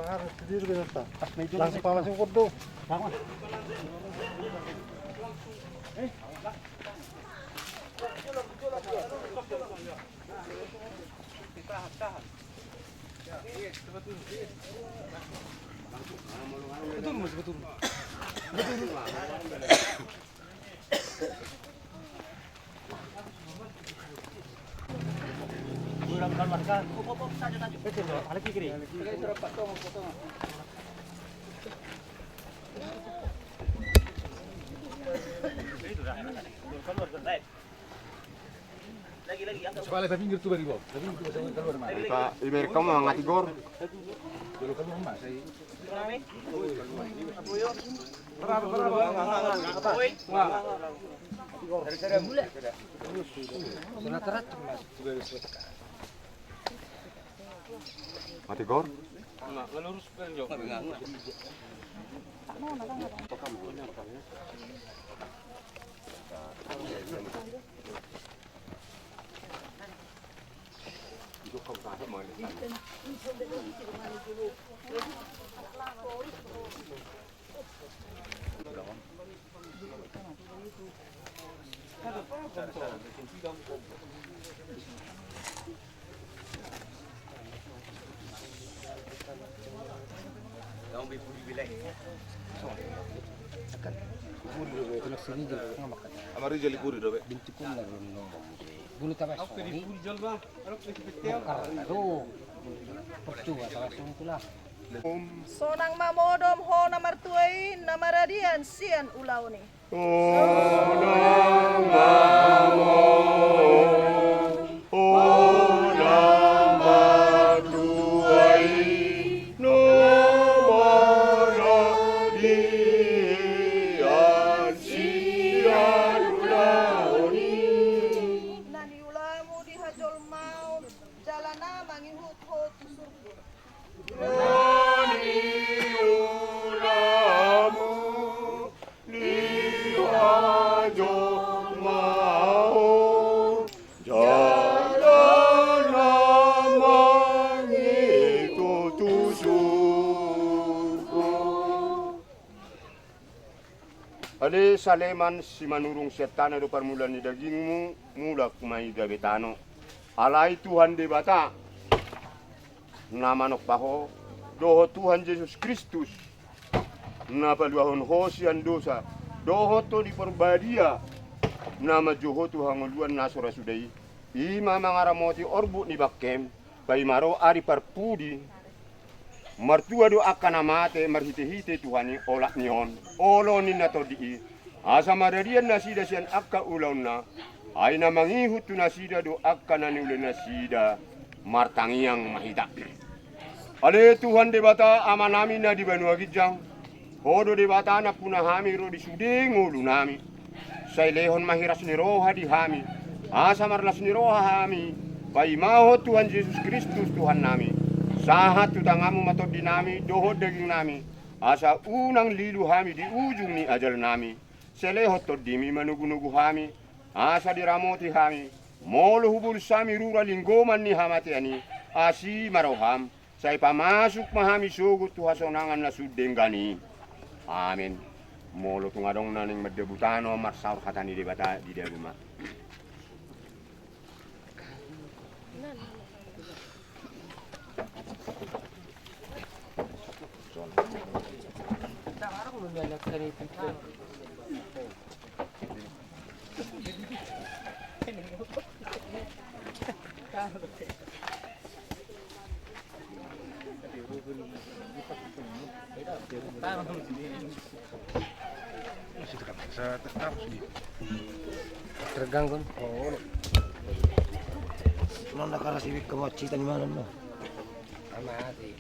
Speaker 5: harus sendiri basta. Langsung pamasok ko do. Tama. Betul.
Speaker 22: Sekali tapi pinggir tuh bari Bob. Tapi itu saya keluar mah. Pak, iber kamu ngati gor. Dulu keluar mah saya. Mati gor?
Speaker 14: Enggak, lurus kan jauh. Kamu beli wilayah.
Speaker 22: Amar jeli puri dobe.
Speaker 8: Bulu tabas. Puri jual bang. Aduh. Percuma tabas itulah.
Speaker 7: Sonang mamodom ho namartuai namaradian sian ulau ni.
Speaker 22: Sonang mamodom ho namartuai namaradian sian ulau ni.
Speaker 7: Nani ulamu di hajol mau jalana mangihut ho tusurku.
Speaker 22: Ade saleman si manurung setan ado permulaan ni dagingmu mula kumai gabetano. Alai Tuhan debata. Nama nok paho doho Tuhan Yesus Kristus. Napa luahon hosian dosa. Doho to di perbadia. Nama Joho Tuhan nguluan nasora sudai. Ima mangaramoti orbu ni bakem. Bai maro ari parpudi. Martua do akan amate marhite-hite Tuhani olak nion. Olo ni nato di. Asa mararian nasida sian akka ulauna. Aina mangihut tu nasida do akan ani ule nasida. Martangiang mahita. Ale Tuhan debata amanami na di Banua Gijang. Hodo debata na punahami ro di sudeng ulu nami. Say lehon mahiras ni roha di hami. Asa marlas ni roha hami. Pai maho Tuhan Yesus Kristus Tuhan nami. Sahat tutangamu matod di nami, dohod daging nami. Asa unang lilu hami di ujung ni ajal nami. Selehot tod dimi manugu-nugu hami. Asa diramoti hami. Molo hubul sami rura linggoman ni hamati ani. Asi maroham. Say pamasuk mahami sugut tuhasonangan na sudenggani. Amin. Molo tungadong naning madebutano marsaur hatani debata di deruma.
Speaker 15: Terganggu. Oh. Nona karasibik kemoci tadi malam no. Amati.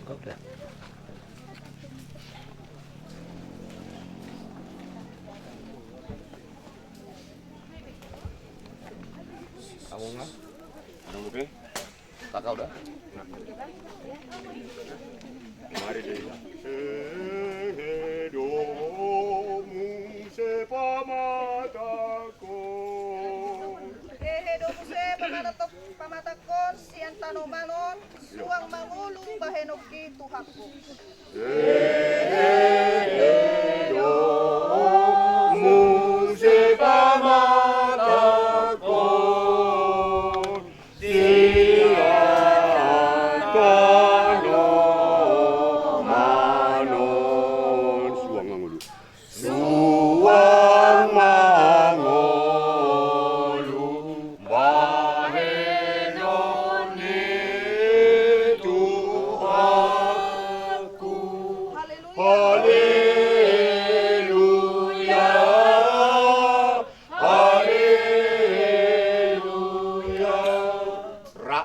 Speaker 15: Okay.
Speaker 22: Kamu nggak? Ada oke? Kakak udah? Nah. Mari deh. Sehedomu sepamataku.
Speaker 7: Sehedomu sepamataku sian tanomanon suang mangulu bahenoki Tuhanku.
Speaker 22: Sehedomu sepamataku.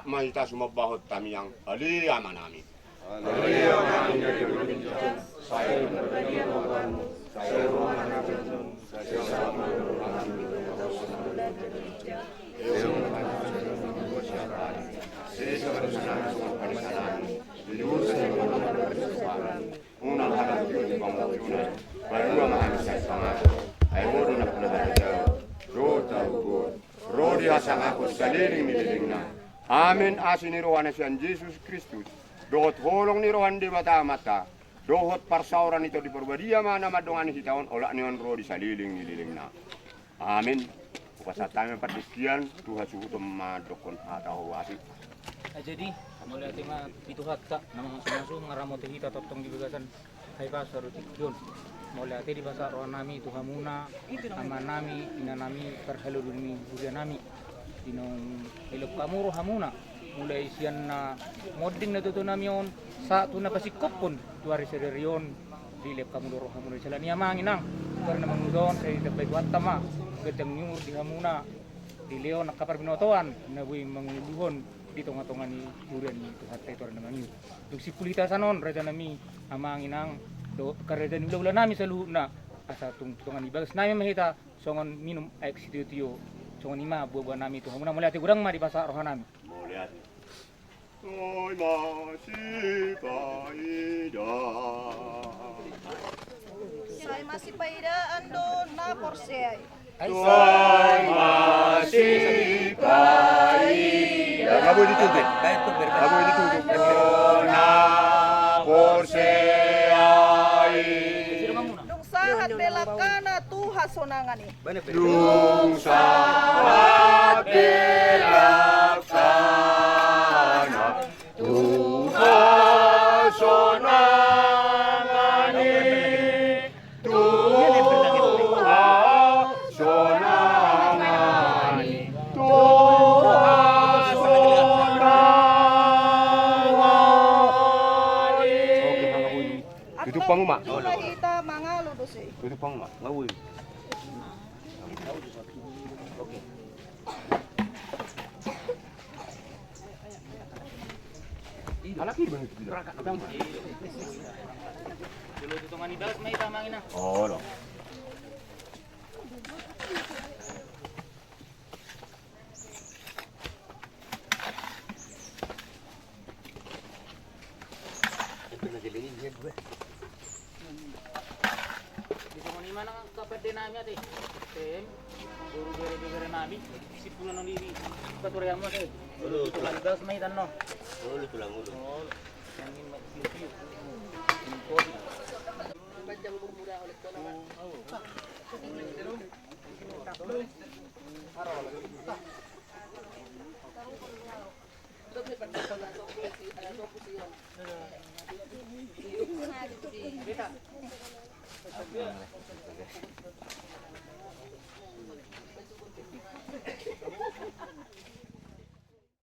Speaker 22: Mahita sumabahot kami yang aliyama namin. Aliyama namin dari berbincang, saya berbagian Tuhanmu, saya rumah nabi, saya sama rumah nabi, unang harap di pangkulan, baru mahal saya sangat, ayo nak belajar, rota ukur, rodi asang aku saliring nililingna. Amin asin rohan sian Yesus Kristus. Dohot holong ni rohan di mata-mata. Dohot parsauran itu di perbadia mana madongan hitaon olak nion roh di saliling nililing na. Amin. Upasatami perdikian Tuhan suhu temadokon atau asik.
Speaker 10: Jadi mulai tema itu hatta nama masuk ngaramo teh kita totong di bagasan hai pasar tikun. Mulai di pasar rohan nami Tuhan muna amanami inanami perhaludumi buria nami. Dinong ilok kamuro hamuna mulai sian na moding na tuto namion sa tuna pasikop pun tuari sererion dilep kamuro hamuna sila niya manginang karena mangudon sa dabay watama gadang nyur di hamuna di leon nakapar binotoan na buy manguluhon dito nga tonga ni durian ni tuhat tay tuari naman yun yung sikulita sanon raja nami amanginang do kareda ni ulan nami sa luho na asa tonga ni bagas nami mahita songon minum aik situtiyo Songon ima buah nami itu, muna mulai hati gudang mah di pasar rohan nami.
Speaker 22: Mulai hati. Soy masih paida.
Speaker 7: Soy masih paida ando na porsay.
Speaker 22: Soy masih paida. Kamu ditutup. Kamu ditutup. Na porsay.
Speaker 7: Sahat belakana Tuhan sonangani.
Speaker 22: Yung sahat belakana Tuhan sonangani. Tuhan sonangani. Tuhan sonangani. Tutup pang mak. Tutup pang mak. Ngawin. Oke. Anak ini benar benar.
Speaker 10: Dulu itu ngani balas mai tamangin na.
Speaker 22: Oh, loh.
Speaker 10: Dito ngani mana kapade nami ate. Tem guru gere nami sipulan nang diri. Paturian mo ate. Dulu tulang balas mai tanno.
Speaker 22: Dulu tulang ulu.
Speaker 10: Oh. Angin maksiu. Bajang bumura ulit ko naman.